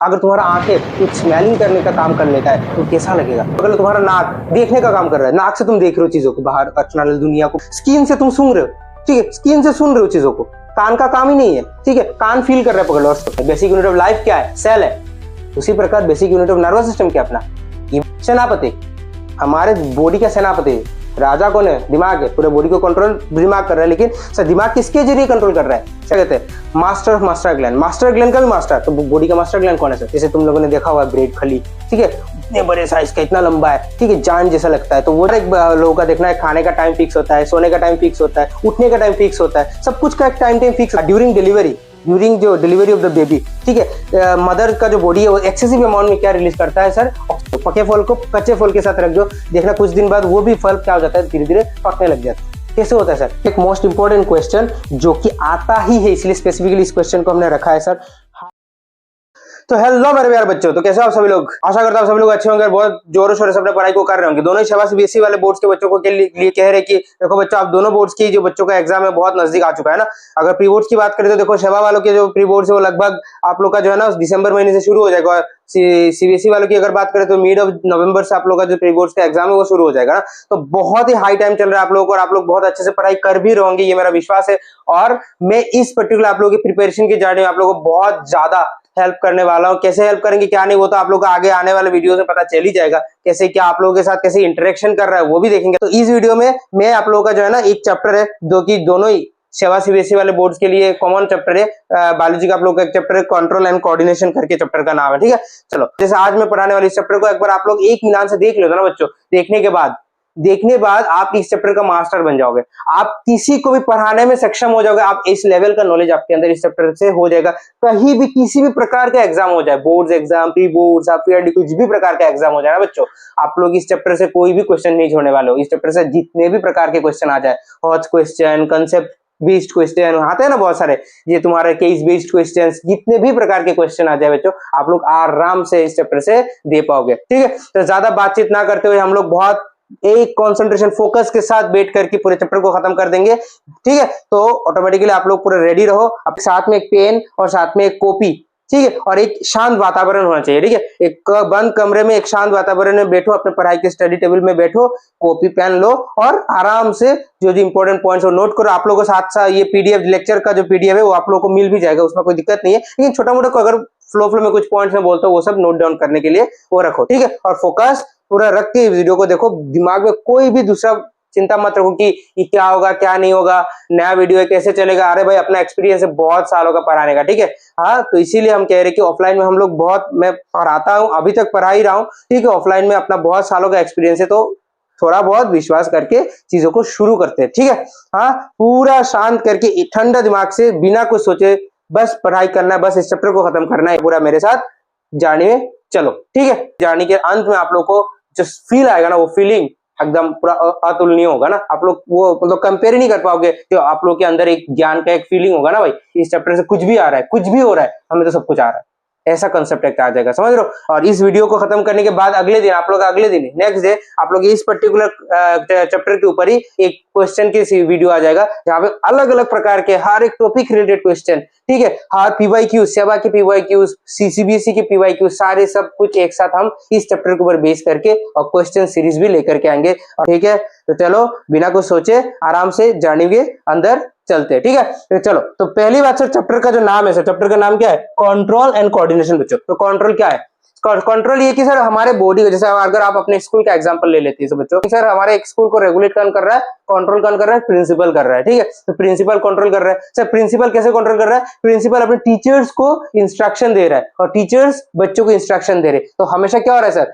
अगर तुम्हारा आंखें कुछ स्मेलिंग करने का काम कर लेता है तो कैसा लगेगा? अगर तुम्हारा नाक देखने का काम कर रहा है, नाक से तुम देख रहे हो चीजों को, बाहर एक्सटर्नल दुनिया को, स्किन से तुम सूंघ रहे हो, ठीक है, स्किन से सुन रहे हो चीजों को, कान का काम ही नहीं है, ठीक है, कान फील कर रहा है, पकड़ लो। बेसिक यूनिट ऑफ लाइफ क्या है? सेल है। उसी प्रकार basic unit of nervous system क्या अपना? सेनापति, हमारे बॉडी का सेनापति है। राजा कौन है? दिमाग है। पूरे बॉडी को कंट्रोल दिमाग कर रहा है, लेकिन सर दिमाग किसके जरिए कंट्रोल कर रहा है? क्या कहते हैं? Master of master gland. Master gland का भी मास्टर, तो बॉडी का मास्टर ग्लैंड कौन है सर? जैसे तुम लोगों ने देखा हुआ है ब्रेड खली, ठीक है, इतने बड़े साइज का, इतना लंबा है, ठीक है, जान जैसा लगता है। तो वो एक लोगों का देखना है, खाने का टाइम फिक्स होता है, सोने का टाइम फिक्स होता है, उठने का टाइम फिक्स होता है, सब कुछ का एक time fix. During delivery, during जो डिलीवरी ऑफ द बेबी, ठीक है, मदर का जो बॉडी है वो एक्सेसिव अमाउंट में क्या रिलीज करता है सर? पके फल को कच्चे फल के साथ रख दो, देखना कुछ दिन बाद वो भी फल क्या हो जाता है, धीरे धीरे पकने लग जाता है। कैसे होता है सर? एक मोस्ट इंपॉर्टेंट क्वेश्चन जो कि आता ही है, इसलिए स्पेसिफिकली इस क्वेश्चन को हमने रखा है सर। तो हेलो मेरे प्यारे बच्चों, तो कैसे हो आप सभी लोग? आशा करता हूँ सभी लोग अच्छे होंगे, बहुत जोरों शोरों से अपने पढ़ाई को कर रहे होंगे। दोनों ही सेवा सीबीएसई वाले बोर्ड्स के बच्चों को के लिए कह रहे कि देखो बच्चों, आप दोनों बोर्ड्स की जो बच्चों का एग्जाम है बहुत नजदीक आ चुका है ना। अगर प्री बोर्ड्स की बात करें तो देखो, सेवा वालों के जो प्री बोर्ड्स है वो लगभग आप लोग का जो है ना दिसंबर महीने से शुरू हो जाएगा। और सीबीएसई वालों की अगर बात करें तो मिड ऑफ नवंबर से आप लोग का जो प्री बोर्ड्स का एग्जाम है वो शुरू हो जाएगा ना। तो बहुत ही हाई टाइम चल रहा है आप लोगों को, और आप लोग बहुत अच्छे से पढ़ाई कर भी रहोगे, ये मेरा विश्वास है। और मैं इस पर्टिकुलर आप लोगों की प्रिपरेशन की जर्नी में आप लोगों को बहुत ज्यादा हेल्प करने वाला हूं। कैसे हेल्प करेंगे क्या नहीं, वो तो आप लोग को आगे आने वाले वीडियो में पता चल ही जाएगा। कैसे क्या आप लोगों के साथ कैसे इंटरेक्शन कर रहा है वो भी देखेंगे। तो इस वीडियो में मैं आप लोगों का जो है ना एक चैप्टर है जो कि दोनों ही सेवा सीबीएसई वाले बोर्ड्स के लिए कॉमन चैप्टर है। बायोलॉजी का आप लोग का एक चैप्टर है, कंट्रोल एंड कोऑर्डिनेशन करके चैप्टर का नाम है, ठीक है। चलो, जैसे आज मैं पढ़ाने वाले इस चैप्टर को एक बार आप लोग एक मिलान से देख लो ना बच्चों। देखने बाद आप इस चैप्टर का मास्टर बन जाओगे। आप किसी को भी पढ़ाने में सक्षम हो जाओगे। आप इस लेवल का नॉलेज आपके अंदर इस चैप्टर से हो जाएगा। कहीं भी किसी भी प्रकार का एग्जाम हो जाए, बोर्ड्स एग्जाम, प्री बोर्ड्स, आपकी कुछ भी प्रकार का एग्जाम हो जाए ना बच्चों, आप लोग इस चैप्टर से कोई भी क्वेश्चन नहीं छोड़ने वाले हो। इस चैप्टर से जितने भी प्रकार के क्वेश्चन आ जाए, hot question, concept based question आते हैं ना बहुत सारे, ये तुम्हारे केस बेस्ड क्वेश्चंस, जितने भी प्रकार के क्वेश्चन आ जाए बच्चों, आप लोग आराम से इस चैप्टर से दे पाओगे, ठीक है। तो ज्यादा बातचीत ना करते हुए हम लोग बहुत एक कंसंट्रेशन फोकस के साथ बैठ करके पूरे चैप्टर को खत्म कर देंगे, ठीक है। तो ऑटोमेटिकली आप लोग पूरे रेडी रहो, अपने साथ में एक पेन और साथ में एक कॉपी, ठीक है, और एक शांत वातावरण होना चाहिए, ठीक है। एक बंद कमरे में एक शांत वातावरण में बैठो, अपने पढ़ाई के स्टडी टेबल में बैठो, कॉपी पेन लो और आराम से जो जो इंपॉर्टेंट पॉइंट्स हो नोट करो। आप लोगों को साथ साथ ये पीडीएफ लेक्चर का जो पीडीएफ है वो आप लोगों को मिल भी जाएगा, उसमें कोई दिक्कत नहीं है। लेकिन छोटा मोटा अगर फ्लो में कुछ पॉइंट्स में बोलता हूँ वो सब नोट डाउन करने के लिए वो रखो, ठीक है। और फोकस पूरा रख के वीडियो को देखो, दिमाग में कोई भी दूसरा चिंता मत रखो कि ये क्या होगा क्या नहीं होगा, नया वीडियो है कैसे चलेगा। अरे भाई, अपना एक्सपीरियंस है बहुत सालों का पढ़ाने का, ठीक है। हाँ, तो इसीलिए हम कह रहे कि ऑफलाइन में हम लोग बहुत, मैं पढ़ाता हूँ, अभी तक पढ़ा ही रहा हूँ, ठीक है। ऑफलाइन में अपना बहुत सालों का एक्सपीरियंस है, तो थोड़ा बहुत विश्वास करके चीजों को शुरू करते हैं, ठीक है। हाँ, पूरा शांत करके ठंडा दिमाग से बिना कुछ सोचे बस पढ़ाई करना है, बस इस चैप्टर को खत्म करना है। पूरा मेरे साथ जर्नी में चलो, ठीक है। जर्नी के अंत में आप लोग को जो फील आएगा ना, वो फीलिंग एकदम पूरा अतुलनीय होगा ना। आप लोग वो मतलब कंपेयर ही नहीं कर पाओगे। जो आप लोग के अंदर एक ज्ञान का एक फीलिंग होगा ना, भाई इस चैप्टर से कुछ भी आ रहा है, कुछ भी हो रहा है, हमें तो सब कुछ आ रहा है, ऐसा कंसेप्ट एक आ जाएगा, समझ रहे हो। और इस वीडियो को खत्म करने के बाद अगले दिन आप लोग नेक्स्ट डे आप लोग इस पर्टिकुलर चैप्टर के ऊपर ही एक क्वेश्चन की वीडियो आ जाएगा, जहाँ पे अलग अलग प्रकार के हर एक टॉपिक रिलेटेड क्वेश्चन, ठीक है, हर पीवाईक्यू, सेवा के पीवाईक्यू, सीबीएसई के पीवाईक्यू, सारे सब कुछ एक साथ हम इस चैप्टर के ऊपर बेस करके और क्वेश्चन सीरीज भी लेकर के आएंगे, ठीक है। तो चलो, बिना कुछ सोचे आराम से जर्नी के अंदर चलते हैं, ठीक है। तो चलो, तो पहली बात सर, चैप्टर का जो नाम है सर, चैप्टर का नाम क्या है? कंट्रोल एंड कोऑर्डिनेशन बच्चों। तो कंट्रोल क्या है? कंट्रोल ये कि सर हमारे बॉडी को, जैसे अगर आप अपने स्कूल का एग्जांपल ले लेते हैं बच्चों, सर हमारे एक स्कूल को रेगुलेट कौन कर रहा है? कंट्रोल कौन कर रहा है? प्रिंसिपल कर रहा है, ठीक है। तो प्रिंसिपल कंट्रोल कर रहा है। सर प्रिंसिपल कैसे कंट्रोल कर रहा है? प्रिंसिपल अपने टीचर्स को इंस्ट्रक्शन दे रहा है और टीचर्स बच्चों को इंस्ट्रक्शन दे रहे हैं। तो हमेशा क्या हो रहा है सर,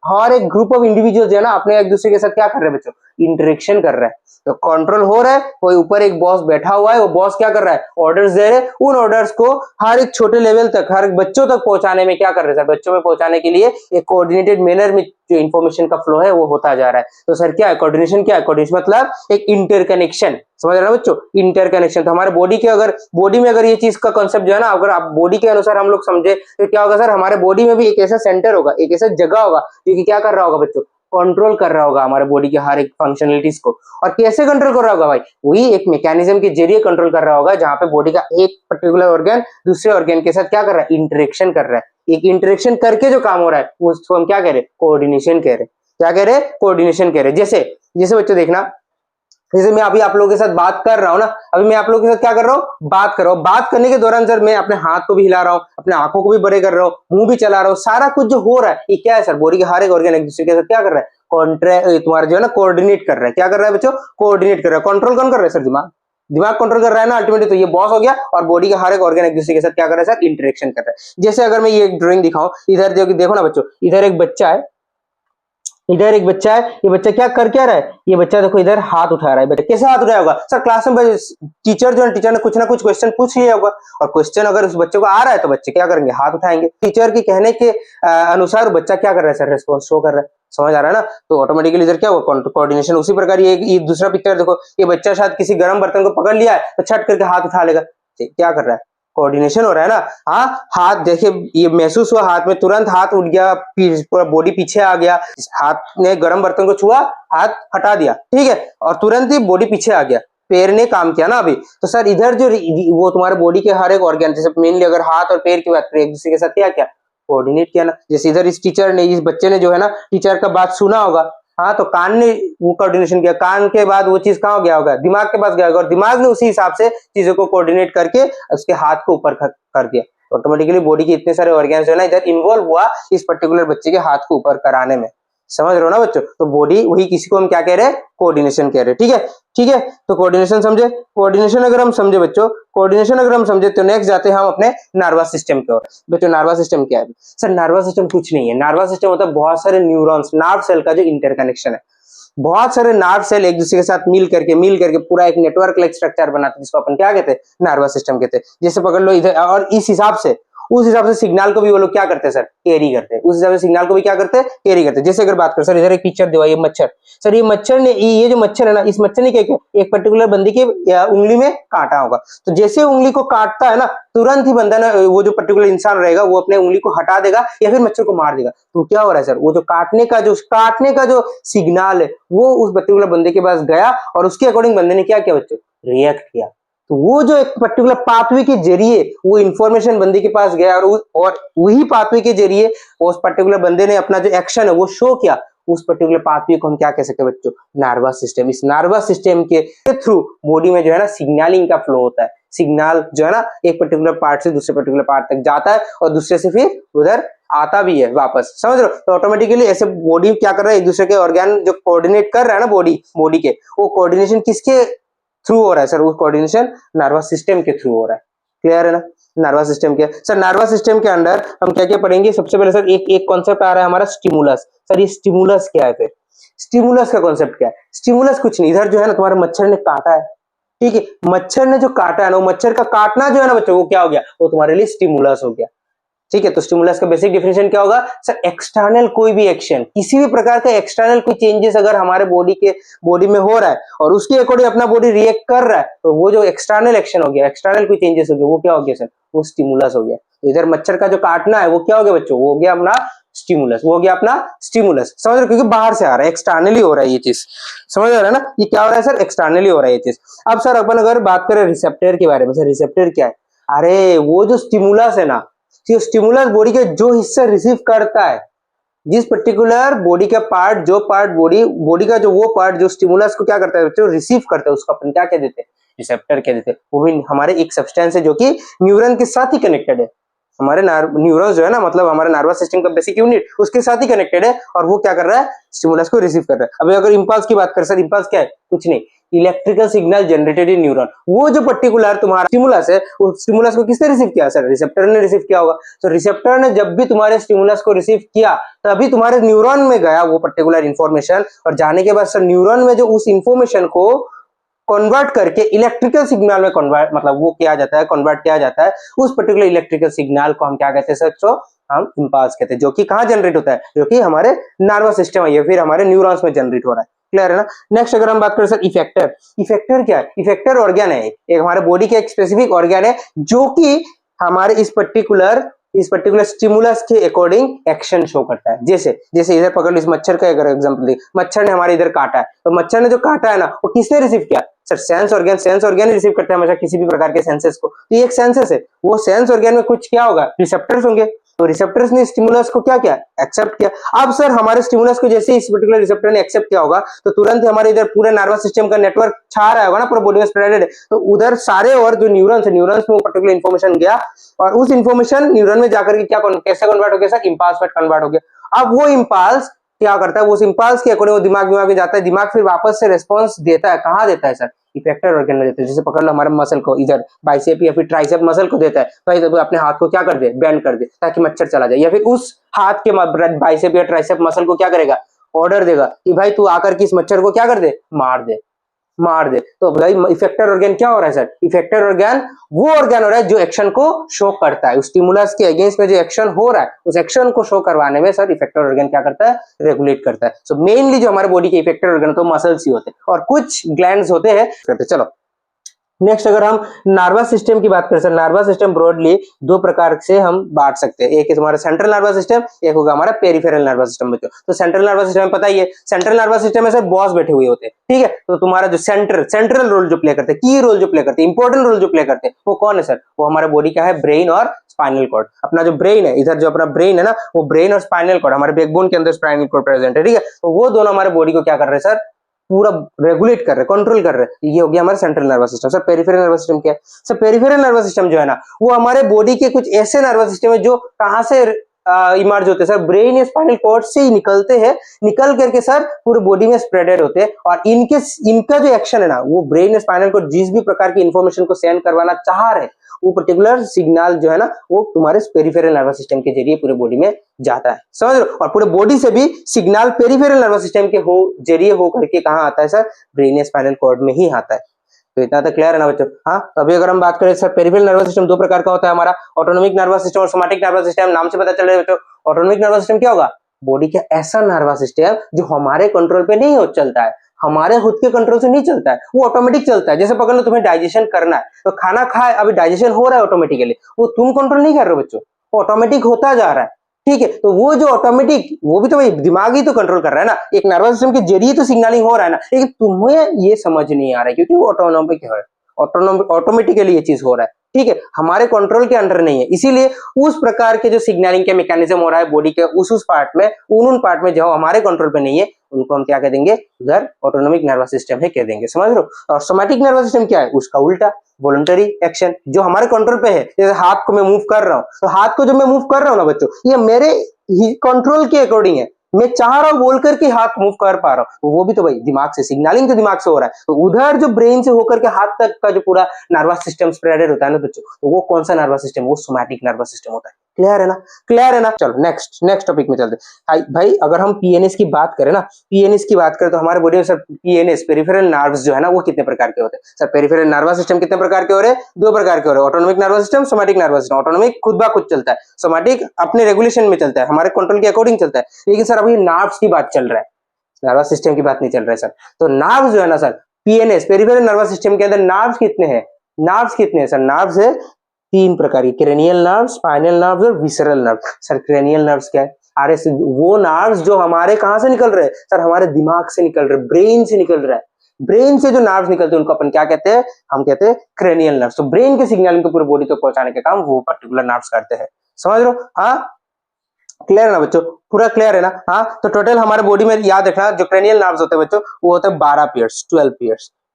हर एक ग्रुप ऑफ इंडिविजुअल जो है ना, अपने एक दूसरे के साथ क्या कर रहे हैं बच्चों? इंटरेक्शन कर रहा है। तो कंट्रोल हो रहा है, कोई ऊपर एक बॉस बैठा हुआ है, वो बॉस क्या कर रहा है? ऑर्डर्स दे रहे हैं। उन ऑर्डर्स को हर एक छोटे लेवल तक, हर एक बच्चों तक पहुंचाने में क्या कर रहे हैं सर? बच्चों में पहुंचाने के लिए एक कोऑर्डिनेटेड मैनर में जो इन्फॉर्मेशन का फ्लो है वो होता जा रहा है। तो सर क्या है कोऑर्डिनेशन? क्या है कोऑर्डिनेशन? मतलब एक इंटरकनेक्शन, समझ रहे हो बच्चों? इंटरकनेक्शन। तो हमारे बॉडी में अगर ये चीज का कॉन्सेप्ट जो है ना, अगर आप बॉडी के अनुसार हम लोग समझे तो क्या होगा सर, हमारे बॉडी में भी एक ऐसा सेंटर होगा, एक ऐसा जगह होगा जो कि क्या कर रहा होगा बच्चों? कंट्रोल कर रहा होगा हमारे बॉडी के हर एक फंक्शनलिटीज को। और कैसे कंट्रोल कर रहा होगा भाई, वही एक मैकेनिज्म के जरिए कंट्रोल कर रहा होगा, जहां पे बॉडी का एक पर्टिकुलर ऑर्गन दूसरे ऑर्गन के साथ क्या कर रहा है, इंटरेक्शन कर रहा है। एक इंटरेक्शन करके जो काम हो रहा है उसको हम क्या कह रहे हैं, कोऑर्डिनेशन कह रहे हैं। क्या कह रहे हैं, कोऑर्डिनेशन कह रहे हैं। जैसे जैसे बच्चों देखना, जैसे मैं अभी आप लोगों के साथ बात कर रहा हूँ ना, अभी मैं आप लोगों के साथ क्या कर रहा हूँ, बात कर रहा हूँ। बात करने के दौरान सर मैं अपने हाथ को भी हिला रहा हूँ, अपने आंखों को भी बड़े कर रहा हूँ, मुंह भी चला रहा हूँ, सारा कुछ जो हो रहा है ये क्या है सर, बॉडी के हर एक ऑर्गन एक दूसरे के साथ क्या कर रहा है, तुम्हारा जो है ना कोऑर्डिनेट कर रहा है। क्या कर रहा है बच्चों, कोऑर्डिनेट कर रहा है। कंट्रोल कौन कर रहा है सर, दिमाग। दिमाग कंट्रोल कर रहा है ना अल्टीमेटली, तो ये बॉस हो गया। और बॉडी का हर एक ऑर्गन एक दूसरे के साथ क्या कर रहा है सर, इंटरेक्शन कर रहा है। जैसे अगर मैं ये ड्राइंग दिखाऊं, इधर देखो ना बच्चों, इधर एक बच्चा है, इधर एक बच्चा है। ये बच्चा क्या रहा है, ये बच्चा देखो इधर हाथ उठा रहा है। बच्चा कैसे हाथ उठाया होगा सर, क्लास में टीचर जो है, टीचर ने कुछ ना कुछ क्वेश्चन पूछ लिया होगा, और क्वेश्चन अगर उस बच्चे को आ रहा है तो बच्चे क्या करेंगे, हाथ उठाएंगे। टीचर के कहने के अनुसार बच्चा क्या कर रहा है सर, रेस्पॉन्स शो कर रहा है। समझ आ रहा है ना, तो ऑटोमेटिकली इधर क्या हुआ, कोऑर्डिनेशन। उसी प्रकार ये दूसरा पिक्चर देखो, ये बच्चा शायद किसी गर्म बर्तन को पकड़ लिया है तो छट करके हाथ उठा लेगा। क्या कर रहा है, कोऑर्डिनेशन हो रहा है ना। हाँ, हाथ देखिए, ये महसूस हुआ हाथ में, तुरंत हाथ उठ गया, पूरा बॉडी पीछे आ गया। हाथ ने गर्म बर्तन को छुआ, हाथ हटा दिया, ठीक है, और तुरंत ही बॉडी पीछे आ गया। पैर ने काम किया ना अभी। तो सर इधर जो वो तुम्हारे बॉडी के हर एक ऑर्गन, जैसे मेनली अगर हाथ और पैर की बात करें, एक दूसरे के साथ क्या क्या कोऑर्डिनेट किया ना। जैसे इधर इस टीचर ने, इस बच्चे ने जो है ना टीचर का बात सुना होगा, हाँ, तो कान ने वो कोऑर्डिनेशन किया, कान के बाद वो चीज कहाँ गया होगा, दिमाग के पास गया होगा, और दिमाग ने उसी हिसाब से चीजों को कोऑर्डिनेट करके उसके हाथ को ऊपर कर दिया। ऑटोमेटिकली बॉडी के इतने सारे ऑर्गन जो है ना इधर इन्वॉल्व हुआ इस पर्टिकुलर बच्चे के हाथ को ऊपर कराने में। समझ रहे हो ना बच्चों, तो बॉडी वही, किसी को हम क्या कह रहे हैं, कोऑर्डिनेशन कह रहे हैं। ठीक है, ठीक है, तो कोऑर्डिनेशन समझे। कोऑर्डिनेशन अगर हम समझे बच्चों, कोऑर्डिनेशन अगर हम समझे, तो नेक्स्ट जाते हैं हम अपने नर्वस सिस्टम की ओर। बच्चों नर्वस सिस्टम क्या है सर, नर्वस सिस्टम कुछ नहीं है। नर्वस सिस्टम मतलब बहुत सारे न्यूरॉन्स, नर्व सेल का जो इंटरकनेक्शन है। बहुत सारे नर्व सेल एक दूसरे के साथ मिल करके पूरा एक नेटवर्क लाइक स्ट्रक्चर बनाते हैं, जिसको अपन क्या कहते हैं, नर्वस सिस्टम कहते हैं। जैसे पकड़ लो इधर, और इस हिसाब से, उस हिसाब से सिग्नल को भी वो लोग क्या करते हैं सर, कैरी करते हैं। उस हिसाब से सिग्नल को भी क्या करते हैं, कैरी करते हैं। जैसे अगर बात करें सर, इधर एक पिक्चर दिया, ये मच्छर। सर ये मच्छर ने, ये जो मच्छर है ना, इस मच्छर ने क्या किया, एक पर्टिकुलर बंदी की उंगली में काटा होगा। तो जैसे उंगली को काटता है ना, तुरंत ही बंदा ना, वो जो पर्टिकुलर इंसान रहेगा वो अपने उंगली को हटा देगा या फिर मच्छर को मार देगा। तो क्या हो रहा है सर, वो जो काटने का जो सिग्नल है वो उस पर्टिकुलर बंदे के पास गया, और उसके अकॉर्डिंग बंदे ने क्या किया बच्चों, रिएक्ट किया। तो वो जो एक पर्टिकुलर पाथवे के जरिए वो इंफॉर्मेशन बंदे के पास गया, और वही पाथवे के जरिए उस पर्टिकुलर बंदे ने अपना जो एक्शन है वो शो किया। उस पर्टिकुलर पाथवे को हम क्या कह सकते हैं बच्चों, नर्वस सिस्टम। इस नर्वस सिस्टम के थ्रू बॉडी में जो है ना सिग्नलिंग का फ्लो होता है। सिग्नल जो है ना एक पर्टिकुलर पार्ट से दूसरे पर्टिकुलर पार्ट तक जाता है, और दूसरे से फिर उधर आता भी है वापस। समझ रहे हो, तो ऑटोमेटिकली ऐसे बॉडी क्या कर रहा है, एक दूसरे के ऑर्गन जो कोऑर्डिनेट कर रहा है ना बॉडी के, वो कोऑर्डिनेशन किसके थ्रू हो रहा है सर, वो कोऑर्डिनेशन नर्वस सिस्टम के थ्रू हो रहा है। क्लियर है ना, नर्वस सिस्टम के सर। नर्वस सिस्टम के अंदर हम क्या क्या पढ़ेंगे, सबसे पहले सर एक कॉन्सेप्ट आ रहा है हमारा, स्टिमुलस। सर ये स्टिमुलस क्या है, फिर स्टिमुलस का कॉन्सेप्ट क्या है। स्टिमुलस कुछ नहीं, इधर जो है ना तुम्हारे मच्छर ने काटा है, ठीक है, मच्छर ने जो काटा है ना, वो मच्छर का काटना जो है ना बच्चों, वो क्या हो गया, वो तुम्हारे लिए स्टिमुलस हो गया। ठीक है, तो स्टिमुलस का बेसिक डेफिनेशन क्या होगा सर, एक्सटर्नल कोई भी एक्शन, किसी भी प्रकार का एक्सटर्नल कोई चेंजेस अगर हमारे बॉडी में हो रहा है और उसके अकॉर्डिंग अपना बॉडी रिएक्ट कर रहा है, तो वो जो एक्सटर्नल एक्शन हो गया, एक्सटर्नल कोई चेंजेस हो गया, वो क्या हो गया सर, वो स्टिमुलस हो गया। इधर मच्छर का जो काटना है वो क्या हो गया बच्चों, वो हो गया अपना स्टिमुलस, वो हो गया अपना स्टिमुलस। समझ रहे हो, क्योंकि बाहर से आ रहा है, एक्सटर्नली हो रहा है ये चीज। समझ रहे हो ना, ये क्या हो रहा है सर, एक्सटर्नली हो रहा है ये चीज। अब सर अपन अगर बात करें रिसेप्टर के बारे में, सर रिसेप्टर क्या है, अरे वो जो स्टिमुलस है ना, स्टिमुलस बॉडी के जो हिस्सा रिसीव करता है, जिस पर्टिकुलर बॉडी का पार्ट, जो पार्ट बॉडी का जो वो पार्ट जो स्टिमुलस को क्या करता है बच्चों, रिसीव करता है, उसको अपन क्या कह देते हैं, रिसेप्टर कह देते हैं। वो भी हमारे एक सब्सटेंस है जो कि न्यूरॉन के साथ ही कनेक्टेड है। हमारे न्यूरॉन्स जो है ना, मतलब हमारे नर्वस सिस्टम का बेसिक यूनिट उसके साथ ही कनेक्टेड है, और वो क्या कर रहा है, स्टिमुलस को रिसीव कर रहा है। अभी अगर इंपल्स की बात करें सर, इंपल्स क्या है, कुछ नहीं, electrical signal generated in neuron. वो जो पर्टिकुलर तुम्हारा स्टिमुलस है, उस स्टिमुलस को किसने रिसीव किया सर, रिसेप्टर ने रिसीव किया होगा। तो रिसेप्टर ने जब भी तुम्हारे स्टिमुलस को रिसीव किया, तभी तुम्हारे न्यूरॉन में गया वो पर्टिकुलर इंफॉर्मेशन, और जाने के बाद सर न्यूरॉन में जो उस इंफॉर्मेशन को कन्वर्ट करके इलेक्ट्रिकल सिग्नल में कन्वर्ट, मतलब वो किया जाता है, कन्वर्ट किया जाता है। उस पर्टिकुलर इलेक्ट्रिकल सिग्नल को हम क्या कहते हैं सर, तो हम इंपल्स कहते हैं, जो कि कहाँ जनरेट होता है, जो कि हमारे नर्वस सिस्टम है या फिर हमारे न्यूरॉन्स में जनरेट हो रहा है। क्लियर है ना। नेक्स्ट अगर हम बात करें सर इफेक्टर, इफेक्टर क्या है, इफेक्टर ऑर्गन है, एक हमारे बॉडी का एक स्पेसिफिक ऑर्गन है जो कि हमारे इस पर्टिकुलर इस पर्टिकुलर स्टिमुलस के अकॉर्डिंग एक्शन शो करता है। जैसे जैसे इधर पकड़ लो, इस मच्छर का अगर एग्जांपल दे, मच्छर ने हमारे इधर काटा है, तो मच्छर ने जो काटा है ना, वो किसने रिसीव किया सर? सेंस ऑर्गन रिसीव करता है हमेशा किसी भी प्रकार के सेंसेस को। तो ये एक सेंसेस है, वो सेंस ऑर्गन में कुछ क्या होगा, रिसेप्टर्स होंगे, तो रिसेप्टर्स ने स्टिमुलस को क्या किया, एक्सेप्ट किया। अब सर हमारे स्टिमुलस को जैसे इस पर्टिकुलर रिसेप्टर ने एक्सेप्ट किया होगा, तो तुरंत हमारे इधर पूरे नर्वस सिस्टम का नेटवर्क छा रहा होगा ना, पूरा बॉडी में स्प्रेडेड है, तो उधर सारे और जो न्यूरॉन्स है, न्यूरॉन्स में वो पर्टिकुलर इन्फॉर्मेशन गया, और उस इन्फॉर्मेशन न्यूरॉन में जाकर के क्या कैसे कन्वर्ट हो गया सर, इंपल्स में कन्वर्ट हो गया। अब वो इंपल्स क्या करता है, वो इंपल्स के अकॉर्डिंग वो दिमाग में जाता है, दिमाग फिर वापस से रिस्पॉन्स देता है, कहाँ देता है सर, इफेक्टर ऑर्गन में देता है। जैसे पकड़ लो हमारे मसल को, इधर बाइसेप या फिर ट्राइसेप मसल को देता है, भाई तो अपने हाथ को क्या कर दे, बेंड कर दे ताकि मच्छर चला जाए, या फिर उस हाथ के बाइसेप या ट्राइसेप मसल को क्या करेगा, ऑर्डर देगा कि भाई तू आकर के इस मच्छर को क्या कर दे, मार दे, मार दे। तो भाई इफेक्टर ऑर्गन क्या हो रहा है सर, इफेक्टर ऑर्गन वो ऑर्गन हो रहा है जो एक्शन को शो करता है, उस स्टिमुलस के अगेंस्ट में जो एक्शन हो रहा है उस एक्शन को शो करवाने में सर इफेक्टर ऑर्गन क्या करता है, रेगुलेट करता है। सो मेनली जो हमारे बॉडी के इफेक्टर ऑर्गन तो मसल्स ही होते हैं और कुछ ग्लैंड्स होते हैं। चलो नेक्स्ट अगर हम नर्वस सिस्टम की बात करें सर, नर्वस सिस्टम ब्रॉडली दो प्रकार से हम बांट सकते हैं, एक है हमारा सेंट्रल नर्वस सिस्टम, एक होगा हमारा पेरिफेरल नर्वस सिस्टम। बच्चों तो सेंट्रल नर्वस सिस्टम पता ही है, सेंट्रल नर्वस सिस्टम में सर बॉस बैठे हुए होते हैं, ठीक है, तो तुम्हारा जो सेंट्रल रोल जो प्ले करते हैं, की रोल जो प्ले करते हैं, इंपॉर्टेंट रोल जो प्ले करते हैं, वो कौन है सर, वो हमारे बॉडी का है ब्रेन और स्पाइनल कॉर्ड। अपना जो ब्रेन है, इधर जो अपना ब्रेन है ना, वो ब्रेन और स्पाइनल कॉर्ड, हमारे बैकबोन के अंदर स्पाइनल कॉर्ड प्रेजेंट है, ठीक है, तो वो दोनों हमारे बॉडी को क्या कर रहे हैं सर, पूरा रेगुलेट कर रहे हैं, कंट्रोल कर रहे हैं। ये हो गया हमारा central nervous system. Sir peripheral nervous system क्या है सर, पेरिफेरल नर्वस सिस्टम जो है ना, वो हमारे बॉडी के कुछ ऐसे नर्वस सिस्टम है जो कहां से इमर्ज होते हैं सर, ब्रेन या स्पाइनल कॉर्ड से ही निकलते हैं, निकल करके सर पूरे बॉडी में स्प्रेडेड होते हैं, और इनका जो एक्शन है ना, वो ब्रेन या स्पाइनल कॉर्ड जिस भी प्रकार की इंफॉर्मेशन को सेंड करवाना चाह रहे हैं, वो पर्टिकुलर सिग्नल जो है ना, वो तुम्हारे पेरिफेरल नर्वस सिस्टम के जरिए पूरे बॉडी में जाता है, समझ रहे हो, और पूरे बॉडी से भी सिग्नल पेरिफेरल नर्वस सिस्टम के जरिए हो करके कहाँ आता है सर, ब्रेन या स्पाइनल कॉर्ड में ही आता है। तो इतना तो क्लियर है ना बच्चों। हाँ, तो अभी अगर हम बात करें सर, पेरिफेरल नर्वस सिस्टम दो प्रकार का होता है हमारा, ऑटोनॉमिक नर्वस सिस्टम और सोमैटिक नर्वस सिस्टम। नाम से पता चल रहा है बच्चों, ऑटोनॉमिक नर्वस सिस्टम क्या होगा, बॉडी का ऐसा नर्वस सिस्टम जो हमारे कंट्रोल पे नहीं हो चलता है, हमारे खुद के कंट्रोल से नहीं चलता है, वो ऑटोमेटिक चलता है। जैसे पकड़ लो तुम्हें डाइजेशन करना है, तो खाना खाए, अभी डाइजेशन हो रहा है ऑटोमेटिकली, वो तुम कंट्रोल नहीं कर रहे हो बच्चों, ऑटोमेटिक होता जा रहा है, ठीक है, तो वो जो ऑटोमेटिक, वो भी तो भाई दिमाग ही तो कंट्रोल कर रहा है ना, एक नर्वस सिस्टम के जरिए तो सिग्नलिंग हो रहा है ना, लेकिन तुम्हें ये समझ नहीं आ रहा है क्योंकि वो ऑटोनॉमिक है, ऑटोमेटिकली ये चीज हो रहा है, ठीक है, हमारे कंट्रोल के अंडर नहीं है। इसीलिए उस प्रकार के जो सिग्नलिंग के मैकेनिज्म हो रहा है बॉडी के उस पार्ट में, उन पार्ट में जो हमारे कंट्रोल पे नहीं है, उनको हम क्या कह देंगे, उधर ऑटोनॉमिक नर्वस सिस्टम है कह देंगे, समझ लो। और सोमैटिक नर्वस सिस्टम क्या है, उसका उल्टा, वॉलंटरी एक्शन जो हमारे कंट्रोल पे है। जैसे हाथ को मैं मूव कर रहा हूँ, तो हाथ को जब मैं मूव कर रहा हूँ ना बच्चों, ये मेरे कंट्रोल के अकॉर्डिंग है, मैं चाह रहा हूं बोल करके हाथ मूव कर पा रहा हूं, तो वो भी तो भाई दिमाग से, सिग्नलिंग तो दिमाग से हो रहा है, तो उधर जो ब्रेन से होकर के हाथ तक का जो पूरा नर्वस सिस्टम स्प्रेडेड होता है ना बच्चों, तो वो कौन सा नर्वस सिस्टम, वो सोमैटिक नर्वस सिस्टम होता है। क्लियर है ना, क्लियर है ना। चलो नेक्स्ट टॉपिक में चलते हैं भाई। अगर हम पीएनएस की बात करें ना, पीएनएस की बात करें तो हमारे बॉडी में सर पीएनएस पेरिफेरल नर्व्स जो है ना, वो कितने प्रकार के होते हैं सर, पेरिफेरल नर्वस सिस्टम कितने प्रकार के हो रहे हैं, दो प्रकार के हो रहे हैं, autonomic nervous system, somatic nervous system. Autonomic खुद ब खुद चलता है, सोमैटिक अपने रेगुलेशन में चलता है, हमारे कंट्रोल के अकॉर्डिंग चलता है। लेकिन सर अभी नर्व्स की बात चल रहा है, नर्वस सिस्टम की बात नहीं चल रहा है सर। तो नर्व्स जो है ना sir, PNS peripheral nervous system के अंदर नर्व्स कितने हैं, नर्व्स कितने हैं सर, नर्व्स है तीन प्रकार की, क्रेनियल नर्व्स, स्पाइनल नर्व्स और visceral nerves. Sir cranial nerves क्या है, अरे वो नर्व्स जो हमारे कहां से निकल रहे हैं सर, हमारे दिमाग से निकल रहे, ब्रेन से निकल रहा है, ब्रेन से जो नर्व्स निकलते हैं उनको अपन क्या कहते हैं, हम कहते हैं क्रेनियल नर्व्स। तो ब्रेन के सिग्नलिंग को पूरे बॉडी तक पहुंचाने का काम वो पर्टिकुलर नर्व्स करते हैं, समझ रहे हो। हाँ क्लियर है ना बच्चों, पूरा क्लियर है ना। हाँ तो टोटल हमारे बॉडी में याद रखना, जो क्रेनियल नर्व्स होते हैं बच्चों, वो होते हैं 12 pairs,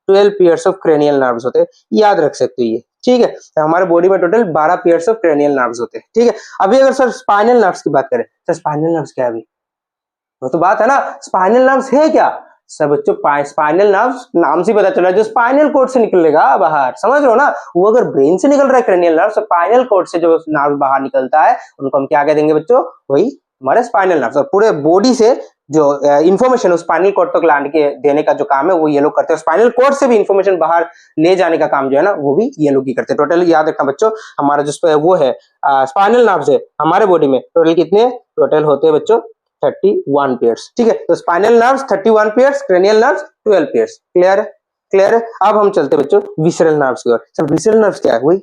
12 pairs of cranial nerves होते हैं, याद रख सकते हो ये, ठीक है। तो हमारे बॉडी में total 12 pairs of cranial nerves होते हैं, ठीक है। अभी अगर सर स्पाइनल नर्व्स की बात करें, सर स्पाइनल नर्व्स क्या है, अभी वो तो बात है ना, स्पाइनल नर्व्स है क्या सर बच्चों, स्पाइनल नर्व्स नाम से पता चला जो स्पाइनल कोड से निकलेगा बाहर, समझ रहे हो ना। वो अगर ब्रेन से निकल रहा है क्रेनियल नर्व, स्पाइनल कोड से जो नर्व बाहर निकलता है उनको हम क्या कह देंगे बच्चों, वही हमारे स्पाइनल नर्व्स। और पूरे बॉडी से जो इंफॉर्मेशन स्पाइनल कोड तक लाने के देने का जो काम है वो ये लोग करते हैं, स्पाइनल कोड से भी इंफॉर्मेशन बाहर ले जाने का काम जो है ना, वो भी ये लोग ही करते हैं। टोटल याद रखना बच्चों, हमारा जो वो है स्पाइनल नर्व्स है हमारे बॉडी में, टोटल कितने टोटल होते हैं बच्चों, 31 पेयर्स, ठीक है। तो spinal nerves 31 pairs, cranial nerves 12 pairs. Clear है, क्लियर है। अब हम चलते बच्चों विसरल नर्व्स की ओर। सर विसरल नर्व्स क्या है, वही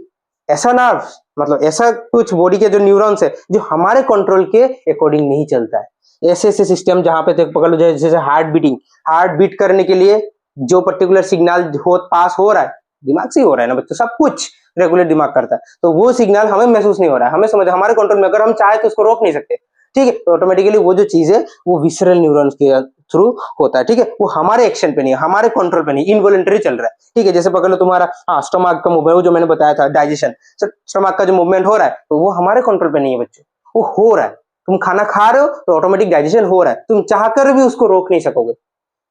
ऐसा नर्व मतलब ऐसा कुछ बॉडी के जो न्यूरॉन्स है जो हमारे कंट्रोल के अकॉर्डिंग नहीं चलता है। ऐसे ऐसे सिस्टम जहां पे देख पकड़ लो, जैसे हार्ट बीटिंग, हार्ट बीट करने के लिए जो पर्टिकुलर सिग्नल हो पास हो रहा है दिमाग से ही हो रहा है ना बच्चों, सब कुछ रेगुलर दिमाग करता है, तो वो सिग्नल हमें महसूस नहीं हो रहा है, हमें समझ हमारे कंट्रोल में, अगर हम चाहे तो उसको रोक नहीं सकते, ठीक है। तो ऑटोमेटिकली वो जो चीज है वो विसरल न्यूरॉन्स के थ्रू होता है, ठीक है। वो हमारे एक्शन पे नहीं है, हमारे कंट्रोल पे नहीं, इनवॉलंटरी चल रहा है, ठीक है। जैसे पकड़ लो तुम्हारा स्टमक का मूवमेंट जो मैंने बताया था, डाइजेशन, स्टमक का जो मूवमेंट हो रहा है तो वो हमारे कंट्रोल पे नहीं है बच्चों, वो हो रहा है। तुम खाना खा रहे हो तो ऑटोमेटिक डाइजेशन हो रहा है, तुम चाहकर भी उसको रोक नहीं सकोगे,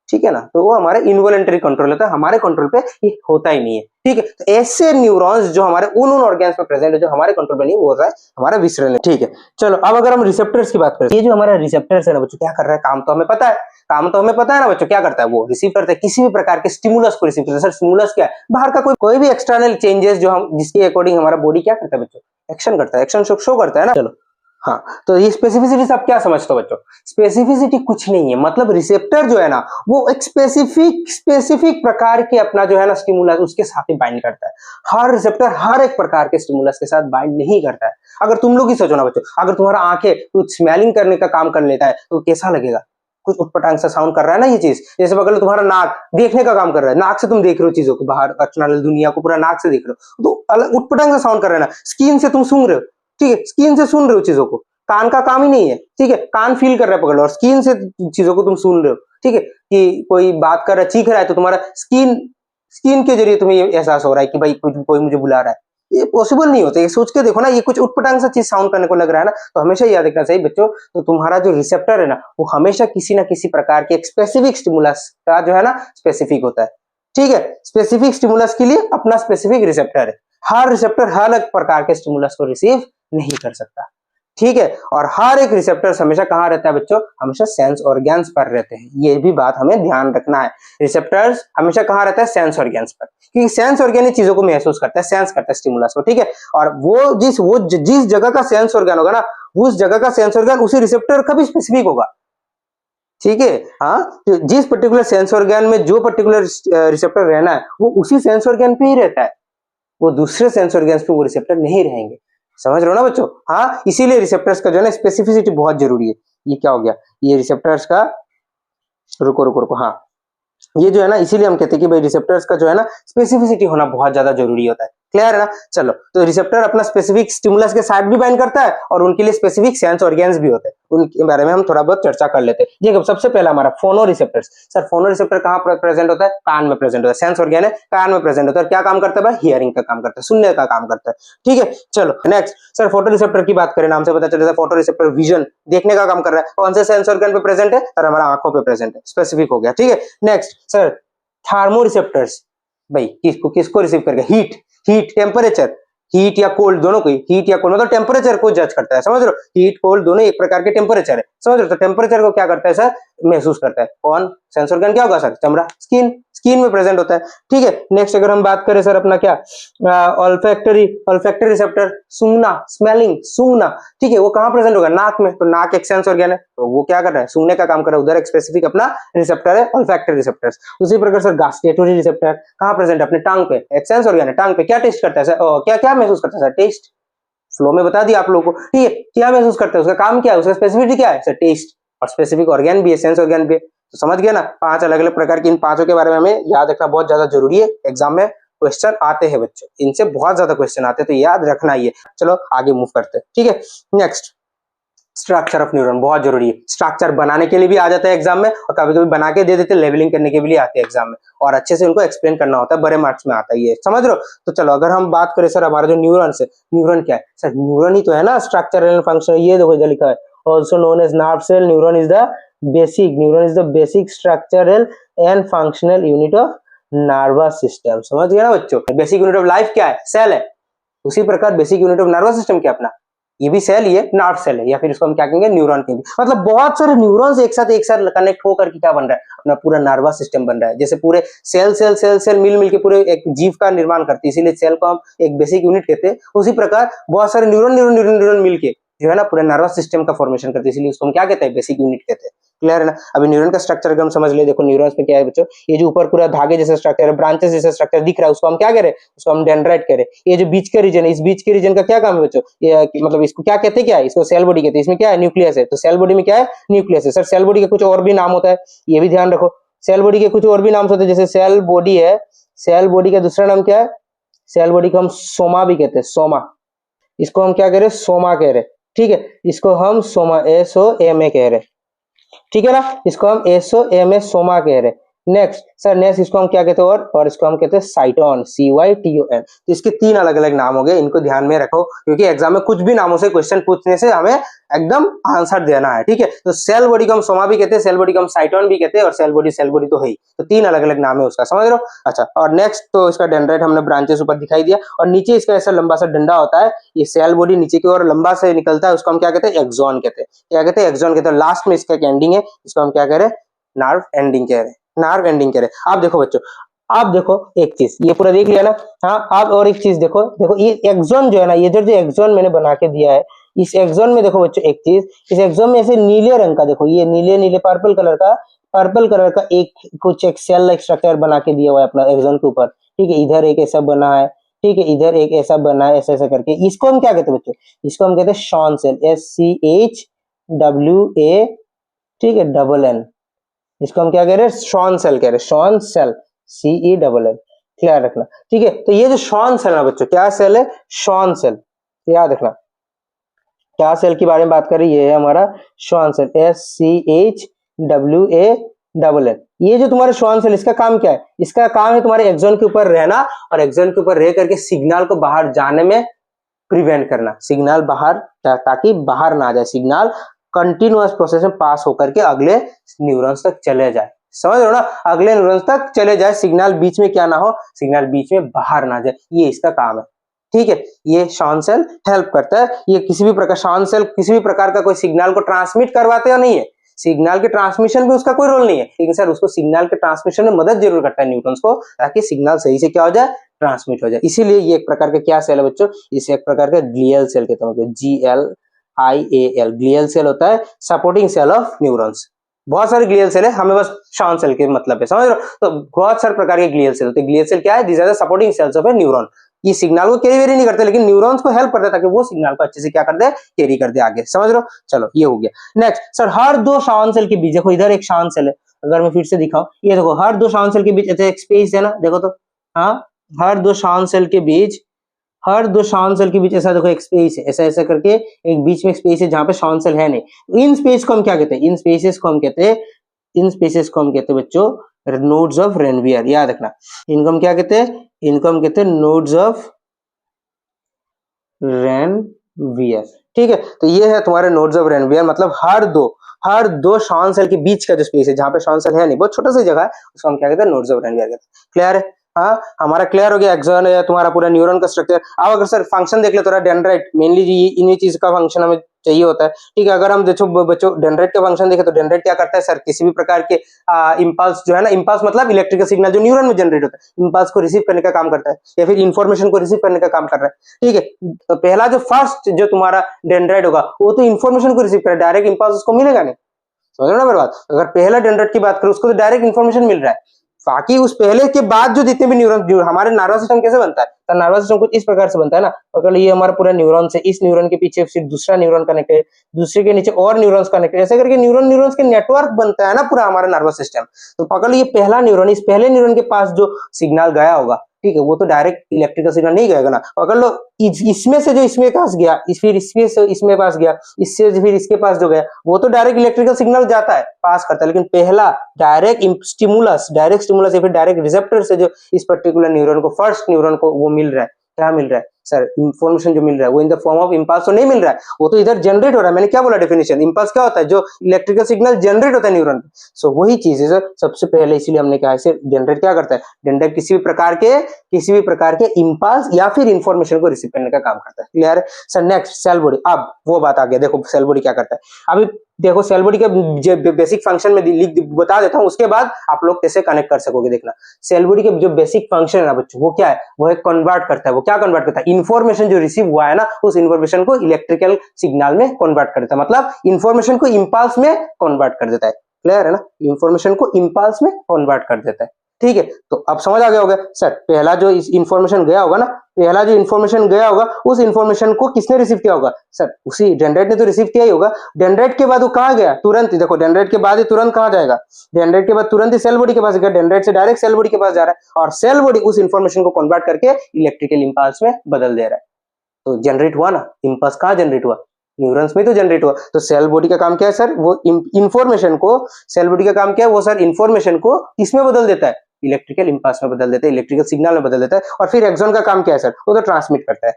ठीक है ना। तो वो हमारे इनवॉलंटरी कंट्रोल होता है, हमारे कंट्रोल पे ये होता ही नहीं है, ठीक है। तो ऐसे न्यूरॉन्स जो हमारे उन ऑर्गन्स में प्रेजेंट है जो हमारे कंट्रोल पे नहीं, वो होता है हमारा विसरल, ठीक है। चलो अब अगर हम रिसेप्टर्स की बात करें, ये जो हमारा रिसेप्टर्स है ना बच्चों, क्या कर रहा है, काम तो हमें पता है, काम तो हमें पता है ना बच्चों, क्या करता है वो रिसीव करता है किसी भी प्रकार के स्टिमुलस को रिसीव करता है। सर स्टिमुलस क्या है, बाहर का कोई भी एक्सटर्नल चेंजेस जो हम जिसके अकॉर्डिंग हमारा बॉडी क्या करता है बच्चों, एक्शन करता है, एक्शन शो करता है ना। चलो हाँ, तो ये स्पेसिफिसिटी सब क्या समझते हो बच्चों, स्पेसिफिसिटी कुछ नहीं है, मतलब रिसेप्टर जो है ना वो एक स्पेसिफिक प्रकार के अपना जो है ना स्टिमुलस उसके साथ ही बाइंड करता है। हर रिसेप्टर हर एक प्रकार के स्टिमुलस के साथ बाइंड नहीं करता है। अगर तुम लोग ही सोचो ना बच्चों, अगर तुम्हारा आंखें कुछ स्मेलिंग करने का काम कर लेता है तो कैसा लगेगा, कुछ उटपटांग सा साउंड कर रहा है ना ये चीज। जैसे पकड़ तुम्हारा नाक देखने का काम कर रहा है, नाक से तुम देख रहे हो चीजों को, बाहर एक्सटर्नल दुनिया को पूरा नाक से देख रहे हो, तो अलग उटपटांग सा साउंड कर रहा है ना। स्किन से तुम सूंघ रहे हो, ठीक है, स्किन से सुन रहे हो चीजों को, कान का काम ही नहीं है, ठीक है, कान फील कर रहा है पकड़ लो, और स्किन से चीजों को तुम सुन रहे हो, ठीक है। कि कोई बात कर रहा है, चीख रहा है, तो तुम्हारा स्किन के जरिए तुम्हें ये एहसास हो रहा है कि भाई कोई मुझे बुला रहा है। ये पॉसिबल नहीं होता, ये सोच के देखो ना, ये कुछ उटपटांग सा चीज साउंड करने को लग रहा है ना, तो हमेशा याद रखना चाहिए बच्चों, तो तुम्हारा जो रिसेप्टर है ना वो हमेशा किसी ना किसी प्रकार के स्पेसिफिक स्टिमुलस का जो है ना स्पेसिफिक होता है, ठीक है। स्पेसिफिक स्टिमुलस के लिए अपना स्पेसिफिक रिसेप्टर है, हर रिसेप्टर हर अलग प्रकार के स्टिमुलस को रिसीव नहीं कर सकता, ठीक है। और हर एक रिसेप्टर्स हमेशा कहाँ रहता है बच्चों, हमेशा सेंस ऑर्गन्स पर रहते हैं, ये भी बात हमें ध्यान रखना है। रिसेप्टर्स हमेशा कहाँ रहता है, सेंस ऑर्गन्स पर, क्योंकि सेंस ऑर्गन ही चीजों को महसूस करता है, सेंस करता है स्टिमुलस को, ठीक है। और वो जिस जगह का सेंस ऑर्गन होगा ना, उस जगह का सेंस ऑर्गन उसी रिसेप्टर का भी स्पेसिफिक होगा, ठीक है। हाँ, तो जिस पर्टिकुलर सेंस ऑर्गन में जो पर्टिकुलर रिसेप्टर रहना है वो उसी सेंस ऑर्गन पे ही रहता है, वो दूसरे सेंस ऑर्गन्स पे वो रिसेप्टर नहीं रहेंगे, समझ रहे हो ना बच्चों। हाँ, इसीलिए रिसेप्टर्स का जो है ना स्पेसिफिसिटी बहुत जरूरी है। ये क्या हो गया, ये रिसेप्टर्स का, रुको, हाँ, ये जो है ना इसीलिए हम कहते हैं कि भाई रिसेप्टर्स का जो है ना स्पेसिफिसिटी होना बहुत ज्यादा जरूरी होता है, क्लियर है ना। चलो, तो रिसेप्टर अपना स्पेसिफिक स्टिमुलस के साथ भी बाइंड करता है और उनके लिए स्पेसिफिक सेंस ऑर्गन्स भी होते हैं, उनके बारे में हम थोड़ा बहुत चर्चा कर लेते हैं। देखो सबसे पहला हमारा फोनो रिसेप्टर्स। सर फोनो रिसेप्टर कहाँ प्रेजेंट होता है, कान में प्रेजेंट होता है, सेंस ऑर्गन है, कान में प्रेजेंट होता है, क्या काम करता है भाई, हियरिंग का काम करता है, सुनने का काम करता है, ठीक है। चलो नेक्स्ट, सर फोटो रिसेप्टर की बात करें, नाम से पता चलता है फोटो रिसेप्टर विजन देखने का काम कर रहा है, कौन से सेंस ऑर्गन पे प्रेजेंट है, सर हमारा आंखों पे प्रेजेंट है, स्पेसिफिक हो गया, ठीक है। नेक्स्ट सर थर्मो रिसेप्टर्स, भाई किसको रिसीव करेगा, हीट टेम्परेचर, हीट या कोल्ड दोनों को, हीट या कोल्ड मतलब टेम्परेचर को जज करता है, समझ रहे हो, हीट कोल्ड दोनों एक प्रकार के टेम्परेचर है, समझ रहे हो। तो टेम्परेचर को क्या करता है सर, महसूस करता है कौन, सेंस ऑर्गन क्या होगा सर, चमड़ा, स्किन में प्रेजेंट होता है, ठीक है। नेक्स्ट अगर हम बात करें सर अपना क्या, ऑल्फैक्टरी रिसेप्टर, सूंघना, स्मेलिंग, सूंघना, ठीक है, वो कहाँ प्रेजेंट होगा, नाक में, तो नाक एक सेंस ऑर्गन है, तो वो क्या कर रहा है, सूंघने का काम कर रहा है, उधर एक स्पेसिफिक अपना रिसेप्टर है, ऑल्फैक्टरी रिसेप्टर्स। उसी प्रकार सर गास्टेटरी रिसेप्टर कहाँ प्रेजेंट है, अपने टांग पे, एक सेंस ऑर्गन है, टांग पे क्या टेस्ट करता है सर, क्या महसूस करता है सर, टेस्ट, फ्लो में बता दिया आप लोगों को, ठीक है, क्या महसूस करता है, उसका काम क्या है, उसका स्पेसिफिसिटी क्या है सर, टेस्ट, और स्पेसिफिक ऑर्गन भी है, सेंस ऑर्गन भी है, तो समझ गया ना। 5 अलग अलग प्रकार की, इन पांचों के बारे में हमें याद रखना बहुत ज्यादा जरूरी है, एग्जाम में क्वेश्चन आते हैं बच्चों, इनसे बहुत ज्यादा क्वेश्चन आते हैं, तो याद रखना ही है। चलो आगे मूव करते हैं, ठीक है। नेक्स्ट, स्ट्रक्चर ऑफ न्यूरॉन बहुत जरूरी है, स्ट्रक्चर बनाने के लिए भी आ जाता है एग्जाम में, और कभी कभी बना के दे देते हैं, लेवलिंग करने के लिए आते हैं एग्जाम में, और अच्छे से उनको एक्सप्लेन करना होता है, बड़े मार्क्स में आता है ये, समझ रहे हो। तो चलो अगर हम बात करें सर हमारा जो न्यूरॉन्स है, न्यूरॉन क्या है सर, न्यूरॉन ही तो है ना स्ट्रक्चरल एंड फंक्शनल, ये देखो इधर लिखा है, also known as nerve cell, neuron is the basic structural and functional unit of nervous system, समझ गए ना बच्चों। बेसिक यूनिट ऑफ लाइफ क्या है, सेल है, उसी प्रकार basic unit of nervous system क्या अपना, ये भी सेल, ये नर्व सेल है, या फिर इसको हम क्या कहेंगे, न्यूरॉन कहेंगे। मतलब बहुत सारे न्यूरॉन्स एक साथ कनेक्ट होकर के क्या बन रहा है, अपना पूरा नर्वस सिस्टम बन रहा है। जैसे पूरे सेल मिल के पूरे एक जीव का निर्माण करती है, इसीलिए सेल को हम एक बेसिक यूनिट कहते हैं। उसी प्रकार बहुत सारे न्यूरॉन मिलके जो है ना पूरे नर्वस सिस्टम का फॉर्मेशन करती है, इसलिए उसको हम क्या कहते हैं, बेसिक यूनिट कहते हैं। क्लियर है ना। अभी न्यूरॉन का स्ट्रक्चर अगर हम समझ ले, देखो न्यूरॉन्स में क्या है बच्चों, ये जो ऊपर पूरा धागे जैसा स्ट्रक्चर है, ब्रांचेस जैसा स्ट्रक्चर दिख रहा है, उसको हम क्या कह रहे हैं, उसको हम डेंड्राइट कह रहे हैं। ये जो बीच का रीजन है, इस बीच के रीजन का क्या काम है बच्चों, ये मतलब इसको क्या कहते हैं, क्या है, इसको सेल बॉडी कहते हैं। इसमें क्या है, न्यूक्लियस है, तो सेल बॉडी में क्या है, न्यूक्लियस है। सर सेल बॉडी के कुछ और भी नाम होता है, ये भी ध्यान रखो। सेल बॉडी के कुछ और भी नाम होते हैं, जैसे सेल बॉडी है, सेल बॉडी का दूसरा नाम क्या है, सेल बॉडी को हम सोमा भी कहते हैं, सोमा। इसको हम क्या कह रहे हैं, सोमा कह रहे हैं, ठीक है। इसको हम सोमा, SOMA कह रहे हैं, ठीक है ना। इसको हम SOMA सोमा कह रहे हैं। नेक्स्ट सर, नेक्स्ट इसको हम क्या कहते हैं, और इसको हम कहते हैं साइटोन, CYTON। तो इसके 3 अलग अलग नाम हो गए, इनको ध्यान में रखो, क्योंकि एग्जाम में कुछ भी नामों से क्वेश्चन पूछने से हमें एकदम आंसर देना है, ठीक है। तो सेल बॉडी को हम सोमा भी कहते हैं, सेल बॉडी को हम साइटोन भी कहते हैं, और सेल बॉडी तो है ही। तो 3 अलग अलग नाम है उसका, समझ रहे हो। अच्छा, और नेक्स्ट तो इसका डेंड्राइट हमने ब्रांचेस ऊपर दिखाई दिया, और नीचे इसका ऐसा लंबा सा डंडा होता है, ये सेल बॉडी नीचे की ओर लंबा से निकलता है, उसको हम क्या कहते हैं, एक्सॉन कहते हैं। क्या कहते हैं, एक्सॉन कहते हैं। लास्ट में इसका एक एंडिंग है, इसको हम क्या कह रहे हैं, नर्व एंडिंग कह रहे हैं, नर्व एंडिंग कह रहे हैं। आप देखो बच्चों, आप देखो एक चीज, ये पूरा देख लिया ना। हाँ, आप और एक चीज देखो, देखो ये एक्सॉन जो है ना, ये जो एक्सॉन मैंने बना के दिया है, इस एक्सॉन में देखो बच्चों एक चीज, इस एक्सॉन में ऐसे नीले रंग का, देखो ये नीले पर्पल कलर का एक कुछ एक सेल लाइक स्ट्रक्चर बना के दिया हुआ है अपना एक्सॉन के ऊपर, ठीक है। इधर एक ऐसा बना है, ठीक है, इधर एक ऐसा बना है, ऐसा ऐसा करके। इसको हम क्या कहते हैं बच्चों, इसको हम कहते हैं शॉन सेल, SCHWA, ठीक है, NN। इसको हम क्या कह रहे हैं, शॉन सेल कह रहे हैं, शॉन सेल, CELL। ख्याल रखना, ठीक है। तो ये जो शॉन सेल है बच्चों, क्या सेल है, शॉन सेल, याद रखना। क्या सेल के बारे में बात कर रही है, हमारा शॉन सेल, SCHWA। ये जो तुम्हारे शॉन सेल, इसका काम क्या है, इसका काम है तुम्हारे एक्सॉन के ऊपर रहना, और एक्सॉन के ऊपर रह करके सिग्नल को बाहर जाने में प्रिवेंट करना, सिग्नल बाहर, ताकि बाहर ना जाए, सिग्नल कंटिन्यूअस प्रोसेस में पास होकर के अगले न्यूरॉन्स तक चले जाए, समझ रहे हो ना, अगले न्यूरॉन्स तक चले जाए, सिग्नल बीच में क्या ना हो, सिग्नल बीच में बाहर ना जाए, ये इसका काम है, ठीक है। ये शॉन सेल हेल्प करता है। ये किसी भी प्रकार, शॉन सेल किसी भी प्रकार का कोई सिग्नल को ट्रांसमिट करवाते या नहीं है, सिग्नल के ट्रांसमिशन में उसका कोई रोल नहीं है, लेकिन सर उसको सिग्नल के ट्रांसमिशन में मदद जरूर करता है न्यूरॉन्स को, ताकि सिग्नल सही से क्या हो जाए, ट्रांसमिट हो जाए। इसीलिए ये एक प्रकार का क्या सेल है बच्चों, इसे एक प्रकार का ग्लियल सेल कहते हैं, GLIAL, ग्लियल सेल होता है, सपोर्टिंग सेल ऑफ न्यूरॉन्स। बहुत सारे ग्लियल सेल है, हमें बस शॉन सेल के मतलब है, समझ रहे हो। तो बहुत सारे प्रकार के ग्लियल सेल होते हैं। ग्लियल सेल क्या है, these are the supporting cells of a neuron. ये सिग्नल को कैरी वेरी नहीं करते, लेकिन न्यूरॉन्स को हेल्प करते हैं, ताकि वो सिग्नल को अच्छे से क्या कर दे, कैरी कर दे आगे, समझ रहे हो। चलो ये हो गया। नेक्स्ट सर, हर 2 शॉन सेल के बीच, देखो इधर एक शॉन सेल है, अगर मैं फिर से दिखाऊं, ये देखो हर 2 शॉन सेल के बीच ऐसे एक स्पेस है ना, देखो तो, हाँ, हर 2 शॉन सेल के बीच, हर 2 शॉन सेल के बीच ऐसा देखो एक स्पेस है, ऐसा ऐसा करके एक बीच में स्पेस है, जहां पे शॉन सेल है नहीं। इन स्पेस को हम क्या कहते हैं, इन स्पेसेस को हम कहते हैं, बच्चों नोड्स ऑफ रेनवियर, याद रखना। इनको हम क्या कहते हैं, इनको हम कहते हैं नोड्स ऑफ रेनवियर, ठीक है। तो ये है तुम्हारे नोड्स ऑफ रेनवियर, मतलब हर दो शॉन सेल के बीच का जो स्पेस है, जहां पे शॉन सेल है नहीं, बहुत छोटा सा जगह है, उसको हम क्या कहते हैं, नोड्स ऑफ रेनवियर कहते हैं। क्लियर है। हाँ, हमारा क्लियर हो गया एक्सॉन है तुम्हारा पूरा न्यूरॉन का स्ट्रक्चर। अब अगर सर फंक्शन देख ले थोड़ा, डेंड्राइट मेनली इन चीज का फंक्शन हमें चाहिए होता है, ठीक है। अगर हम देखो बच्चों डेंड्राइट का फंक्शन देखें, तो डेंड्राइट क्या करता है सर, किसी भी प्रकार के इंपल्स जो है ना, इंपल्स मतलब इलेक्ट्रिकल सिग्नल जो न्यूरॉन में जनरेट होता है, इंपल्स को रिसीव करने का काम करता है, या फिर इंफॉर्मेशन को रिसीव करने का काम कर रहा है, ठीक है। तो पहला जो फर्स्ट जो तुम्हारा डेंड्राइट होगा, वो तो इंफॉर्मेशन को रिसीव कर, डायरेक्ट इंपल्स उसको मिलेगा नहीं, समझ रहे हो ना मेरी बात। अगर पहला डेंड्राइट की बात करें, उसको तो डायरेक्ट इंफॉर्मेशन मिल रहा है, बाकी उस पहले के बाद जो जितने भी न्यूरॉन, हमारे नर्वस सिस्टम कैसे बनता है, तो नर्वस सिस्टम कुछ इस प्रकार से बनता है ना, पकड़ लो ये हमारा पूरा न्यूरॉन से, इस न्यूरॉन के पीछे फिर दूसरा न्यूरॉन कनेक्ट है, दूसरे के नीचे और न्यूरॉन्स कनेक्ट है, ऐसे करके न्यूरॉन्स के नेटवर्क बनता है ना पूरा हमारा नर्वस सिस्टम। तो पकड़ लो ये पहला न्यूरॉन, इस पहले न्यूरॉन के पास जो सिग्नल गया होगा, ठीक है, वो तो डायरेक्ट इलेक्ट्रिकल सिग्नल नहीं गएगा ना। पकड़ लो इसमें से जो इसमें पास गया, फिर इसमें से इसमें पास गया, इससे फिर इसके पास जो गया, वो तो डायरेक्ट इलेक्ट्रिकल सिग्नल जाता है, पास करता है। लेकिन पहला डायरेक्ट स्टिमुलस या फिर डायरेक्ट रिसेप्टर से जो इस पर्टिकुलर न्यूरॉन को, फर्स्ट न्यूरॉन को वो मिल रहा है, क्या मिल रहा है सर, इंफॉर्मेशन जो मिल रहा है, वो in the form of impulse तो नहीं मिल रहा है, वो तो इधर जनरेट हो रहा है। मैंने क्या बोला डेफिनेशन, इंपल्स क्या होता है, जो इलेक्ट्रिकल सिग्नल जनरेट होता है न्यूरॉन पे, सो वही चीज है सर सबसे पहले, इसीलिए हमने कहा है जनरेट क्या करता है, जनरेट किसी भी प्रकार के इंपल्स या फिर इंफॉर्मेशन को रिसीव करने का काम करता है। क्लियर है सर। नेक्स्ट सेल बॉडी, अब वो बात आ गया, देखो सेल बॉडी क्या करता है। अभी देखो सेल बॉडी का जो बेसिक फंक्शन में लिख बता देता हूँ, उसके बाद आप लोग कैसे कनेक्ट कर सकोगे देखना। सेल बॉडी के जो बेसिक फंक्शन है ना बच्चों, वो क्या है, वो एक कन्वर्ट करता है। वो क्या कन्वर्ट करता है, इन्फॉर्मेशन जो रिसीव हुआ है ना, उस इन्फॉर्मेशन को इलेक्ट्रिकल सिग्नल में कन्वर्ट कर देता है, मतलब इन्फॉर्मेशन को इंपल्स में कन्वर्ट कर देता है। क्लियर है ना, इन्फॉर्मेशन को इंपल्स में कन्वर्ट कर देता है। ठीक है, तो अब समझ आ गया होगा सर, पहला जो इन्फॉर्मेशन गया होगा ना, पहला जो इन्फॉर्मेशन गया होगा, उस इन्फॉर्मेशन को किसने रिसीव किया होगा सर, उसी डेंड्राइट ने तो रिसीव किया ही होगा। डेंड्राइट के बाद वो कहाँ गया, तुरंत देखो डेंड्राइट के बाद ही तुरंत कहाँ जाएगा, डेंड्राइट के बाद तुरंत ही सेल बॉडी के पास गया, डेंड्राइट से डायरेक्ट सेल बॉडी के पास जा रहा है, और सेल बॉडी उस इन्फॉर्मेशन को कन्वर्ट करके इलेक्ट्रिकल इंपल्स में बदल दे रहा है। तो जनरेट हुआ ना, इंपल्स कहाँ जनरेट हुआ, न्यूरॉन्स में तो जनरेट हुआ। तो सेल बॉडी का काम क्या है सर, वो इंफॉर्मेशन को, सेल बॉडी का काम क्या है, वो सर इंफॉर्मेशन को इसमें बदल देता है, इलेक्ट्रिकल इंपल्स में बदल देता है, इलेक्ट्रिकल सिग्नल में बदल देता है। और फिर एक्सॉन का काम क्या है सर, वो तो ट्रांसमिट करता है।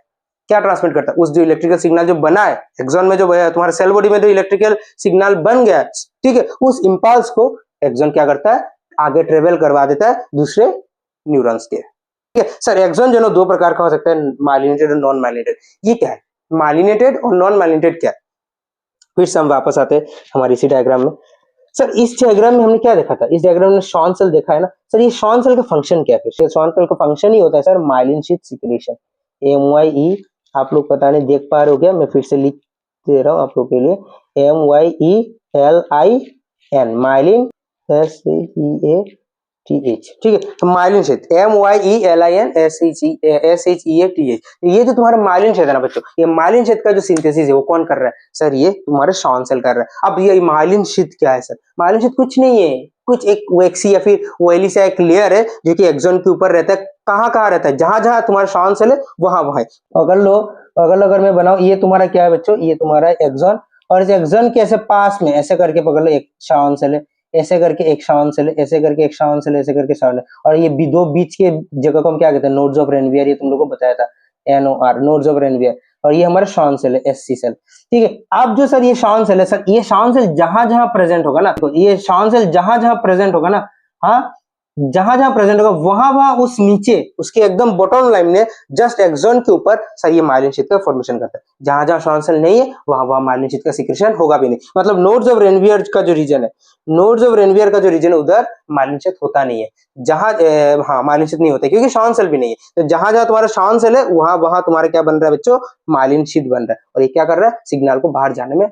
क्या ट्रांसमिट करता है, उस जो इलेक्ट्रिकल सिग्नल जो बना है एक्सॉन में, जो तुम्हारे सेल बॉडी में जो इलेक्ट्रिकल सिग्नल बन गया, ठीक है, उस इंपल्स को एक्सॉन क्या करता है, आगे ट्रेवल करवा देता है दूसरे न्यूरॉन्स के। ठीक है सर, एक्सॉन जो है दो प्रकार का हो सकता है, माइलिनेटेड और नॉन माइलिनेटेड। ये क्या है, माइलिनेटेड और नॉन माइलिनेटेड क्या है। फिर से हम वापस आते हैं हमारी इसी डायग्राम में। सर इस डायग्राम में हमने क्या देखा था, इस डायग्राम में शॉन सेल देखा है ना सर। ये शॉन सेल का फंक्शन क्या है, फिर शॉन सेल का फंक्शन ही होता है sir myelin sheath secretion, MYE। आप लोग पता नहीं देख पा रहे हो क्या, मैं फिर से लिख दे रहा हूँ आप लोग के लिए, MYELIN, माइलिन SHEATH। ठीक है, तो माइलिन शीथ MYELIN SHEATH। ये जो तुम्हारा माइलिन शीथ है ना बच्चों, ये माइलिन शीथ का जो सिंथेसिस है वो कौन कर रहा है सर, ये तुम्हारे शॉन सेल कर रहा है। अब ये माइलिन शीथ क्या है सर, माइलिन शीथ कुछ नहीं है, कुछ एक वैक्सी या फिर ऑयली सा एक लेयर है जो कि एक्सॉन के ऊपर रहता है। कहाँ रहता है, जहां जहां तुम्हारा शॉन सेल है वहां है। अगर मैं बनाऊं, ये तुम्हारा क्या है बच्चों, ये तुम्हारा एक्सॉन, और इस एक्सॉन के ऐसे पास में ऐसे करके पकड़ लो, एक शॉन सेल है, ऐसे करके एक शॉन सेल, ऐसे करके एक शॉन सेल, ऐसे करके शॉन है, और ये दो बीच के जगह को हम क्या कहते हैं, नोड्स ऑफ रेनवियर। ये तुम लोगों को बताया था, NOR, नोड्स ऑफ रेनवियर। और ये हमारा शॉन सेल है, SC सेल। ठीक है, अब जो सर ये शॉन सेल है सर, ये शॉन सेल जहां जहां प्रेजेंट होगा ना, तो ये शॉन सेल जहां जहां प्रेजेंट होगा ना, हाँ जहां जहां प्रेजेंट होगा वहां वहां उस नीचे उसके एकदम बॉटम लाइन में जस्ट एक्सॉन के ऊपर सर ये माइलिन शीथ का फॉर्मेशन करता है। जहां जहां शॉन सेल नहीं है वहां वहां माइलिन शीथ का सिक्रेशन होगा भी नहीं। मतलब नोड्स ऑफ रेनवियर का जो रीजन है, नोड्स ऑफ रेनवियर का जो रीजन है उधर माइलिन शीथ होता नहीं है। जहां हाँ माइलिन शीथ नहीं होता क्योंकि शॉन सेल भी नहीं है। तो जहां जहां तुम्हारा शॉन सेल है वहां वहां तुम्हारा क्या बन रहा है बच्चों, माइलिन शीथ बन रहा है। और ये क्या कर रहा है, सिग्नल को बाहर जाने में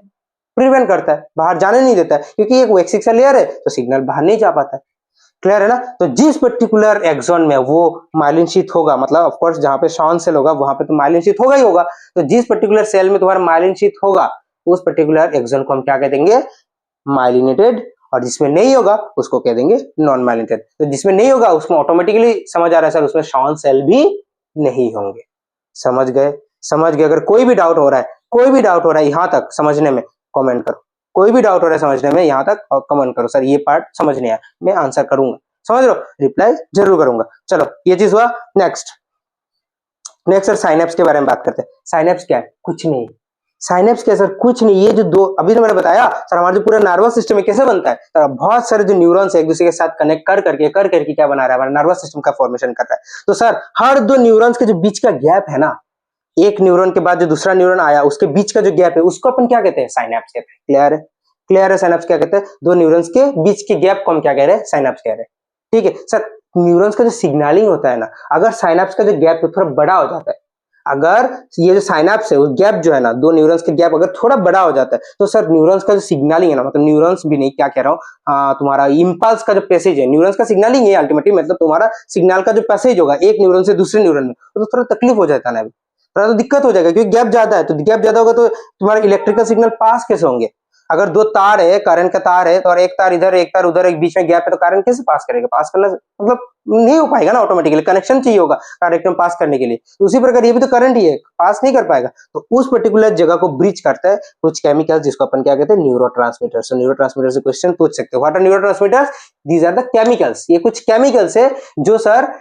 प्रिवेंट करता है, बाहर जाने नहीं देता है, क्योंकि एक वैक्सिक सा लेयर है तो सिग्नल बाहर नहीं जा पाता है। क्लियर है ना। तो जिस पर्टिकुलर एक्सॉन में वो माइलिन शीथ होगा, मतलब ऑफ कोर्स जहां पे शॉन सेल होगा वहां पे तो माइलिन शीथ होगा ही होगा। तो जिस पर्टिकुलर सेल में तुम्हारा माइलिन शीथ होगा उस पर्टिकुलर एक्सॉन को हम क्या कह देंगे, माइलिनेटेड। और जिसमें नहीं होगा उसको कह देंगे नॉन माइलिनेटेड। तो जिसमें नहीं होगा उसमें ऑटोमेटिकली समझ आ रहा है सर, उसमें शॉन सेल भी नहीं होंगे। समझ गए, समझ गए। अगर कोई भी डाउट हो रहा है, कोई भी डाउट हो रहा है यहां तक समझने में, कमेंट करो। कोई भी डाउट हो रहा है समझने में यहां तक, और कमेंट करो सर ये पार्ट समझ नहीं आया, मैं आंसर करूंगा। समझ लो, रिप्लाई जरूर करूंगा। चलो ये चीज हुआ। नेक्स्ट सर साइनेप्स के बारे में बात करते हैं। साइनेप्स क्या है, कुछ नहीं। साइनेप्स क्या है सर, कुछ नहीं। ये जो दो अभी तो मैंने बताया सर, हमारा जो पूरा नर्वस सिस्टम है कैसे बनता है सर, बहुत सारे जो न्यूरॉन्स है एक दूसरे के साथ कनेक्ट कर करके क्या बना रहा है, हमारा नर्वस सिस्टम का फॉर्मेशन कर रहा है। तो सर हर दो न्यूरॉन्स के जो बीच का गैप है ना, एक न्यूरॉन के बाद जो दूसरा न्यूरॉन आया उसके बीच का जो गैप है उसको अपन क्या कहते हैं, साइनेप्स कहते हैं। क्लियर है, क्लियर है। साइनेप्स क्या कहते हैं, दो न्यूरॉन्स के बीच के गैप को हम क्या कह रहे हैं, साइनेप्स कह रहे हैं। ठीक है सर, न्यूरॉन्स का जो सिग्नलिंग होता है ना, अगर साइनेप्स का जो गैप है थोड़ा बड़ा हो जाता है, अगर ये जो साइनेप्स है उस गैप जो है ना, दो न्यूरॉन्स के गैप अगर थोड़ा बड़ा हो जाता है तो सर न्यूरॉन्स का जो सिग्नलिंग है ना, मतलब न्यूरॉन्स भी नहीं, क्या कह रहा हूँ, तुम्हारा इंपल्स का जो पैसेज है, न्यूरॉन्स का सिग्नलिंग है अल्टीमेटली, मतलब तुम्हारा सिग्नल का जो पैसेज होगा एक न्यूरॉन से दूसरे न्यूरॉन में, तो थोड़ा तकलीफ हो जाता है ना, थोड़ा तो दिक्कत हो जाएगा क्योंकि गैप ज्यादा है। तो गैप ज्यादा होगा तो तुम्हारे इलेक्ट्रिकल सिग्नल पास कैसे होंगे। अगर दो तार है, करंट का तार है, तो और एक तार इधर एक तार उधर, एक बीच में गैप है, तो करंट कैसे पास करेगा, पास करना मतलब नहीं हो पाएगा ना, ऑटोमेटिकली कनेक्शन चाहिए होगा करंट पास करने के लिए। तो उसी प्रकार ये भी तो करंट ही है, पास नहीं कर पाएगा। तो उस पर्टिकुलर जगह को ब्रिज करता है कुछ केमिकल्स, जिसको अपन क्या कहते हैं, न्यूरोट्रांसमीटर्स। न्यूरोट्रांसमीटर से क्वेश्चन पूछ सकते हो, what are neurotransmitters, these are the chemicals. ये कुछ केमिकल्स है जो सर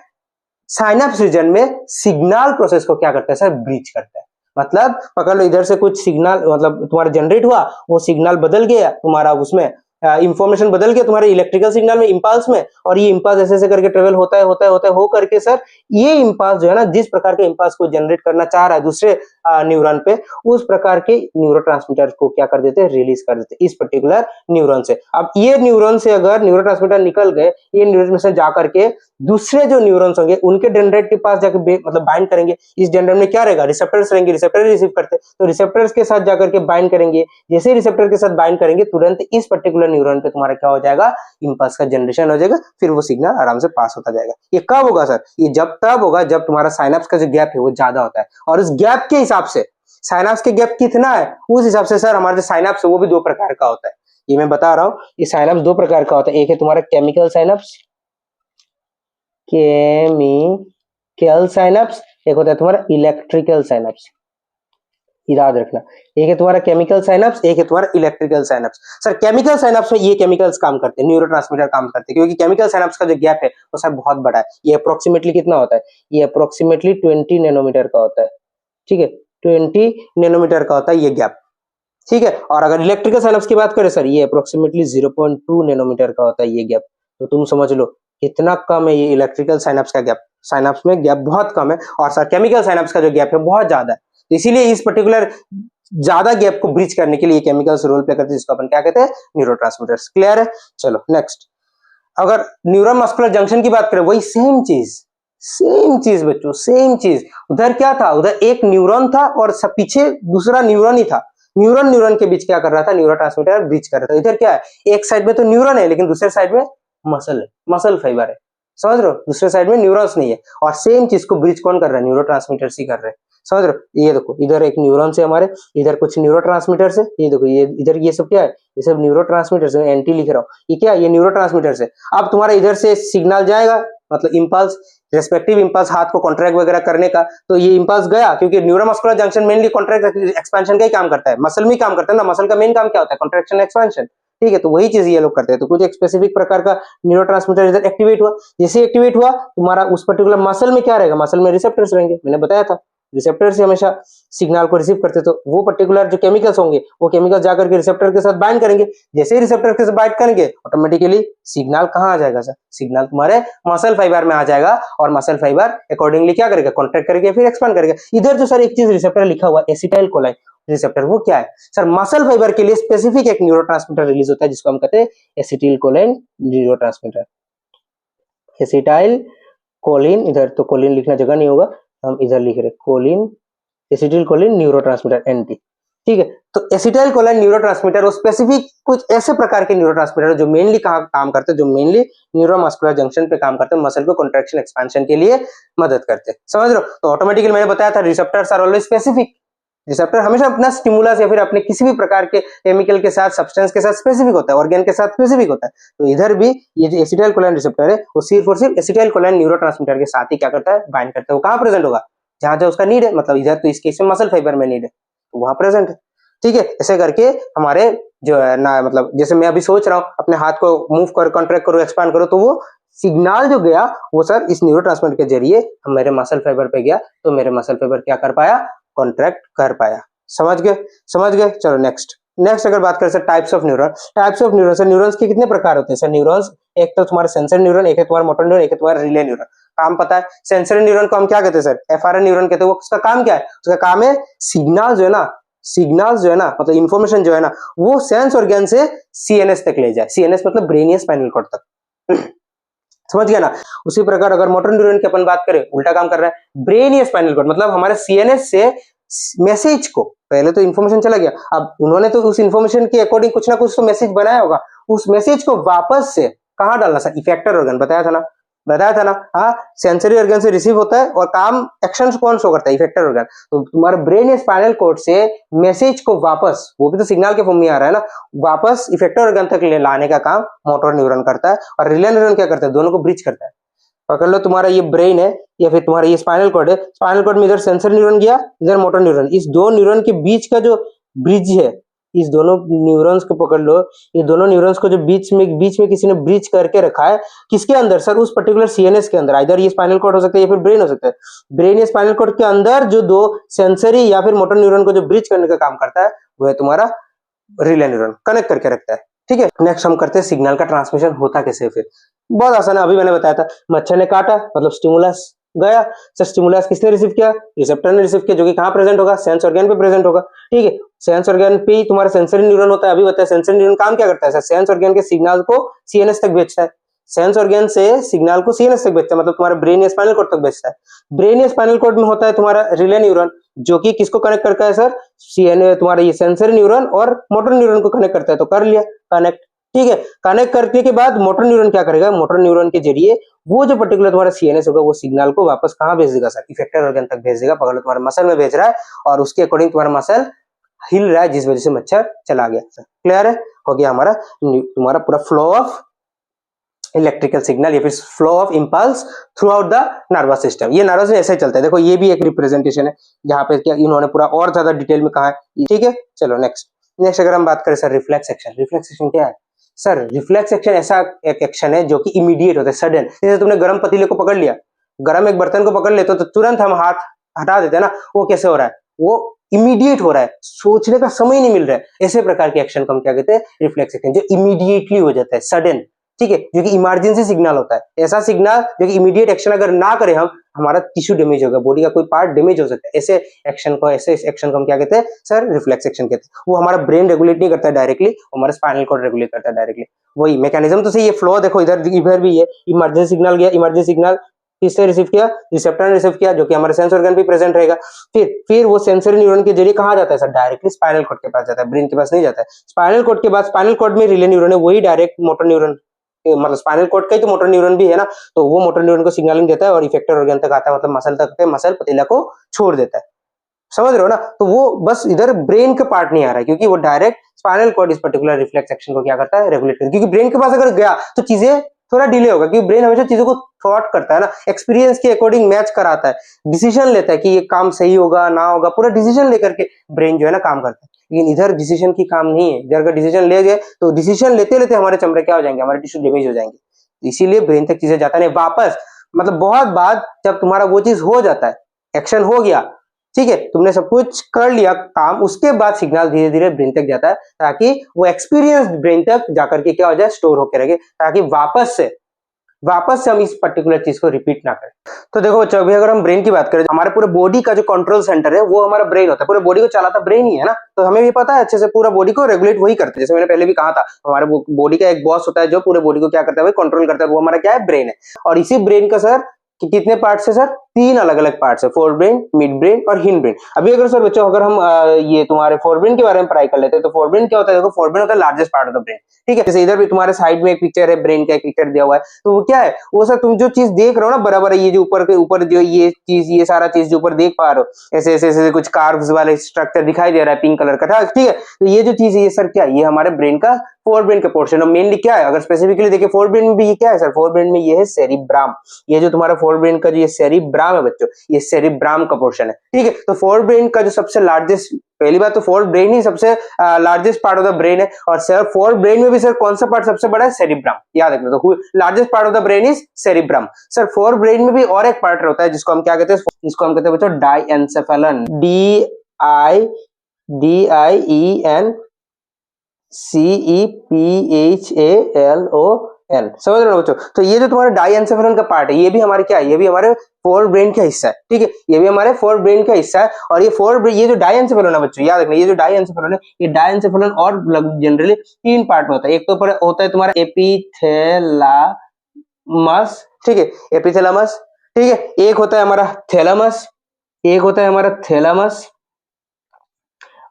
साइनेप्स रीजन में सिग्नल प्रोसेस को क्या करता है सर, ब्रिज करता है। मतलब पकड़ लो, इधर से कुछ सिग्नल मतलब तुम्हारा जनरेट हुआ, वो सिग्नल बदल गया तुम्हारा उसमें इंफॉर्मेशन बदल के तुम्हारे इलेक्ट्रिकल सिग्नल में इंपल्स में, और ये इंपल्स ऐसे ऐसे करके ट्रेवल होता है हो करके सर ये इंपल्स जो है ना, जिस प्रकार के इंपल्स को जनरेट करना चाह रहा है दूसरे न्यूरॉन पे, उस प्रकार के न्यूरोट्रांसमीटर को क्या कर देते हैं, रिलीज कर देते हैं इस पर्टिकुलर न्यूरॉन से। अब ये न्यूरॉन से अगर न्यूरोट्रांसमीटर निकल गए, ये न्यूरॉन में से जा करके दूसरे जो न्यूरॉन्स होंगे उनके डेंड्राइट के पास जाकर मतलब बाइंड करेंगे। इस डेंड्राइट में क्या रहेगा, रिसेप्टर्स रहेंगे, रिसेप्टर रिसीव करते हैं, तो रिसेप्टर्स के साथ जाकर के बाइंड करेंगे। जैसे ही रिसेप्टर के साथ बाइंड करेंगे तुरंत इस पर्टिकुलर न्यूरॉन पे तुम्हारा क्या हो जाएगा, इंपल्स का जनरेशन हो जाएगा, फिर वो सिग्नल आराम से पास होता जाएगा। ये कब होगा सर, ये जब तब होगा जब तुम्हारा साइनेप्स का जो गैप है वो ज्यादा होता है, और उस गैप के हिसाब से साइनेप्स के गैप कितना है उस हिसाब से सर हमारा जो साइनेप्स है वो भी दो प्रकार का होता है। ये मैं बता रहा हूं, ये साइनेप्स दो प्रकार का होता है, एक है तुम्हारा केमिकल साइनेप्स, केमिकल साइनेप्स, एक होता है तुम्हारा इलेक्ट्रिकल साइनेप्स, याद रखना। एक है तुम्हारा केमिकल साइनेप्स, एक है तुम्हारा electrical synapse. Sir chemical synapse में ये केमिकल्स काम करते हैं, न्यूरोट्रांसमीटर काम करते हैं, क्योंकि केमिकल साइनेप्स का जो गैप है वो सर बहुत बड़ा है। ये अप्रोक्सीमेटली कितना होता है, ये अप्रोक्सीमेटली 20 नैनोमीटर का होता है, ठीक है, 20 नैनोमीटर का होता है ये गैप, ठीक है। और अगर इलेक्ट्रिकल साइनेप्स की बात करें सर, ये अप्रोक्सीमेटली 0.2 नैनोमीटर का होता है ये गैप। तो तुम समझ लो कितना कम है ये इलेक्ट्रिकल साइनेप्स का गैप, साइनेप्स में गैप बहुत कम है, और सर केमिकल साइनेप्स का जो गैप है बहुत ज्यादा है। इसीलिए इस पर्टिकुलर ज्यादा गैप को ब्रिज करने के लिए केमिकल्स रोल प्ले करते हैं, जिसको अपन क्या कहते हैं, न्यूरोट्रांसमीटर्स। क्लियर है, चलो नेक्स्ट। अगर न्यूरो मस्कुलर जंक्शन की बात करें, वही सेम चीज बच्चों, सेम चीज। उधर क्या था, उधर एक न्यूरॉन था और सब पीछे दूसरा न्यूरॉन ही था। न्यूरॉन के बीच क्या कर रहा था, न्यूरोट्रांसमीटर ब्रिज कर रहा था। इधर क्या है, एक साइड में तो न्यूरॉन है लेकिन दूसरे साइड में मसल है, मसल फाइबर है, समझ रहे हो, दूसरे साइड में न्यूरॉन्स नहीं है, और सेम चीज को ब्रिज कौन कर रहा है, न्यूरोट्रांसमीटर्स ही कर रहे हैं, समझ रहे हो। ये देखो इधर एक न्यूरॉन से हमारे, इधर कुछ न्यूरोट्रांसमीटर्स है, ये देखो ये इधर ये सब क्या है, ये सब न्यूरोट्रांसमीटर्स है, एंटी लिख रहा हूँ, ये क्या है, ये न्यूरोट्रांसमीटर्स है। अब तुम्हारा इधर से सिग्नल जाएगा, मतलब इंपल्स, रेस्पेक्टिव इंपल्स हाथ को कॉन्ट्रैक्ट वगैरह करने का, तो ये इंपल्स गया, क्योंकि neuromuscular junction mainly contract expansion का ही काम करता है, मसल में ही काम करता है ना, मसल का मेन काम क्या होता है, कॉन्ट्रैक्शन एक्सपेंशन, ठीक है। तो वही चीज ये लोग करते हैं। तो कुछ एक स्पेसिफिक प्रकार का न्यूरोट्रांसमीटर इधर एक्टिवेट हुआ, जैसे एक्टिवेट हुआ तुम्हारा उस पर्टिकुलर मसल में क्या रहेगा, मसल में रिसेप्टर्स रहेंगे, मैंने बताया था रिसेप्टर से हमेशा सिग्नल को रिसीव करते, तो वो पर्टिकुलर जो केमिकल्स होंगे वो केमिकल्स जाकर के रिसेप्टर के साथ बाइंड करेंगे। जैसे ही रिसेप्टर के साथ बाइंड करेंगे ऑटोमेटिकली सिग्नल कहाँ आ जाएगा सर, सिग्नल तुम्हारे मसल फाइबर में आ जाएगा, और मसल फाइबर अकॉर्डिंगली क्या करेगा, कॉन्ट्रैक्ट करेगा, फिर एक्सपांड करेगा। इधर जो सर एक चीज रिसेप्टर लिखा हुआ एसिटाइल कोलाइन रिसेप्टर, वो क्या है सर, मसल फाइबर के लिए स्पेसिफिक एक न्यूरोट्रांसमीटर रिलीज होता है जिसको हम कहते हैं acetylcholine neurotransmitter, acetylcholine. इधर तो कोलिन लिखना जगह नहीं होगा, हम इधर लिख रहे choline, acetylcholine neurotransmitter NT, ठीक है। तो एसिटाइल कोलिन न्यूरोट्रांसमीटर वो स्पेसिफिक कुछ ऐसे प्रकार के न्यूरोट्रांसमीटर जो मेनली कहाँ काम करते हैं, जो मेनली न्यूरोमस्कुलर जंक्शन पे काम करते हैं, मसल को कॉन्ट्रैक्शन एक्सपेंशन के लिए मदद करते हैं, समझ रहे हो। तो ऑटोमेटिकली मैंने बताया था receptors are always specific, receptor हमेशा अपना स्टिमुलस या फिर अपने किसी भी प्रकार के केमिकल के साथ, सब्सटेंस के साथ स्पेसिफिक होता है, ऑर्गेन के साथ स्पेसिफिक होता है। तो इधर भी ये जो एसिटाइल कोलिन रिसेप्टर है वो सिर्फ और सिर्फ एसिटाइल कोलिन न्यूरोट्रांसमीटर के साथ ही क्या करता है, बाइंड करता है। वो कहाँ प्रेजेंट होगा, जहां जहां उसका नीड है, मतलब इधर तो इस केस में मसल फाइबर में नीड है तो वहां प्रेजेंट है, ठीक है। ऐसे करके हमारे जो है ना, मतलब जैसे मैं अभी सोच रहा हूँ अपने हाथ को मूव करो, कॉन्ट्रैक्ट करो, एक्सपांड करो, तो वो सिग्नल जो गया वो सर इस न्यूरोट्रांसमीटर के जरिए मेरे मसल फाइबर पे गया, तो मेरे मसल फाइबर क्या कर पाया, कॉन्ट्रैक्ट कर पाया। समझ गए। चलो नेक्स्ट अगर बात करें sir types of neuron, sir neurons के कितने प्रकार होते हैं सर, न्यूरॉन्स एक तो तुम्हारा सेंसरी न्यूरॉन, एक है तुम्हारा मोटर न्यूरॉन, एक है तुम्हारा रिले न्यूरॉन। काम पता है, सेंसरी न्यूरॉन को हम क्या कहते हैं सर, एफआरएन न्यूरॉन कहते हैं। वो उसका काम क्या है, उसका काम है सिग्नल जो है ना, मतलब इंफॉर्मेशन जो है ना, वो सेंस ऑर्गन से सीएनएस तक ले जाए, सीएनएस मतलब ब्रेन या स्पाइनल कॉर्ड तक समझ गया ना। उसी प्रकार अगर मोटर न्यूरॉन की अपन बात करें, उल्टा काम कर रहा है, ब्रेन या स्पाइनल कॉर्ड, मतलब हमारे सीएनएस से मैसेज को, पहले तो इन्फॉर्मेशन चला गया, अब उन्होंने तो उस इन्फॉर्मेशन के अकॉर्डिंग कुछ ना कुछ तो मैसेज बनाया होगा, उस मैसेज को वापस से कहाँ डालना सर, इफेक्टर ऑर्गन, बताया था ना, हाँ, सेंसरी ऑर्गन से रिसीव होता है और काम एक्शन कौन सो करता है, इफेक्टर ऑर्गन। तो तुम्हारे ब्रेन या स्पाइनल कॉर्ड से मैसेज को वापस, वो भी तो सिग्नल के फॉर्म में आ रहा है ना, वापस इफेक्टर ऑर्गन तक ले लाने का काम मोटर न्यूरॉन करता है, और रिले न्यूरॉन क्या करता है, दोनों को ब्रिज करता है। पकड़ लो तुम्हारा ये ब्रेन है या फिर तुम्हारा ये स्पाइनल कॉर्ड है, स्पाइनल कॉर्ड में इधर सेंसर न्यूरॉन गया, इधर मोटर न्यूरॉन, इस दो न्यूरॉन के बीच का जो ब्रिज है, इस दोनों न्यूरॉन्स को पकड़ लो, ये दोनों न्यूरॉन्स को जो बीच में किसी ने ब्रिज करके रखा है, किसके अंदर सर, उस पर्टिकुलर सीएनएस के अंदर। इधर ये स्पाइनल कॉर्ड हो सकता है या फिर ब्रेन हो सकता है। ब्रेन या स्पाइनल कॉर्ड के अंदर जो दो सेंसरी या फिर मोटर न्यूरॉन को जो ब्रिज करने का काम करता है वो है तुम्हारा रिले न्यूरॉन, कनेक्ट करके रखता है, ठीक है, नेक्स्ट हम करते हैं सिग्नल का ट्रांसमिशन होता कैसे है। फिर बहुत आसान है, अभी मैंने बताया था, मच्छर ने काटा मतलब स्टिमुलस गया। सर स्टिमुलस किसने रिसीव किया? रिसेप्टर ने रिसीव किया, जो कि कहाँ प्रेजेंट होगा? सेंस ऑर्गन पे प्रेजेंट होगा। ठीक है, सेंस ऑर्गन पे ही तुम्हारा सेंसरी न्यूरॉन होता है। अभी बताया सेंसरी न्यूरॉन काम क्या करता है सर? सेंस ऑर्गन के सिग्नल को सीएनएस तक भेजता है। सेंस ऑर्गन से सिग्नल को सीएनएस तक भेजता है, मतलब तुम्हारा ब्रेन या स्पाइनल कॉर्ड तक भेजता है। ब्रेन या स्पाइनल कॉर्ड में होता है तुम्हारा रिले न्यूरॉन, जो कि किसको कनेक्ट करता है सर? सीएनए तुम्हारा ये सेंसरी न्यूरॉन और मोटर न्यूरॉन को कनेक्ट करता है। तो कर लिया कनेक्ट। ठीक है, कनेक्ट करने के बाद मोटर न्यूरॉन क्या करेगा? मोटर न्यूरॉन के जरिए वो जो पर्टिकुलर तुम्हारा सीएनएस होगा वो सिग्नल को वापस कहाँ भेज देगा सर? इफेक्टर ऑर्गन तक भेज देगा। पकड़ लो, तुम्हारे मसल में भेज रहा है और उसके अकॉर्डिंग तुम्हारा मसल हिल रहा है, जिस वजह से मच्छर चला गया। सर क्लियर है? हो गया हमारा तुम्हारा पूरा फ्लो ऑफ इलेक्ट्रिकल सिग्नल या फिर flow of impulse through out the nervous system. ये नर्वस ऐसे ही चलता है। देखो ये भी एक रिप्रेजेंटेशन है जहां पे क्या इन्होंने पूरा और ज्यादा डिटेल में कहा है। ठीक है, चलो नेक्स्ट अगर हम बात करें sir reflex action. Reflex action क्या है सर? रिफ्लेक्स एक्शन ऐसा एक एक्शन है जो कि इमीडिएट होता है, सडन। जैसे तुमने गर्म पतीले को पकड़ लिया, गर्म एक बर्तन को पकड़ लेते तो तुरंत हम हाथ हटा देते हैं ना। वो कैसे हो रहा है? वो इमीडिएट हो रहा है, सोचने का समय नहीं मिल रहा है। ऐसे प्रकार के एक्शन को हम क्या कहते हैं? रिफ्लेक्स एक्शन, जो इमीडिएटली हो जाता है, सडन। ठीक है, जो कि इमरजेंसी सिग्नल होता है। ऐसा सिग्नल जो कि इमीडिएट एक्शन अगर ना करें हम, हमारा टिश्यू डैमेज होगा, बॉडी का कोई पार्ट डैमेज हो सकता है। ऐसे एक्शन को हम क्या कहते हैं सर? रिफ्लेक्स एक्शन कहते हैं। वो हमारा ब्रेन रेगुलेट नहीं करता है डायरेक्टली, हमारा स्पाइनल कॉर्ड रेगुलेट करता है डायरेक्टली। वही मैकेनिज्म तो सही है। फ्लो देखो इधर भी है, इमरजेंसी सिग्नल गया, इमरजेंसी सिग्नल किससे रिसीव किया? रिसेप्टर ने रिसीव किया, जो कि हमारे सेंस ऑर्गन भी प्रेजेंट रहेगा। फिर वो सेंसरी न्यूरॉन के जरिए कहाँ जाता है सर? डायरेक्टली स्पाइनल कॉर्ड के पास जाता है, ब्रेन के पास नहीं जाता है। स्पाइनल कॉर्ड के बाद, स्पाइनल कॉर्ड में रिले न्यूरॉन है, वही डायरेक्ट मोटर न्यूरॉन, मतलब स्पाइनल कॉर्ड का ही तो मोटर न्यूरॉन भी है ना, तो वो मोटर न्यूरॉन को सिग्नलिंग देता है और इफेक्टर ऑर्गन तक आता है, मतलब मसल तक, मसल पतीला को छोड़ देता है। समझ रहे हो ना? तो वो बस इधर ब्रेन का पार्ट नहीं आ रहा है, क्योंकि वो डायरेक्ट स्पाइनल कॉर्ड इस पर्टिकुलर रिफ्लेक्स एक्शन को क्या करता है? रेगुलेट करता है। क्योंकि ब्रेन के पास अगर गया तो चीजें थोड़ा डिले होगा, क्योंकि ब्रेन हमेशा चीजों को थॉट करता है ना, एक्सपीरियंस के अकॉर्डिंग मैच कराता है, डिसीजन लेता है कि ये काम सही होगा ना होगा, पूरा डिसीजन लेकर के ब्रेन जो है ना काम करता है। लेकिन इधर डिसीजन की काम नहीं है। इधर अगर डिसीजन ले गए तो डिसीजन लेते लेते हमारे चमड़े क्या हो जाएंगे? हमारे टिश्यू डैमेज हो जाएंगे। इसीलिए ब्रेन तक चीजें जाता नहीं वापस, मतलब बहुत बाद जब तुम्हारा वो चीज हो जाता है, एक्शन हो गया, ठीक है, तुमने सब कुछ कर लिया काम, उसके बाद सिग्नल धीरे धीरे ब्रेन तक जाता है, ताकि वो एक्सपीरियंस ब्रेन तक जाकर के क्या हो जाए? स्टोर होकर रहे, ताकि वापस से हम इस पर्टिकुलर चीज को रिपीट ना करें। तो देखो बच्चों, अभी अगर हम ब्रेन की बात करें, हमारे पूरे बॉडी का जो कंट्रोल सेंटर है वो हमारा ब्रेन होता है। पूरे बॉडी को चलाता ब्रेन ही है ना, तो हमें भी पता है अच्छे से, पूरा बॉडी को रेगुलेट वही करते हैं। जैसे मैंने पहले भी कहा था, हमारे बॉडी का एक बॉस होता है जो पूरे बॉडी को क्या करता है? वही कंट्रोल करता है। वो हमारा क्या है? ब्रेन है। और इसी ब्रेन का सर कितने पार्ट्स है सर? 3 अलग अलग पार्ट्स है, फोर ब्रेन, मिड ब्रेन और हिंड ब्रेन। अभी अगर सर बच्चों अगर हम ये तुम्हारे फोर ब्रेन के बारे में पढ़ाई कर लेते हैं, तो फोर ब्रेन क्या होता है? देखो फोर ब्रेन होता है largest part of the brain. ठीक है, जैसे इधर भी तुम्हारे साइड में एक पिक्चर है, ब्रेन का एक पिक्चर दिया हुआ है, तो वो क्या है? वो सर तुम जो चीज देख रहे हो ना बराबर है, ये जो ऊपर के ऊपर जो ये चीज, ये सारा चीज जो ऊपर देख पा रहे हो, ऐसे ऐसे ऐसे कुछ कार्व्स वाले स्ट्रक्चर दिखाई दे रहा है पिंक कलर का। ठीक है, तो ये जो चीज है ये सर क्या है? ये हमारे ब्रेन का फोर ब्रेन का पोर्शन है। मेनली क्या है अगर स्पेसिफिकली देखिए, फोर ब्रेन में भी ये क्या है सर? फोर ब्रेन में ये है सेरिब्राम। ये जो तुम्हारा फोर ब्रेन का जो ये सेरिब्राम है बच्चों, ये सेरिब्राम का पोर्शन है। ठीक है, तो फोर ब्रेन का जो सबसे लार्जेस्ट, पहली बात तो फोर ब्रेन ही सबसे largest part of the brain है। और सर फोर ब्रेन में भी सर कौन सा पार्ट सबसे बड़ा है? सेरिब्राम। याद रखना, तो largest part of the brain is cerebrum. Sir forebrain में भी और एक पार्ट होता है जिसको हम क्या कहते हैं? जिसको हम कहते हैं बच्चों डाईएन्सेफेलन। DIENCEPHALON। समझ रहे हो बच्चों? तो ये जो तुम्हारा डाईएन्सेफेलन का पार्ट है, ये भी हमारे क्या है? ये भी हमारे फोर ब्रेन का हिस्सा है। ठीक है, ये भी हमारे फोर ब्रेन का हिस्सा है। और ये जो डाईएन्सेफेलन है बच्चों, याद रखना, ये जो डाईएन्सेफेलन है, ये डाईएन्सेफेलन और जनरली 3 पार्ट में होता है। एक तो होता है तुम्हारा एपिथैलेमस। ठीक है, एपिथैलेमस। ठीक है, एक होता है हमारा थैलेमस,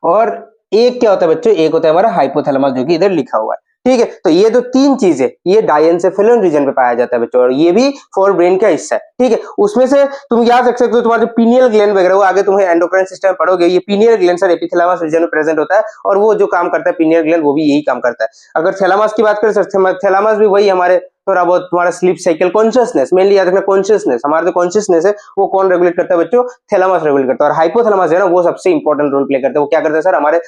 और एक क्या होता है बच्चों? एक होता है हमारा हाइपोथैलेमस, जो कि इधर लिखा हुआ है। ठीक है, तो ये जो 3 चीज है ये डाईएन्सेफेलन रीजन पे पाया जाता है बच्चों, और ये भी फोर ब्रेन का हिस्सा है। ठीक है, उसमें से तुम याद रख सकते हो, तुम्हारा जो पीनियल ग्लैंड वगैरह वो आगे तुम्हें एंडोक्राइन सिस्टम पढ़ोगे, ये pineal gland sir epithalamus region में प्रेजेंट होता है, और वो जो काम करता है पीनियल ग्लैंड, वो भी यही काम करता है। अगर थैलेमस की बात करें सर, थैलेमस भी वही हमारे थोड़ा बहुत तुम्हारा स्लीप साइकिल, कॉन्शियसनेस, मेनली याद रखना कॉन्शियसनेस, हमारा जो कॉन्शियसनेस है वो कौन रेगुलेट करता है बच्चों, थैलेमस रेगुलेट करता है। और हाइपोथैलेमस है ना वो सबसे इंपॉर्टेंट रोल प्ले करता है। वो क्या करता है सर, हमारे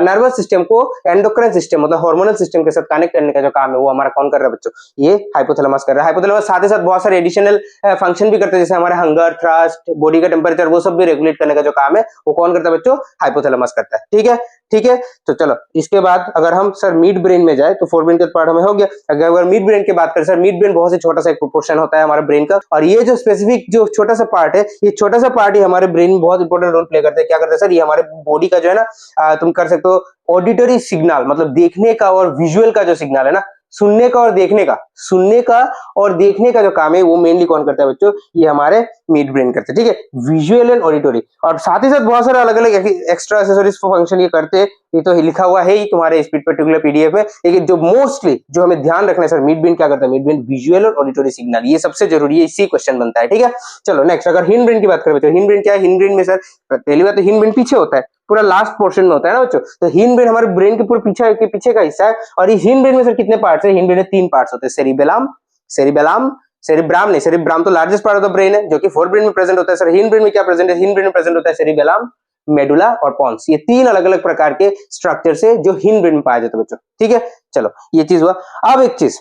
नर्वस सिस्टम को एंडोक्राइन सिस्टम मतलब हार्मोनल सिस्टम के साथ कनेक्ट करने का जो काम है वो हमारा कौन कर रहा है बच्चों, ये हाइपोथैलेमस कर रहा है। हाइपोथैलेमस साथ ही साथ बहुत सारे एडिशनल फंक्शन भी करते हैं, जैसे हमारे हंगर, थ्रस्ट, बॉडी का टेम्परेचर, वो सब भी रेगुलेट करने का जो काम है वो कौन करता है बच्चों, हाइपोथैलेमस करता है। ठीक है, ठीक है। तो चलो इसके बाद अगर हम सर मिड ब्रेन में जाए तो फोरब्रेन का पार्ट हमें हो गया। अगर मिड ब्रेन की बात करें सर, मिड ब्रेन बहुत ही छोटा सा एक प्रोपोर्शन होता है हमारे ब्रेन का, और ये जो स्पेसिफिक जो छोटा सा पार्ट है, ये छोटा सा पार्ट ही हमारे ब्रेन में बहुत इंपॉर्टेंट रोल प्ले करता है। क्या करता है सर, ये हमारे बॉडी का जो है ना, तुम कर सकते हो ऑडिटरी सिग्नल, मतलब देखने का और विजुअल का जो सिग्नल है ना, सुनने का और देखने का, सुनने का और देखने का जो काम है वो मेनली कौन करता है बच्चों, ये हमारे मिड ब्रेन करते हैं। ठीक है, विजुअल एंड ऑडिटरी, और साथ ही साथ बहुत सारे अलग अलग एक्स्ट्रा एक्सेसरीज फंक्शन ये करते हैं। ये तो लिखा हुआ है ही तुम्हारे इस पर्टिकुलर पीडीएफ में, लेकिन जो मोस्टली जो हमें ध्यान रखना है सर, मिड ब्रेन क्या करता है, मिड ब्रेन विजुअल और ऑडिटरी सिग्नल, ये सबसे जरूरी है, इसी क्वेश्चन बनता है। ठीक है, चलो नेक्स्ट, अगर हिंड ब्रेन की बात करें बच्चों, हिंड ब्रेन क्या है, हिंड ब्रेन में सर पहली बात तो हिंड ब्रेन पीछे होता है, पूरा लास्ट पोर्शन में होता है ना बच्चों। तो हिंड ब्रेन हमारे ब्रेन के पूरे पीछे का हिस्सा है। और इस हिंड ब्रेन में सर कितने पार्ट्स है, हिंड ब्रेन में 3 पार्ट्स होते हैं, सेरिबेलम, सेरिबेलम, सेरिब्राम नहीं, सेरिब्राम तो largest part of the brain है जो कि फोर ब्रेन में प्रेजेंट होता है। सर हिंड ब्रेन में क्या प्रेजेंट है, हिंड ब्रेन में प्रेजेंट होता है सेरिबेलम, मेडुला और पॉन्स, ये 3 अलग अलग प्रकार के स्ट्रक्चर से जो हिंड ब्रेन में पाया जाता है बच्चों। ठीक है, चलो ये चीज हुआ। अब एक चीज,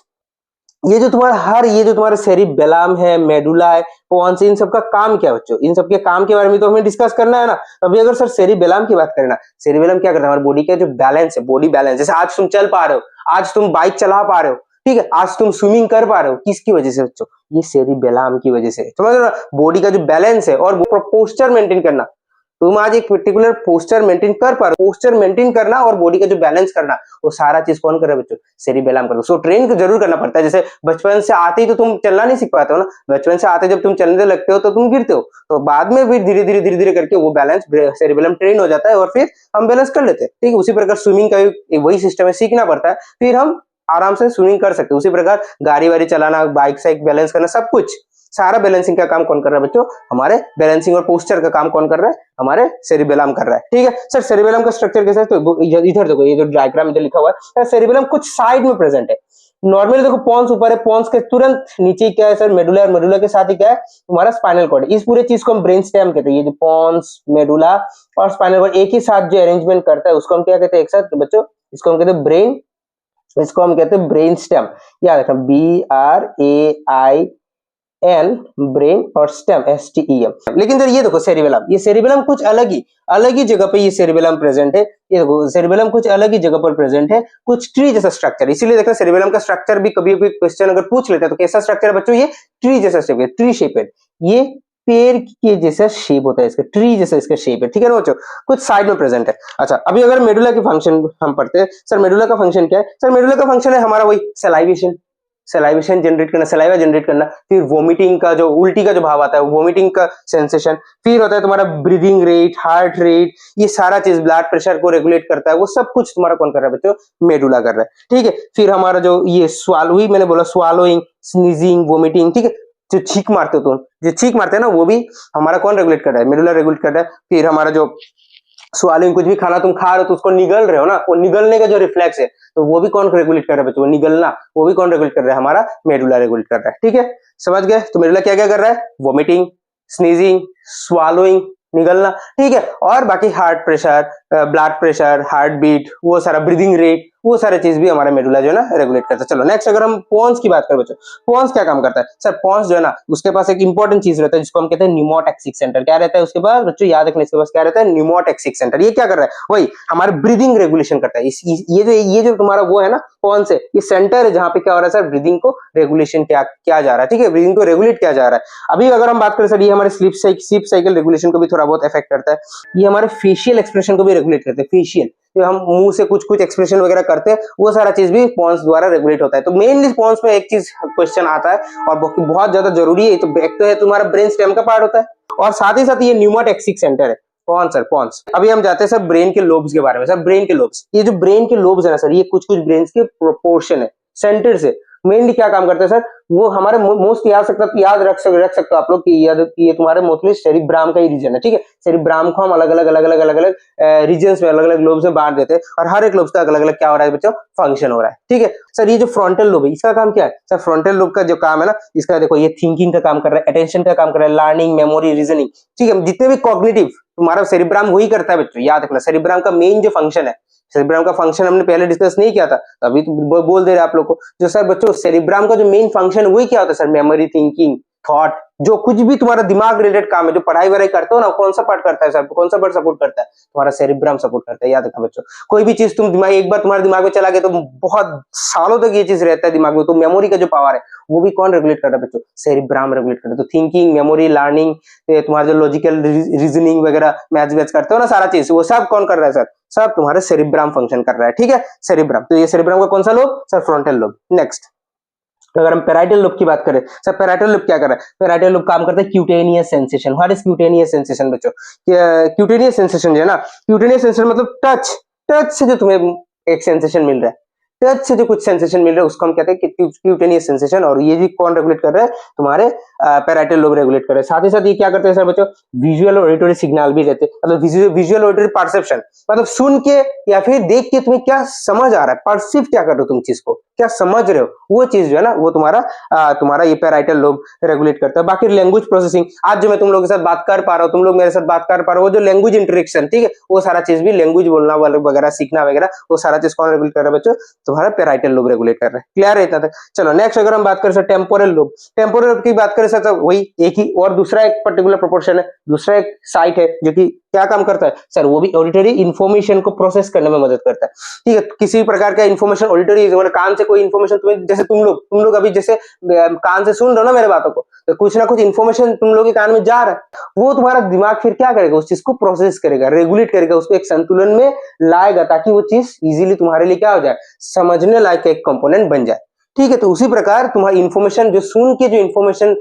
ये जो तुम्हारा सेरिबेलम है, मेडुला है, पॉन्स, इन सब का काम क्या है बच्चों, इन सब के काम के बारे में तो हमें डिस्कस करना है ना। अभी अगर सर सेरिबेलम की बात करें ना, सेरिबेलम क्या करता है, हमारे बॉडी का जो बैलेंस है, बॉडी बैलेंस, जैसे आज तुम चल पा रहे हो, आज तुम बाइक चला पा रहे हो, ठीक है, आज तुम स्विमिंग कर पा रहे हो, किसकी वजह से बच्चों, ये सेरिबेलम की वजह से। समझ रहे हो, बॉडी का जो बैलेंस है और पोस्चर मेंटेन करना, तुम आज एक पर्टिकुलर पोस्चर मेंटेन कर पा रहे हो, पोस्चर मेंटेन करना और बॉडी का जो बैलेंस करना, वो सारा चीज कौन कर रहा है बच्चों, सेरिबेलम कर रहा है। सो ट्रेन को जरूर करना पड़ता है। जैसे बचपन से आते ही तो तुम चलना नहीं सीख पाते हो ना, बचपन से आते जब तुम चलने लगते हो तो तुम गिरते हो, तो बाद में भी धीरे धीरे करके वो बैलेंस सेरिबेलम ट्रेन हो जाता है और फिर हम बैलेंस कर लेते हैं। ठीक है, उसी प्रकार स्विमिंग का भी वही सिस्टम है, सीखना पड़ता है, फिर हम आराम से स्विमिंग कर सकते हैं। उसी प्रकार गाड़ी वाड़ी चलाना, बाइक साइक बैलेंस करना, सब कुछ सारा बैलेंसिंग का काम कौन कर रहा है बच्चों, हमारे बैलेंसिंग और पोस्चर का काम कौन कर रहा है, हमारे सेरिबेलम कर रहा है। ठीक है सर, सेरिबेलम का स्ट्रक्चर कैसा है, तो इधर देखो, ये जो डायग्राम इधर लिखा हुआ है, सेरिबेलम कुछ साइड में प्रेजेंट है। नॉर्मली देखो पॉन्स ऊपर है, पॉन्स के तुरंत नीचे क्या है सर, मेडुला, और मेडुला के साथ ही क्या है तुम्हारा स्पाइनल कॉर्ड। इस पूरे चीज को हम ब्रेन स्टेम कहते हैं। ये जो पॉन्स, मेडुला और स्पाइनल कॉर्ड एक ही साथ जो अरेंजमेंट करता है उसको हम क्या कहते हैं एक साथ बच्चों, इसको हम कहते हैं ब्रेन, इसको हम कहते हैं ब्रेन स्टेम। याद रखना, BRAIN, ब्रेन, और स्टेम STEM। लेकिन सर ये देखो सेरिबेलम, ये सेरिबेलम कुछ अलग ही जगह पे ये सेरिबेलम प्रेजेंट है। ये देखो सेरिबेलम कुछ अलग ही जगह पर प्रेजेंट है, कुछ ट्री जैसा स्ट्रक्चर। इसीलिए देखना सेरिबेलम का स्ट्रक्चर भी कभी कोई क्वेश्चन अगर पूछ लेते हैं तो कैसा स्ट्रक्चर है बच्चों, ये ट्री जैसा शेप है, ट्री शेपेड, ये पेड़ के जैसा शेप होता है इसका, ट्री जैसा इसका शेप है। ठीक है ना बच्चों, कुछ साइड में प्रेजेंट है। अच्छा, अभी अगर मेडुला की फंक्शन हम पढ़ते हैं, सर मेडुला का फंक्शन क्या है, सर मेडुला का फंक्शन है हमारा वही सलाइवेशन जनरेट करना, सलाइवा जनरेट करना, फिर वोमिटिंग का जो उल्टी का जो भाव आता है, वोमिटिंग का सेंसेशन, फिर होता है तुम्हारा ब्रीदिंग रेट, हार्ट रेट, ये सारा चीज ब्लड प्रेशर को रेगुलेट करता है, वो सब कुछ तुम्हारा कौन कर रहा है बच्चों, मेडुला कर रहा है। ठीक है, फिर हमारा जो ये स्वालोइंग, मैंने बोला स्वालोइंग, स्नीजिंग, वोमिटिंग, ठीक है, जो छींक मारते हो तुम, जो छींक मारते हैं ना, वो भी हमारा कौन रेगुलेट कर रहा है, मेडुला रेगुलेट कर रहा है। फिर हमारा जो स्वालोइंग, कुछ भी खाना तुम खा रहे हो तो उसको निगल रहे हो ना, वो निगलने का जो रिफ्लेक्स है, तो वो भी कौन रेगुलेट कर रहा है बच्चों, वो निगलना, वो भी कौन रेगुलेट कर रहा है, हमारा मेडुला रेगुलेट कर रहा है। ठीक है, समझ गए। तो मेडुला क्या क्या कर रहा है, वोमिटिंग, स्नीजिंग, स्वालोइंग, निगलना, ठीक है, और बाकी heart pressure, blood pressure, heart beat, वो सारा ब्रीदिंग रेट, वो सारे चीज भी हमारा मेडुला जो है ना रेगुलेट करता है। चलो नेक्स्ट, अगर हम पॉन्स की बात करें बच्चों, पॉन्स क्या काम करता है सर, पॉन्स जो है ना उसके पास एक इंपॉर्टेंट चीज रहता है जिसको हम कहते हैं न्यूमोटैक्सिक सेंटर। क्या रहता है उसके पास बच्चों, याद रखने, इसके पास क्या रहता है, न्यूमोटैक्सिक सेंटर। ये क्या कर रहा है, वही हमारे ब्रीदिंग रेगुलेशन करता है। ये जो तुम्हारा वो है ना पॉन्स है, ये सेंटर है जहां पे क्या हो रहा है सर, ब्रीदिंग को रेगुलेशन किया जा रहा है। ठीक है, ब्रीदिंग को रेगुलेट किया जा रहा है। अभी अगर हम बात करें सर, ये हमारे स्लीप साइकिल रेगुलेशन को भी थोड़ा बहुत इफेक्ट करता है। ये हमारे फेशियल एक्सप्रेशन को भी रेगुलेट करते हैं, फेशियल, जो हम मुंह से कुछ एक्सप्रेशन वगैरह करते हैं, वो सारा चीज भी पॉन्स द्वारा रेगुलेट होता है। तो मेनली पॉन्स में एक चीज क्वेश्चन आता है और बहुत ज्यादा जरूरी है, तो एक तो है तुम्हारा ब्रेन स्टेम का पार्ट होता है, और साथ ही साथ ये न्यूमोटैक्सिक सेंटर है। Pons sir, pons. अभी हम जाते हैं सर ब्रेन के लोब्स के बारे में। सर ब्रेन के लोब्स, ये जो ब्रेन के लोब्स है ना सर, ये कुछ ब्रेन के प्रोपोर्शन है सेंटर से, मेनली क्या काम करता है सर, वो हमारे मोस्ट याद रख सकते हो आप लोग कि ये तुम्हारे मोस्टली सेरिब्राम का ही रीजन है, ठीक है। सेरिब्राम को हम अलग अलग रीजन्स में, अलग अलग लोब्स में बांट देते हैं, और हर एक लोब्स का अलग अलग क्या हो रहा है बच्चों, फंक्शन हो रहा है, ठीक है। सर ये जो फ्रंटल लोब है इसका काम क्या है सर, फ्रंटल लोब का जो काम है ना, इसका देखो ये थिंकिंग का काम कर रहा है, अटेंशन का काम कर रहा है, लर्निंग, मेमोरी, रीजनिंग, ठीक है। जितने भी कॉग्निटिव तुम्हारा सेरिब्राम वही करता है बच्चों, याद रखना। सेरिब्राम का मेन जो फंक्शन है, सेरिब्राम का फंक्शन हमने पहले डिस्कस नहीं किया था, अभी तो बोल दे रहे आप लोग को। जो सर बच्चों सेरिब्राम का जो मेन फंक्शन वही क्या होता है सर, मेमोरी, थिंकिंग, थॉट, जो कुछ भी तुम्हारा दिमाग रिलेटेड काम है, जो पढ़ाई वढ़ाई करते हो ना, कौन सा पार्ट करता है सर, कौन सा पार्ट सपोर्ट करता है, तुम्हारा सेरिब्राम सपोर्ट करता है, याद रखना बच्चों। कोई भी चीज तुम दिमाग एक बार तुम्हारे दिमाग में चला गया तो बहुत सालों तक ये चीज रहता है दिमाग में, तो मेमोरी का जो पावर है वो भी कौन रेगुलेट कर रहा है बच्चों, सेरिब्राम रेगुलेट कर रहा है। तो थिंकिंग, मेमोरी, लर्निंग, तुम्हारा जो लॉजिकल रीजनिंग वगैरह मैथ्स वैथ्स करते हो ना सारा चीज, वो सब कौन कर रहा है सर, सब तुम्हारे सेरिब्राम फंक्शन कर रहा है, ठीक है। सेरिब्राम, तो ये सेरिब्राम का कौन सा lobe sir, frontal lobe. Next अगर हम पेराइटल लोब की बात करें सर, पेराइटल लोब क्या कर रहा है, पेराइटल लोब काम करता है cutaneous sensation. What is cutaneous sensation बच्चों, क्यूटेनियस सेंसेशन जो है ना, क्यूटेनियस सेंसेशन मतलब टच से जो तुम्हें एक सेंसेशन मिल रहा है, टच से जो कुछ सेंसेशन मिल रहा है उसको हम कहते हैं क्यूटेनियस सेंसेशन। और ये भी कौन रेगुलेट कर रहा है, तुम्हारे पेराइटल लोब रेगुलेट कर रहे हैं। साथ ही साथ ये क्या करते हैं सर बच्चों, विजुअल और ऑडिटरी सिग्नल भी रहते हैं, मतलब विजुअल ऑडिटरी परसेप्शन, मतलब सुन के या फिर देख के तुम्हें क्या समझ आ रहा है, परसीव क्या कर रहे हो तुम चीज को, क्या समझ रहे हो, वो चीज जो है ना वो तुम्हारा ये पेराइटल लोब रेगुलेट करता है। बाकी लैंग्वेज प्रोसेसिंग, आज जो मैं तुम लोगों के साथ बात कर पा रहा हूँ, तुम लोग मेरे साथ बात कर पा रहे हो, वो जो लैंग्वेज इंटरेक्शन, ठीक है, वो सारा चीज भी लैंग्वेज बोलना वगैरह, सीखना वगैरह, वो सारा चीज कौन रेगुलेट कर रहा है बच्चों, तुम्हारा पेराइटल लोब रेगुलेट कर रहा है। क्लियर है इतना तक। चलो नेक्स्ट अगर हम बात करें sir temporal lobe, temporal lobe की बात करें सर, तो वही एक ही और दूसरा एक पर्टिकुलर प्रोपोर्शन है, दूसरा एक साइट है जो कि क्या काम करता है सर, वो भी ऑडिटरी इंफॉर्मेशन को प्रोसेस करने में मदद करता है, ठीक है। किसी प्रकार का इंफॉर्मेशन ऑडिटरी, कान से कोई इंफॉर्मेशन तुम्हें, जैसे तुम लोग अभी जैसे कान से सुन रहे हो ना मेरे बातों को, तो कुछ ना कुछ इंफॉर्मेशन तुम लोग के कान में जा रहा है, वो तुम्हारा दिमाग फिर क्या करेगा, उस चीज को प्रोसेस करेगा, रेगुलेट करेगा, उसको एक संतुलन में लाएगा, ताकि वो चीज इजीली तुम्हारे लिए क्या हो जाए, समझने लायक एक कंपोनेंट बन जाए, ठीक है। तो उसी प्रकार तुम्हारी इंफॉर्मेशन जो सुन के जो इंफॉर्मेशन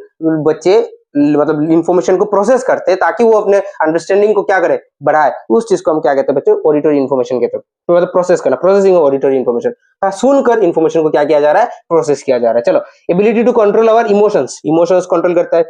बच्चे मतलब इंफॉर्मेशन को प्रोसेस करते हैं, ताकि वो अपने अंडरस्टैंडिंग को क्या करे, बढ़ाए, उस चीज को हम क्या कहते हैं बच्चों, ऑडिटरी इंफॉर्मेशन कहते हैं। तो मतलब प्रोसेस करना, प्रोसेसिंग ऑफ ऑडिटरी इंफॉर्मेशन, सुनकर इंफॉर्मेशन को क्या किया जा रहा है, प्रोसेस किया जा रहा है। चलो ability to control our emotions, emotions control करता है,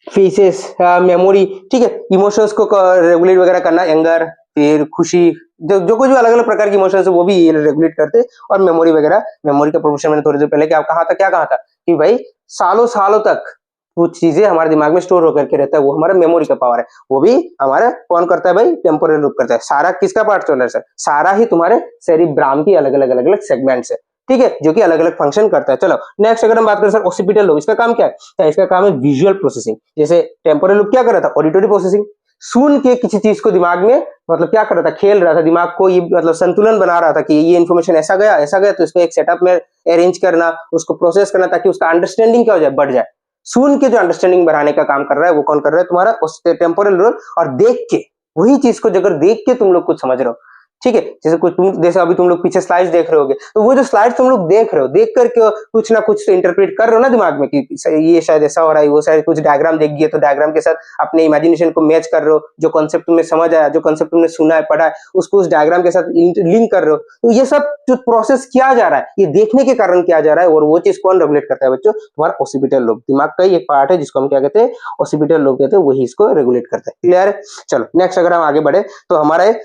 फेसेस, मेमोरी, ठीक है, इमोशंस को रेगुलेट वगैरह करना, एंगर, फिर खुशी, जो कुछ भी अलग अलग प्रकार की इमोशंस है वो भी रेगुलेट करते हैं। और मेमोरी वगैरह, मेमोरी का प्रोपोर्शन मैंने थोड़ी देर पहले क्या कहा था कि भाई सालों सालों तक कुछ चीजें हमारे दिमाग में स्टोर होकर के रहता है, वो हमारा मेमोरी का पावर है, वो भी हमारा कौन करता है भाई, टेम्पोरल लोब करता है। सारा किसका पार्ट चल रहा है सर, सारा ही तुम्हारे सेरिब्राम की अलग अलग सेगमेंट्स है, ठीक है, जो कि अलग अलग फंक्शन करता है। चलो नेक्स्ट अगर हम बात करें सर ओसिपिटल लोब, इसका काम क्या है, तो इसका काम है विजुअल प्रोसेसिंग। जैसे टेम्पोरल लोब क्या कर रहा था, ऑडिटरी प्रोसेसिंग, सुन के किसी चीज को दिमाग में मतलब क्या कर रहा था, खेल रहा था, दिमाग को ये मतलब संतुलन बना रहा था कि ये इन्फॉर्मेशन ऐसा गया तो इसको एक सेटअप में अरेंज करना, उसको प्रोसेस करना, ताकि उसका अंडरस्टैंडिंग क्या हो जाए, बढ़ जाए। सुन के जो अंडरस्टैंडिंग बढ़ाने का काम कर रहा है वो कौन कर रहा है, तुम्हारा टेम्पोरल लोब। और देख के वही चीज को अगर देख के तुम लोग कुछ समझ रहे हो, ठीक है, जैसे अभी तुम लोग पीछे स्लाइड्स देख रहे होगे, तो वो जो स्लाइड्स तुम लोग देख रहे हो, देख करके कुछ ना कुछ तो इंटरप्रेट कर रहे हो ना दिमाग में कि ये शायद ऐसा हो रहा है, वो शायद कुछ डायग्राम देख गया तो डायग्राम के साथ अपने इमेजिनेशन को मैच कर रहे हो, जो कॉन्सेप्ट तुम्हें समझ आया, जो कॉन्सेप्ट तुमने सुना है, पढ़ा है, उसको उस डायग्राम के साथ लिंक कर रहे हो। तो ये सब जो प्रोसेस किया जा रहा है, ये देखने के कारण किया जा रहा है, और वो चीज कौन रेगुलेट करता है बच्चों, तुम्हारा ओसिपिटल लोब, दिमाग का ही एक पार्ट है जिसको हम क्या कहते हैं, ओसिपिटल लोब कहते हैं, वही इसको रेगुलेट करता है। क्लियर है। चलो नेक्स्ट अगर हम आगे बढ़े तो हमारे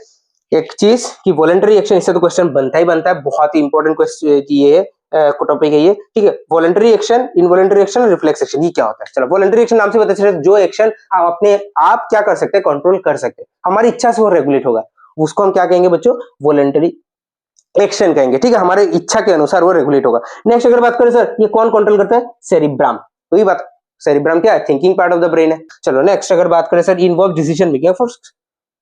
एक चीज कि वॉलंटरी एक्शन, इससे तो क्वेश्चन बनता ही बनता है, बहुत ही इंपॉर्टेंट क्वेश्चन ये टॉपिक है ये, ठीक है। Voluntary action, involuntary action, reflex action, ये क्या होता है। चलो वॉलंटरी एक्शन नाम से पता चले जो एक्शन आप अपने आप क्या कर सकते हैं, कंट्रोल कर सकते हैं, हमारी इच्छा से वो रेगुलेट होगा, उसको हम क्या कहेंगे बच्चों, वॉलंटरी एक्शन कहेंगे, ठीक है, हमारे इच्छा के अनुसार वो रेगुलेट होगा। नेक्स्ट अगर बात करें सर, ये कौन कंट्रोल करता है, सेरिब्राम, वही बात, सेरिब्राम क्या है, thinking part of the brain है। चलो नेक्स्ट अगर बात करें sir, involve decision making,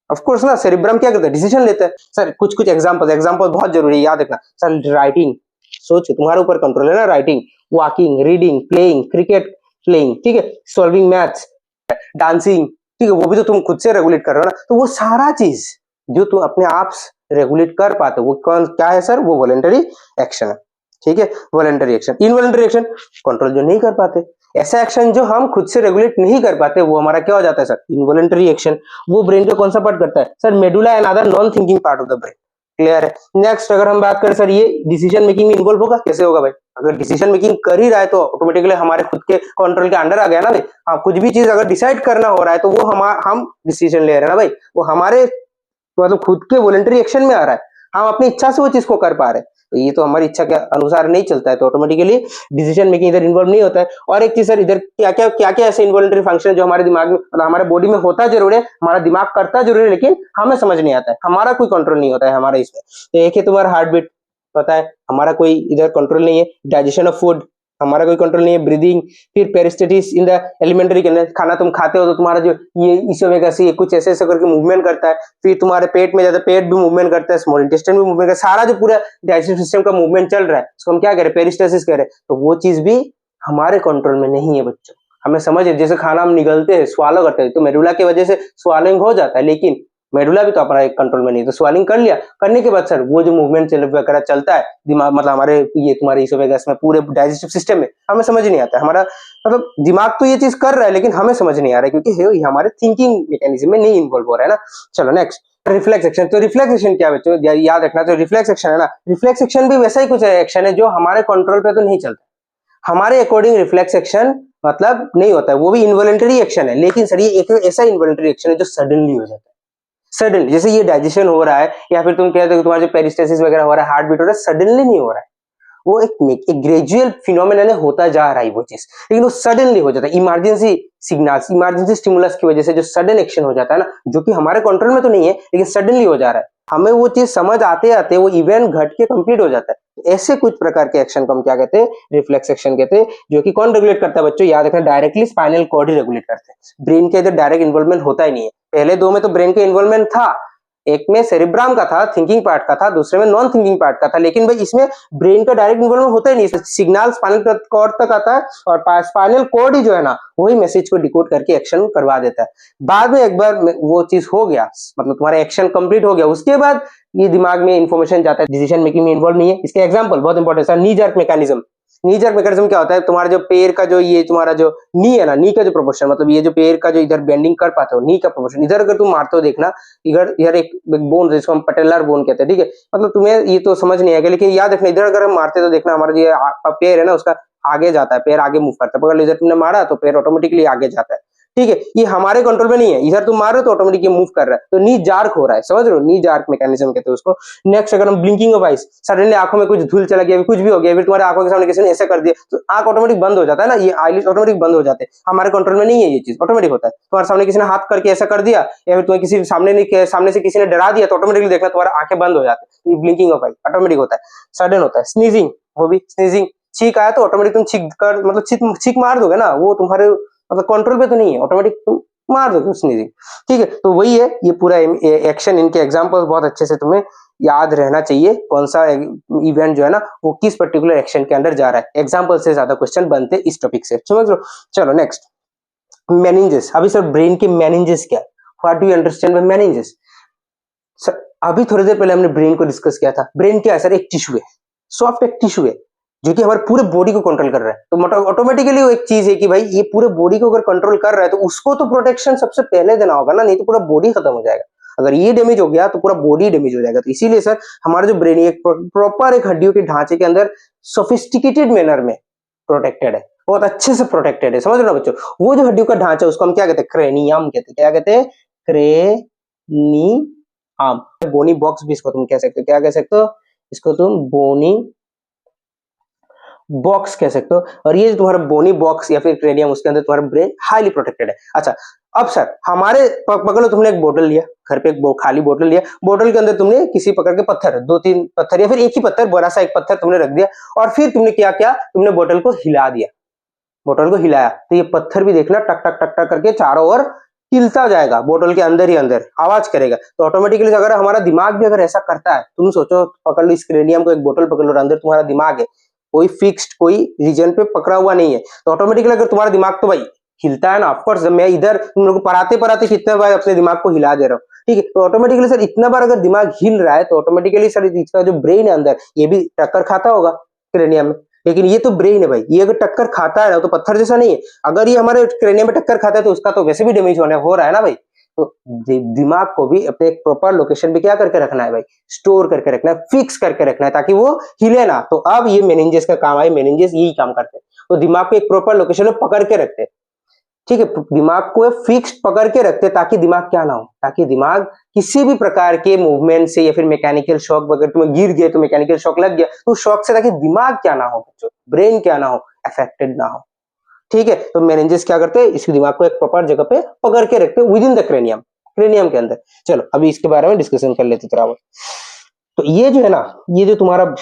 of course ना, सेरिब्रम क्या करता है, डिसीजन लेता है। सर कुछ एग्जांपल बहुत जरूरी है, याद रखना सर। राइटिंग, सोचो तुम्हारे ऊपर कंट्रोल है ना, writing, walking, reading, playing cricket, playing, ठीक है, सॉल्विंग मैथ्स, डांसिंग, ठीक है, वो भी तो तुम खुद से रेगुलेट कर रहे हो ना। तो वो सारा चीज जो तुम अपने आप रेगुलेट कर पाते हो, वो कौन क्या है सर, वो वॉलंटरी एक्शन है, ठीक है, voluntary action. Involuntary action, control जो नहीं कर पाते, ऐसा एक्शन जो हम खुद से रेगुलेट नहीं कर पाते, वो हमारा क्या हो जाता है सर, इनवॉलंटरी एक्शन। वो ब्रेन का कौन सा पार्ट करता है sir, medulla and other non thinking part of the brain, clear है। नेक्स्ट अगर हम बात करें सर, ये डिसीजन मेकिंग में इन्वॉल्व होगा, कैसे होगा भाई? अगर डिसीजन मेकिंग कर ही रहा है तो ऑटोमेटिकली हमारे खुद के कंट्रोल के अंडर आ गया ना भाई। हाँ, कुछ भी चीज अगर डिसाइड करना हो रहा है तो वो हम डिसीजन ले रहे हैं ना भाई, वो हमारे मतलब खुद के वॉलंटरी एक्शन में आ रहा है, हम अपनी इच्छा से वो चीज को कर पा रहे हैं। तो ये तो हमारी इच्छा के अनुसार नहीं चलता है, तो ऑटोमेटिकली डिसीजन मेकिंग इधर इन्वॉल्व नहीं होता है। और एक चीज सर, इधर क्या क्या ऐसे इन्वॉलंटरी फंक्शन जो हमारे दिमाग में मतलब हमारे बॉडी में होता जरूर है, हमारा दिमाग करता जरूर है, लेकिन हमें समझ नहीं आता है, हमारा कोई कंट्रोल नहीं होता है हमारा इसमें। तो एक है तुम्हारा हार्ट बीट, पता है हमारा कोई इधर कंट्रोल नहीं है। डाइजेशन ऑफ फूड, हमारा कोई कंट्रोल नहीं है। ब्रीदिंग, फिर पेरिस्टेटिस इन द एलिमेंट्री, खाना तुम खाते हो तो तुम्हारा जो ये इसोवेगस ये कुछ ऐसे ऐसे करके मूवमेंट करता है, फिर तुम्हारे पेट में जाता है, पेट भी मूवमेंट करता है, स्मॉल इंटेस्टाइन भी मूवमेंट करता है, सारा जो पूरा डाइजेस्टिव सिस्टम का मूवमेंट चल रहा है उसको हम क्या कह रहे हैं, पेरिस्टेसिस कह रहे हैं। तो वो चीज भी हमारे कंट्रोल में नहीं है बच्चों। हमें समझ है, जैसे खाना हम निगलते हैं, स्वालो करते हैं, तो मेडुला की वजह से स्वालोइंग हो जाता है, लेकिन मेडुला भी तो अपना एक कंट्रोल में नहीं, तो स्वालिंग कर लिया, करने के बाद सर वो जो मूवमेंट वगैरह चलता है दिमाग मतलब हमारे ये तुम्हारे इसोफेगस में पूरे डाइजेस्टिव सिस्टम में, हमें समझ नहीं आता है। हमारा मतलब दिमाग तो ये चीज कर रहा है लेकिन हमें समझ नहीं आ रहा है, क्योंकि ये हमारे थिंकिंग मैकेनिज्म में नहीं इन्वॉल्व हो रहा है ना। चलो नेक्स्ट, रिफ्लेक्स एक्शन। तो रिफ्लेक्स एक्शन क्या बच्चों याद रखना, तो रिफ्लेक्स एक्शन है ना, रिफ्लेक्स एक्शन भी वैसा ही कुछ एक्शन है जो हमारे कंट्रोल पे तो नहीं चलता। हमारे अकॉर्डिंग रिफ्लेक्स एक्शन मतलब नहीं होता है, वो भी इनवॉलंटरी एक्शन है, लेकिन सर ये एक ऐसा इनवॉलंटरी एक्शन है जो सडनली हो जाता है। सडन, जैसे ये डाइजेशन हो रहा है या फिर तुम कहते हो तुम्हारा जो पेरिस्टेसिस वगैरह हो रहा है, हार्ट बीट हो रहा है, सडनली नहीं हो रहा है, वो एक ग्रेजुअल फिनोमेनन होता जा रहा है वो चीज, लेकिन वो सडनली हो जाता है। इमरजेंसी सिग्नल्स, इमरजेंसी स्टिमुलस की वजह से जो सडन एक्शन हो जाता है ना, जो कि हमारे कंट्रोल में तो नहीं है लेकिन सडनली हो जा रहा है, हमें वो चीज समझ आते आते वो इवेंट घट के कंप्लीट हो जाता है। ऐसे कुछ प्रकार के एक्शन को हम क्या कहते हैं, रिफ्लेक्स एक्शन कहते हैं, जो कि कौन रेगुलेट करता है बच्चों, याद रखना, डायरेक्टली स्पाइनल कॉर्ड ही रेगुलेट करते हैं। ब्रेन के इधर डायरेक्ट इन्वॉल्वमेंट होता ही नहीं है। पहले दो में तो ब्रेन का इन्वॉल्वमेंट था, एक में सेरिब्रम का था, थिंकिंग पार्ट का था, दूसरे में नॉन थिंकिंग पार्ट का था, लेकिन भाई इसमें ब्रेन का डायरेक्ट इन्वॉल्वमेंट होता ही नहीं। सिग्नल स्पाइनल कॉर्ड तक आता है और स्पाइनल कॉर्ड ही जो है ना वही मैसेज को डिकोड करके एक्शन करवा देता है। बाद में एक बार वो चीज हो गया, मतलब तुम्हारा एक्शन कंप्लीट हो गया, उसके बाद ये दिमाग में इंफॉर्मेशन जाता है, डिसीजन मेकिंग में इन्वॉल्व नहीं है। इसके एग्जांपल बहुत इंपॉर्टेंट है, नी जर्क मैकेनिज्म। नी जर्क मैकेनिज्म क्या होता है, तुम्हारा जो पैर का जो ये तुम्हारा जो नी है ना, नी का जो प्रोपोर्शन, मतलब ये जो पैर का जो इधर बेंडिंग कर पाते हो, नी का प्रोपोर्शन, इधर अगर तुम मारते हो देखना, इधर इधर एक बोन जिसको हम पटेलर बोन कहते हैं, ठीक है, मतलब तुम्हें ये तो समझ नहीं आएगा, लेकिन याद रखना इधर अगर हम मारते तो देखना हमारा जो पैर है ना उसका आगे जाता है, पैर आगे मूव करता है, पकड़ लो इधर तुमने मारा तो पैर ऑटोमेटिकली आगे जाता है, ठीक है। ये हमारे कंट्रोल में नहीं है, इधर तुम मार रहे हो तो ऑटोमेटिक ये मूव कर रहा है, तो नी जार्क हो रहा है, समझ रहे हो, नी जार्क मैकेनिज्म कहते हैं उसको। नेक्स्ट, अगर हम ब्लिंकिंग ऑफ आइज, सडनली आंखों में कुछ धूल चला गया, कुछ भी हो गया, फिर तुम्हारे आंखों के सामने किसी ने ऐसा कर दिया तो आंख ऑटोमेटिक बंद हो जाता है ना, ये आईलिड्स ऑटोमेटिक बंद हो जाते हैं, हमारे कंट्रोल में नहीं है, ये चीज ऑटोमेटिक होता है। तुम्हारे सामने किसी ने हाथ करके ऐसा कर दिया या फिर तुम्हें किसी सामने से किसी ने डरा दिया तो ऑटोमेटिकली देखना तुम्हारा आंखें बंद हो जाती है, ये ब्लिंकिंग ऑफ आई ऑटोमेटिक होता है, सडन होता है। स्नीजिंग, वो भी स्नीजिंग, छींक आया तो ऑटोमेटिक तुम छींक कर मतलब छींक मार दोगे ना, वो तुम्हारे मतलब कंट्रोल पे तो नहीं है, ऑटोमेटिक तुम मार दोगे स्नीजिंग, ठीक है। तो वही है ये पूरा एक्शन, इनके एग्जांपल्स बहुत अच्छे से तुम्हें याद रहना चाहिए, कौन सा इवेंट जो है ना वो किस पर्टिकुलर एक्शन के अंदर जा रहा है, एग्जांपल से ज्यादा क्वेश्चन बनते इस टॉपिक से, समझ लो। चलो नेक्स्ट, मेनिंजेस। अभी सर ब्रेन के मेनिंजेस क्या, what do you understand by meninges? Sir अभी थोड़ी देर पहले हमने ब्रेन को डिस्कस किया था। ब्रेन क्या है सर, एक टिश्यू है, सॉफ्ट एक टिश्यू है जो कि हमारे पूरे बॉडी को कंट्रोल कर रहा है। तो ऑटोमेटिकली वो एक चीज है कि भाई ये पूरे बॉडी को अगर कंट्रोल कर रहा है तो उसको तो प्रोटेक्शन सबसे पहले देना होगा ना, नहीं तो पूरा बॉडी खत्म हो जाएगा। अगर ये डैमेज हो गया तो पूरा बॉडी डैमेज हो जाएगा। तो इसीलिए सर हमारा जो ब्रेन एक प्रॉपर एक हड्डियों के ढांचे के अंदर सोफिस्टिकेटेड मैनर में प्रोटेक्टेड है, बहुत अच्छे से प्रोटेक्टेड है, समझ लो बच्चों। वो जो हड्डियों का ढांचा उसको हम क्या कहते हैं, क्रेनियम कहते हैं। क्या कहते हैं, क्रेनियम। बोनी बॉक्स भी इसको तुम कह सकते हो, क्या कह सकते हो, इसको तुम बोनी बॉक्स कह सकते हो। और ये जो तुम्हारा बोनी बॉक्स या फिर क्रेनियम, उसके अंदर तुम्हारा ब्रेन हाईली प्रोटेक्टेड है। अच्छा, अब सर हमारे पकड़ लो, तुमने एक बोतल लिया, घर पे एक खाली बोतल लिया, बोतल के अंदर तुमने किसी प्रकार के पत्थर, 2-3 पत्थर या फिर एक ही पत्थर, बड़ा सा एक पत्थर तुमने रख दिया, और फिर तुमने क्या किया, तुमने बोतल को हिला दिया, बोतल को हिलाया तो ये पत्थर भी देखना टक टक टक टक करके चारों ओर हिलता जाएगा, बोतल के अंदर ही अंदर आवाज करेगा। तो ऑटोमेटिकली अगर हमारा दिमाग भी अगर ऐसा करता है, तुम सोचो, पकड़ लो इस क्रेनियम को, एक बोतल पकड़ लो और अंदर तुम्हारा दिमाग है, कोई फिक्स्ड कोई रीजन पे पकड़ा हुआ नहीं है, तो ऑटोमेटिकली अगर तुम्हारा दिमाग तो भाई हिलता है ना, ऑफकोर्स मैं इधर तुम लोग को पढ़ाते पढ़ाते कितने बार अपने दिमाग को हिला दे रहा हूँ, ठीक है। तो ऑटोमेटिकली सर इतना बार अगर दिमाग हिल रहा है तो ऑटोमेटिकली सर इसका जो ब्रेन है अंदर, ये भी टक्कर खाता होगा क्रेनियम में, लेकिन ये तो ब्रेन है भाई, ये अगर टक्कर खाता है ना तो पत्थर जैसा नहीं है। अगर ये हमारे क्रेनियम में टक्कर खाता है तो उसका तो वैसे भी डैमेज हो रहा है ना भाई, तो दिमाग को भी अपने एक प्रॉपर लोकेशन पे क्या करके रखना है भाई, स्टोर करके रखना है, फिक्स करके रखना है ताकि वो हिले ना। तो अब ये मेनिंजेस का काम है, मेनिंजेस यही काम करते हैं, तो दिमाग को एक प्रॉपर लोकेशन में पकड़ के रखते हैं, ठीक है, दिमाग को फिक्स पकड़ के रखते हैं ताकि दिमाग क्या ना हो, ताकि दिमाग किसी भी प्रकार के मूवमेंट से या फिर मैकेनिकल शॉक, अगर तुम्हें गिर गए तो मैकेनिकल शॉक लग गया तो शॉक से ताकि दिमाग क्या ना हो, बच्चों ब्रेन क्या ना हो, अफेक्टेड ना हो, ठीक है। तो मेनिंजेस क्या करते हैं, इसके दिमाग को एक प्रॉपर जगह पे पकड़ के रखते हैं with in the cranium, cranium के अंदर। चलो अभी इसके बारे में डिस्कशन कर लेते थोड़ा बहुत। तो ये जो है ना, ये जो तुम्हारा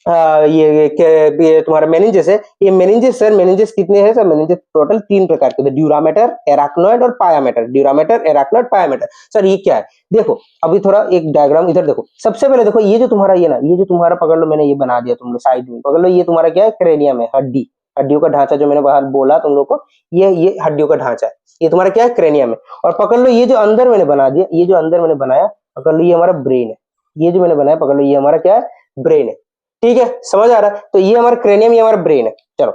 ये तुम्हारा मेनिंजेस है, ये मेनिंजेस सर, मेनिंजेस कितने हैं सर, मेनिंजेस टोटल 3 प्रकार के, ड्यूरामेटर, एराक्नॉइड और pia mater. Dura mater, arachnoid, pia mater. Sir ये क्या है, देखो अभी थोड़ा एक डायग्राम इधर देखो। सबसे पहले देखो ये जो तुम्हारा ये ना, ये जो तुम्हारा पकड़ लो, मैंने ये बना दिया, तुम लोग साइड में पकड़ लो, ये तुम्हारा क्या है, क्रेनियम है, हड्डी, हड्डियों का ढांचा, जो मैंने बाहर बोला तुम लोग को, ये हड्डियों का ढांचा है, ये तुम्हारा क्या है, क्रेनियम है। और पकड़ लो ये जो अंदर मैंने बना दिया, ये जो अंदर मैंने बनाया, पकड़ लो ये हमारा ब्रेन है, ये जो मैंने बनाया पकड़ लो ये हमारा क्या है, ब्रेन है, ठीक है, समझ आ रहा है। तो ये हमारा क्रेनियम, ये हमारा ब्रेन है। चलो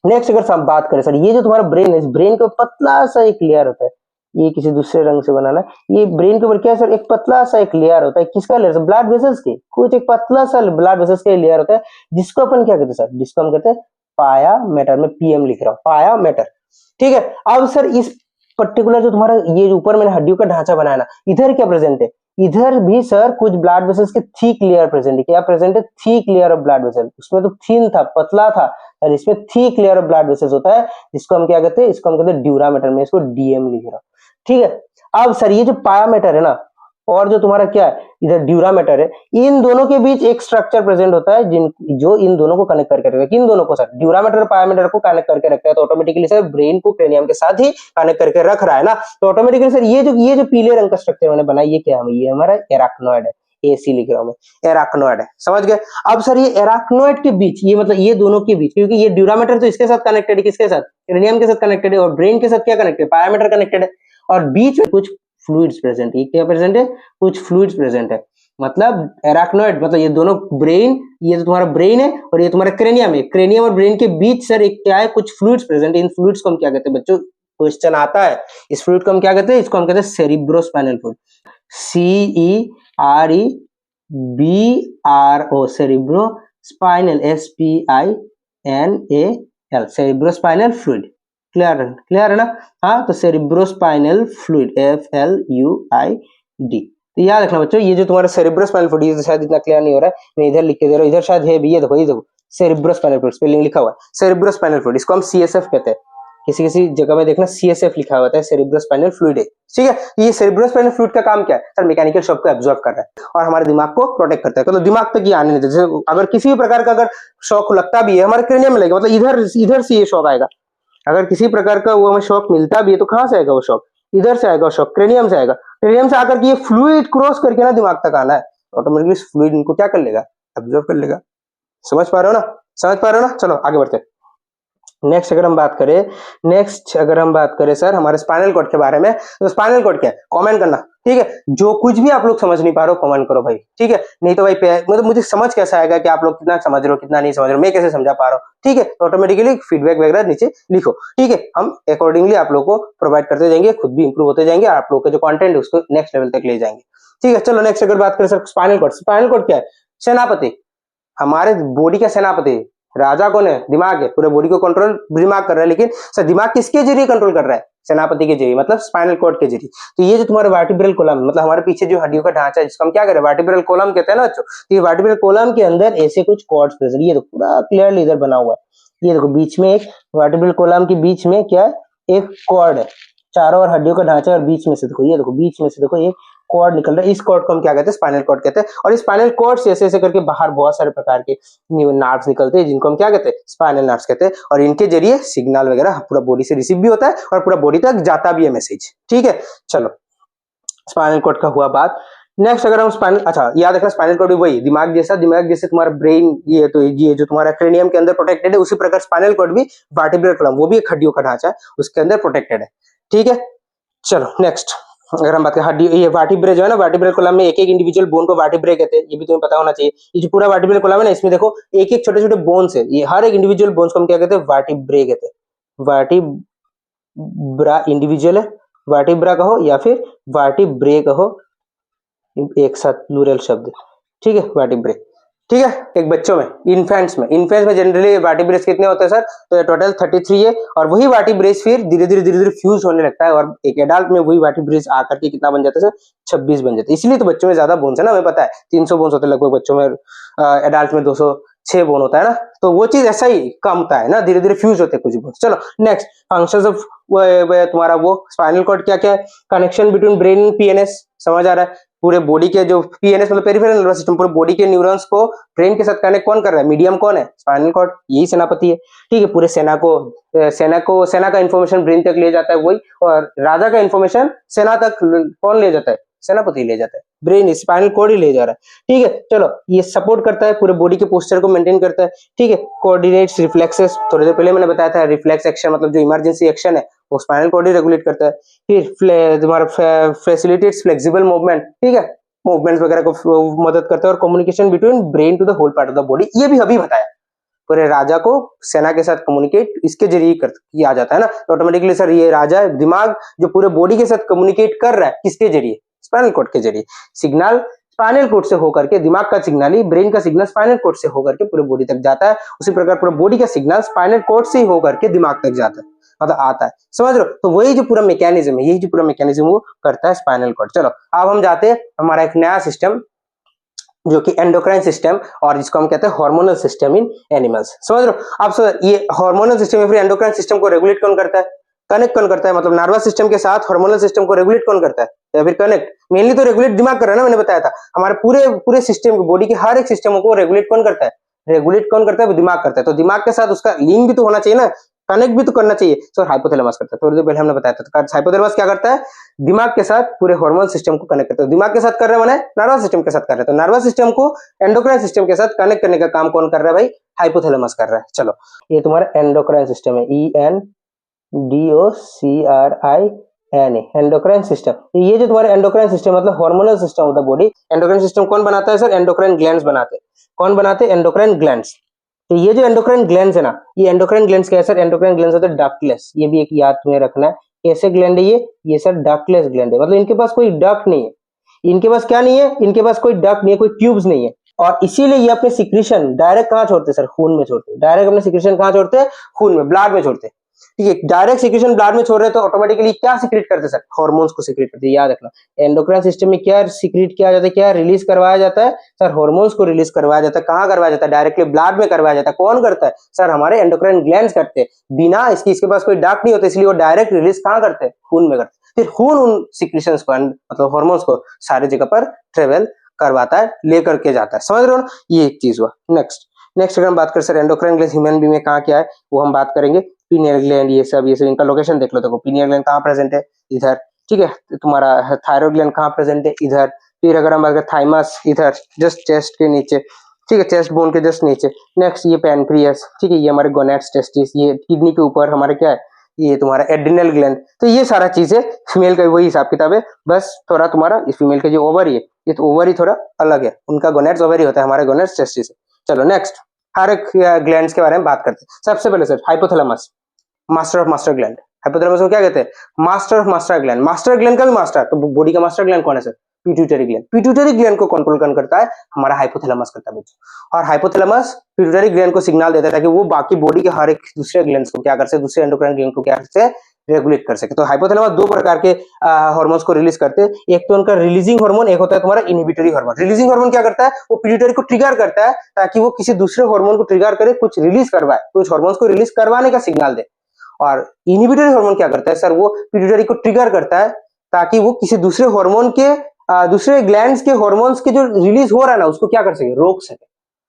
नेक्स्ट अगर हम बात करें सर, ये जो तुम्हारा ब्रेन है, इस ब्रेन के पतला सा एक लेयर होता है, ये किसी दूसरे रंग से बनाना है, ये ब्रेन के ऊपर क्या है सर, एक पतला सा एक लेयर होता है, किसका लेयर, ब्लड वेसल्स के, कुछ एक पतला सा ब्लड वेसल्स का लेयर होता है, जिसको अपन क्या कहते हैं सर, जिसको हम कहते हैं पाया मैटर, में पीएम लिख रहा हूँ, पाया मैटर, ठीक है। अब सर इस पर्टिकुलर जो तुम्हारा ये ऊपर मैंने हड्डियों का ढांचा बनाया ना, इधर क्या प्रेजेंट है, इधर भी सर कुछ ब्लड वेसल्स के थिक लेयर प्रेजेंट है, क्या प्रेजेंट है, thick layer of blood vessel, उसमें तो थिन था, पतला था, और इसमें thick layer of blood vessels होता है, जिसको हम क्या कहते हैं, इसको हम कहते हैं ड्यूरामेटर, में इसको डीएम लिख रहा हूं, ठीक है। अब सर ये जो पायामेटर है ना, और जो तुम्हारा क्या है इधर ड्यूरामेटर है, इन दोनों के बीच एक स्ट्रक्चर प्रेजेंट होता है, जिन जो इन दोनों को कनेक्ट करके रखता है, किन दोनों को सर, ड्यूरामेटर और पायामेटर को कनेक्ट करके रखता है। तो ऑटोमेटिकली सर ब्रेन को क्रेनियम के साथ ही कनेक्ट करके रख रहा है ना, तो ऑटोमेटिकली सर ये जो पीले रंग का स्ट्रक्चर मैंने बनाया, ये क्या है, ये हमारा एराक्नॉइड है, एसी लिख रहा हूं मैं, एराक्नॉइड है, समझ गए। अब सर ये एराक्नॉइड के बीच, ये मतलब ये दोनों के बीच, क्योंकि ये ड्यूरामेटर तो इसके साथ कनेक्टेड है, किसके साथ, क्रेनियम के साथ कनेक्टेड है, और ब्रेन के साथ क्या कनेक्टेड है, पायामेटर कनेक्टेड है, और बीच में कुछ फ्लूइड्स प्रेजेंट है, क्या प्रेजेंट है, कुछ फ्लूइड्स प्रेजेंट है, मतलब एराक्नॉइड मतलब ये दोनों ब्रेन, ये तो तुम्हारा ब्रेन है और ये तुम्हारा क्रेनियम है, क्रेनियम और ब्रेन के बीच सर एक क्या है, कुछ फ्लूइड्स प्रेजेंट है। इन फ्लूइड्स को हम क्या कहते हैं बच्चों, क्वेश्चन आता है, इस फ्लूइड को हम क्या कहते हैं, इसको हम कहते हैं cerebrospinal fluid, CEREBRO, cerebrospinal, SPINAL, cerebrospinal fluid, clear है ना। हाँ, तो सेरिब्रोस्पाइनल फ्लूइड, FLUID, तो याद रखना बच्चों, ये जो तुम्हारा सेरिब्रोस्पाइनल फ्लूइड, ये शायद इतना क्लियर नहीं हो रहा है, मैं इधर लिख के दे रहा हूँ, इधर शायद है भी, ये देखो, ये देखो सेरिब्रोस्पाइनल फ्लूइड, स्पेलिंग लिखा हुआ है सेरिब्रोस्पाइनल फ्लूइड, इसको हम CSF कहते हैं, किसी किसी जगह में देखना CSF लिखा हुआ है, सेरिब्रोस्पाइनल फ्लूइड है, ठीक है। ये सेरिब्रोस्पाइनल फ्लूइड का काम क्या है सर, मैकेनिकल शॉक को एब्जॉर्ब कर रहा है और हमारे दिमाग को प्रोटेक्ट करता है, तो दिमाग तक ये आने नहीं देता। अगर किसी भी प्रकार का अगर शॉक लगता भी है, हमारे क्रेनियम में लगेगा, मतलब इधर से ये शॉक आएगा, अगर किसी प्रकार का वो हमें शॉक मिलता भी है तो कहां से आएगा वो शॉक, इधर से आएगा शॉक, क्रेनियम से आएगा, क्रेनियम से आकर के ये फ्लूइड क्रॉस करके ना दिमाग तक आना है, ऑटोमेटिकली फ्लूइड इनको क्या कर लेगा, एब्जॉर्ब कर लेगा। समझ पा रहे हो ना, समझ पा रहे हो ना। चलो आगे बढ़ते हैं। नेक्स्ट अगर हम बात करें सर हमारे स्पाइनल कॉर्ड के बारे में, तो स्पाइनल कॉर्ड क्या है, कमेंट करना, ठीक है। जो कुछ भी आप लोग समझ नहीं पा रहे हो कमेंट करो भाई, ठीक है, नहीं तो भाई मतलब मुझे समझ कैसा आएगा कि आप लोग कितना समझ रहे हो कितना नहीं समझ रहे हो, मैं कैसे समझा पा रहा हूँ, ठीक है। तो ऑटोमेटिकली फीडबैक वगैरह नीचे लिखो, ठीक है, हम अकॉर्डिंगली आप लोग को प्रोवाइड करते जाएंगे, खुद भी इंप्रूव होते जाएंगे, आप लोग का जो कंटेंट है उसको नेक्स्ट लेवल तक ले जाएंगे, ठीक है। चलो नेक्स्ट अगर बात करें sir spinal cord, spinal cord क्या है, सेनापति, हमारे बॉडी का सेनापति, राजा कौन है, दिमाग है, पूरे बॉडी को कंट्रोल दिमाग कर रहा है, लेकिन सर दिमाग किसके जरिए कंट्रोल कर रहा है, सेनापति के जरिए, मतलब स्पाइनल कॉर्ड के जरिए। तो ये जो तुम्हारा वर्टिब्रल कॉलम, मतलब हमारे पीछे जो हड्डियों का ढांचा है, जिसको हम क्या करें, वर्टिब्रल कॉलम कहते हैं ना बच्चों, तो ये वर्टिब्रल कॉलम के अंदर ऐसे कुछ कॉर्ड्स प्रेजेंट, ये देखो पूरा क्लियरली इधर बना हुआ है, ये देखो बीच में एक वर्टिब्रल कॉलम के बीच में क्या है, एक कॉर्ड है, चारों ओर हड्डियों का ढांचा और बीच में से देखो, ये देखो बीच में से देखो एक कॉर्ड निकल रहा है, इस कॉर्ड को हम क्या कहते हैं, स्पाइनल कॉर्ड कहते हैं। और इस स्पाइनल कॉर्ड से ऐसे ऐसे करके बाहर बहुत सारे प्रकार के नर्व्स निकलते हैं, जिनको हम क्या कहते हैं, स्पाइनल नर्व्स कहते हैं, और इनके जरिए सिग्नल वगैरह पूरा बॉडी से रिसीव भी होता है और पूरा बॉडी तक जाता भी है मैसेज, ठीक है। चलो स्पाइनल कॉर्ड का हुआ बात। नेक्स्ट अगर हम स्पाइनल, अच्छा याद रखना स्पाइनल कॉर्ड भी वही दिमाग जैसे तुम्हारा ब्रेन, ये तो ये जो तुम्हारा क्रेनियम के अंदर प्रोटेक्टेड है, उसी प्रकार स्पाइनल कॉर्ड भी वर्टिब्रल कॉलम, वो भी एक हड्डियों का ढांचा है, उसके अंदर प्रोटेक्टेड है, ठीक है। चलो नेक्स्ट अगर हम बात करें हड्डी, ये वर्टिब्रे जो है ना, वर्टिब्रल कॉलम में एक एक इंडिविजुअल बोन को वर्टिब्रे कहते हैं, ये भी तुम्हें पता होना चाहिए। ये जो पूरा वर्टिब्रल कॉलम है ना, इसमें देखो एक एक छोटे छोटे बोन्स है, ये हर एक इंडिविजुअल बोन्स को हम क्या कहते हैं, वर्टिब्रे कहते हैं, वर्टिब्रा इंडिविजुअल है वर्टिब्रा कहो या फिर वर्टिब्रे कहो, एक साथ प्लूरल शब्द, ठीक है, वर्टिब्रे। ठीक है, एक बच्चों में, इन्फेंट्स में जनरली वर्टिब्रेस कितने होते हैं सर? तो टोटल 33 है, और वही वर्टिब्रेस फिर धीरे धीरे फ्यूज होने लगता है, और एक एडल्ट में वही वर्टिब्रेस आकर के कितना बन जाता है सर? 26 बन जाता है। इसलिए तो बच्चों में ज्यादा बोन्स है ना, हमें पता है 300 बोन्स होते हैं लगभग बच्चों में, एडल्ट में 206 बोन होता है ना, तो वो चीज ऐसा ही कमता है ना, धीरे धीरे फ्यूज होते हैं कुछ बोन्स। चलो नेक्स्ट, फंक्शंस ऑफ तुम्हारा वो स्पाइनल कॉर्ड क्या क्या है? कनेक्शन बिटवीन ब्रेन पीएनएस, समझ आ रहा है? पूरे बॉडी के जो पीएनएस मतलब पेरिफेरल नर्वस सिस्टम, पूरे बॉडी के न्यूरॉन्स को ब्रेन के साथ कनेक्ट कौन कर रहा है? मीडियम कौन है? स्पाइनल कॉर्ड, यही सेनापति है। ठीक है, पूरे सेना का इंफॉर्मेशन ब्रेन तक ले जाता है वही, और राजा का इंफॉर्मेशन सेना तक कौन ले जाता है? सेनापति ले जाता है, ब्रेन स्पाइनल कॉर्ड ही ले जा रहा है। ठीक है, चलो ये सपोर्ट करता है, पूरे बॉडी के पोस्चर को मेंटेन करता है। ठीक है, कोऑर्डिनेट्स रिफ्लेक्सेस, थोड़ी देर पहले मैंने बताया था, रिफ्लेक्स एक्शन मतलब जो इमरजेंसी एक्शन है वो स्पाइनल कॉर्ड ही रेगुलेट करता है। फिर तुम्हारा फैसिलिटेट्स फ्लेक्सिबल मूवमेंट, ठीक है, मूवमेंट्स वगैरह को मदद करता है, और communication between brain to the whole part of the body, ये भी अभी बताया। पूरे राजा को सेना के साथ कम्युनिकेट इसके जरिए किया जाता है ना, तो ऑटोमेटिकली सर ये राजा दिमाग जो पूरे बॉडी के साथ कम्युनिकेट कर रहा है, किसके जरिए? स्पाइनल कॉर्ड के जरिए। सिग्नल स्पाइनल कॉर्ड से होकर के, दिमाग का सिग्नल ही, ब्रेन का सिग्नल स्पाइनल कॉर्ड से होकर के पूरे बॉडी तक जाता है, उसी प्रकार पूरे बॉडी का सिग्नल स्पाइनल कॉर्ड से ही होकर के दिमाग तक जाता है, मतलब आता है, समझ रहे हो? तो वही जो पूरा मैकेनिज्म है, यही जो पूरा मैकेनिज्म वो करता है स्पाइनल कॉर्ड। चलो अब हम जाते हैं हमारा एक नया सिस्टम जो कि एंडोक्राइन सिस्टम, और जिसको हम कहते हैं हार्मोनल सिस्टम इन एनिमल्स। समझ रहे हो? अब सर ये हार्मोनल सिस्टम या फिर एंडोक्राइन सिस्टम को रेगुलेट कौन करता है? कनेक्ट कौन करता है? मतलब नर्वस सिस्टम के साथ हार्मोनल सिस्टम को रेगुलेट कौन करता है या फिर कनेक्ट? मेनली तो रेगुलेट दिमाग कर रहा है ना, मैंने बताया था। हमारे पूरे सिस्टम, बॉडी के हर एक सिस्टम को रेगुलेट कौन करता है? रेगुलेट कौन करता है? वो दिमाग करता है। तो दिमाग के साथ उसका लिंक भी तो होना चाहिए ना, कनेक्ट भी तो करना चाहिए। सर हाइपोथैलेमस करता है, थोड़ी देर पहले हमने बताया था। हाइपोथैलेमस क्या करता है? दिमाग के साथ पूरे हार्मोन सिस्टम को कनेक्ट करता है। दिमाग के साथ कर रहे हैं माने नर्वस सिस्टम के साथ कर रहे हैं, तो नर्वस सिस्टम को एंडोक्राइन सिस्टम के साथ कनेक्ट करने का काम कौन कर रहा है भाई? हाइपोथैलेमस कर रहा है। चलो ये तुम्हारा एंडोक्राइन सिस्टम है, ENDOCRIN, एंडोक्राइन सिस्टम। ये जो तुम्हारे एंडोक्राइन सिस्टम मतलब hormonal system of the body, endocrine system कौन बनाता है सर? एंडोक्राइन ग्लैंड्स बनाते हैं। कौन बनाते हैं? Endocrine glands. तो ये जो एंडोक्राइन ग्लैंड्स है ना, ये एंडोक्राइन ग्लैंड्स क्या है सर? एंडोक्राइन ग्लैंड्स होते हैं डक्टलेस, ये भी एक याद तुम्हें रखना है। कैसे ग्लैंड है ये सर डक्टलेस ग्लैंड है, मतलब इनके पास कोई डक्ट नहीं है। इनके पास क्या नहीं है? इनके पास कोई डक्ट नहीं है, कोई ट्यूब्स नहीं है, और इसीलिए ये अपने सिक्रीशन डायरेक्ट कहाँ छोड़ते हैं सर? खून में छोड़ते हैं। डायरेक्ट अपने सिक्रीशन कहाँ छोड़ते हैं? खून में, ब्लड में छोड़ते हैं। ठीक है, डायरेक्ट सिक्रीशन ब्लड में छोड़ रहे हैं, तो ऑटोमेटिकली क्या सिक्रीट करते हैं सर? हार्मोन्स को सिक्रीट करते हैं। याद रखना, एंडोक्राइन सिस्टम में क्या सिक्रीट किया जाता है, क्या रिलीज करवाया जाता है सर? हार्मोन्स को रिलीज करवाया जाता है। कहाँ करवाया जाता है? डायरेक्टली ब्लड में करवाया जाता है। कौन करता है सर? हमारे एंडोक्राइन ग्लैंड्स करते हैं। बिना इसके पास कोई डक्ट नहीं होता, इसलिए वो डायरेक्ट रिलीज कहाँ करते हैं? खून में करते हैं। फिर खून उन सिक्रीशंस को मतलब हार्मोन्स को सारी जगह पर ट्रेवल करवाता है, लेकर के जाता है। समझ रहे हो ना? ये एक चीज हुआ। नेक्स्ट अगर हम बात करें sir endocrine gland human being में कहाँ क्या है, वो हम बात करेंगे। पीनियल ग्लैंड, ये सब इनका लोकेशन देख लो। देखो पीनियल ग्लैंड कहाँ प्रेजेंट है? इधर। ठीक है, तुम्हारा थायराइड ग्लैंड कहाँ प्रेजेंट है? इधर। फिर अगर हम बात करें थाइमस, इधर जस्ट चेस्ट के नीचे, ठीक है, चेस्ट बोन के जस्ट नीचे। नेक्स्ट ये पैनक्रियास, ठीक है, ये हमारे गोनेड्स टेस्टिस, ये किडनी के ऊपर हमारे क्या है? ये तुम्हारा एड्रिनल ग्लैंड। तो ये सारा चीजें फीमेल का वही हिसाब किताब है, बस थोड़ा तुम्हारा इस फीमेल के जो ओवरी है, ये तो ओवरी थोड़ा अलग है, उनका गोनेड्स ओवरी होता है, हमारे गोनेड्स टेस्टिस है। चलो नेक्स्ट हर एक ग्लैंड्स के बारे में बात करते हैं। सबसे पहले sir hypothalamus, master of master gland. Hypothalamus को क्या कहते हैं? Master of master gland. Master gland का भी मास्टर, तो बॉडी का मास्टर ग्लैंड कौन है sir? Pituitary gland. Pituitary gland को कंट्रोल कौन करता है? हमारा हाइपोथैलेमस करता है बच्चों। और हाइपोथैलेमस पिट्यूटरी ग्लैंड को सिग्नल देता है ताकि वो बाकी बॉडी के हर एक दूसरे ग्लैंड्स को क्या कर सके, दूसरे एंडोक्राइन ग्लैंड को क्या कर सके, रेगुलेट कर सके। तो हाइपोथैलेमस दो प्रकार के हार्मोन्स को रिलीज करते हैं। एक तो उनका रिलीजिंग हार्मोन, एक होता है तुम्हारा इनहिबिटरी हार्मोन। रिलीजिंग हार्मोन क्या करता है? वो पिट्यूटरी को ट्रिगर करता है ताकि वो किसी दूसरे हार्मोन को ट्रिगर करे, कुछ रिलीज करवाए, कुछ हार्मोन्स को रिलीज करवाने का सिग्नल दे। और इनहिबिटरी हार्मोन क्या करता है सर? वो पिट्यूटरी को ट्रिगर करता है ताकि वो किसी दूसरे हार्मोन के दूसरे ग्लैंड्स के हार्मोन्स के जो रिलीज हो रहा है ना, उसको क्या कर सके, रोक सके।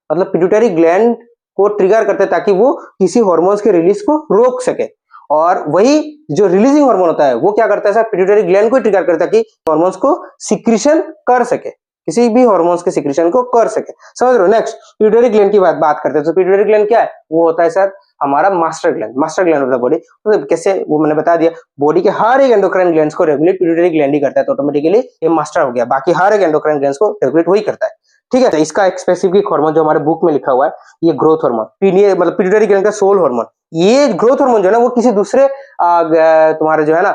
मतलब पिट्यूटरी ग्लैंड को ट्रिगर करता है ताकि वो किसी हार्मोन्स के रिलीज को रोक सके। और वही जो रिलीजिंग हार्मोन होता है वो क्या करता है सर? पिट्यूटरी ग्लैंड को ट्रिगर करता है कि हार्मोन्स को सिक्रीशन कर सके, किसी भी हार्मोन्स के सिक्रीशन को कर सके। समझ रहे हो? नेक्स्ट पिट्यूटरी ग्लैंड की बात करते हैं। तो पिट्यूटरी ग्लैंड क्या है? वो होता है सर हमारा master gland, master gland of the body. तो कैसे, वो मैंने बता दिया, बॉडी के हर एक एंडोक्राइन ग्लैंड्स को रेगुलेट पिट्यूटरी ग्लैंड ही करता है, तो ऑटोमेटिकली ये मास्टर हो गया। बाकी हर एक एंडोक्राइन ग्लैंड्स को रेगुलेट वही करता है। ठीक है, तो इसका एक स्पेसिफिक हार्मोन जो हमारे बुक में लिखा हुआ है, ये ग्रोथ हार्मोन, मतलब पिट्यूटरी ग्लैंड का सोल हार्मोन, ये ग्रोथ हार्मोन जो है ना वो किसी दूसरे तुम्हारे जो है ना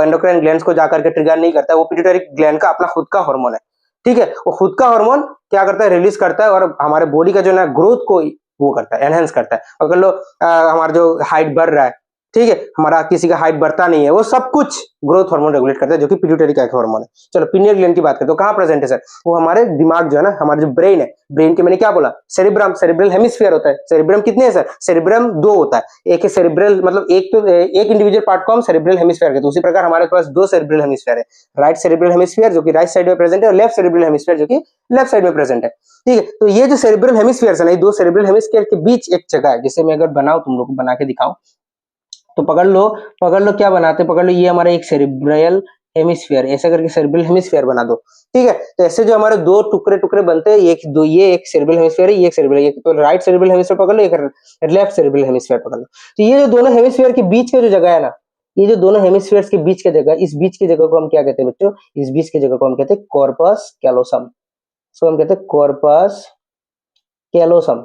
एंडोक्राइन ग्लैंड्स को जाकर के ट्रिगर नहीं करता है, वो पिट्यूटरी ग्लैंड का अपना खुद का हार्मोन है। ठीक है, वो खुद का हार्मोन क्या करता है, रिलीज करता है और हमारे बॉडी का जो है ना ग्रोथ को वो करता है, एनहेंस करता है। अगर लो हमारा जो हाइट बढ़ रहा है, ठीक है, हमारा किसी का हाइट बढ़ता नहीं है, वो सब कुछ ग्रोथ हार्मोन रेगुलेट करता है, जो कि पिट्यूटरी का एक हार्मोन है। चलो पिनियल ग्लैंड की बात करते हो, कहाँ प्रेजेंट है सर? वो हमारे दिमाग जो है ना, हमारा जो ब्रेन है, ब्रेन के मैंने क्या बोला, सेरिब्रम, सेरिब्रल हेमिस्फीयर होता है। सेरिब्रम कितने हैं सर? सेरिब्रम 2 होता है, एक है सेरिब्रल, मतलब एक तो एक इंडिविजुअल पार्ट को हम सेरिब्रल हेमिस्फीयर कहते हैं। उसी प्रकार हमारे पास 2 सेरिब्रल हेमिस्फीयर है, राइट सेरिब्रल हेमिस्फीयर जो कि राइट साइड में प्रेजेंट है, और लेफ्ट सेरिब्रल हेमिस्फीयर जो कि लेफ्ट साइड में प्रेजेंट है। ठीक है, तो ये जो सेरिब्रल हेमिस्फीयर है ना, ये 2 सेरिब्रल हेमिस्फीयर के बीच एक जगह है, जिसे मैं अगर बनाऊं, तुम लोग को बना के दिखाऊं तो पकड़ लो क्या बनाते, पकड़ लो, ये हमारा एक सेरिब्रल हेमिस्फीयर, ऐसा करके सेरिब्रल हेमिस्फीयर बना दो। ठीक है, तो ऐसे जो हमारे 2 टुकड़े टुकड़े बनते हैं, एक दो, ये एक सेरिब्रल हेमिस्फीयर है, ये एक सेरिब्रल, एक तो राइट सेरिब्रल हेमिस्फीयर पकड़ लो, एक लेफ्ट सेरिब्रल हेमिस्फीयर पकड़ लो। तो ये जो दोनों हेमिस्फीयर के बीच का जो जगह है ना, ये जो दोनों हेमिस्फीयर्स के बीच का जगह, इस बीच की जगह को हम क्या कहते हैं बच्चों? इस बीच की जगह को हम कहते हैं कॉर्पस कैलोसम। सो हम कहते हैं corpus callosum,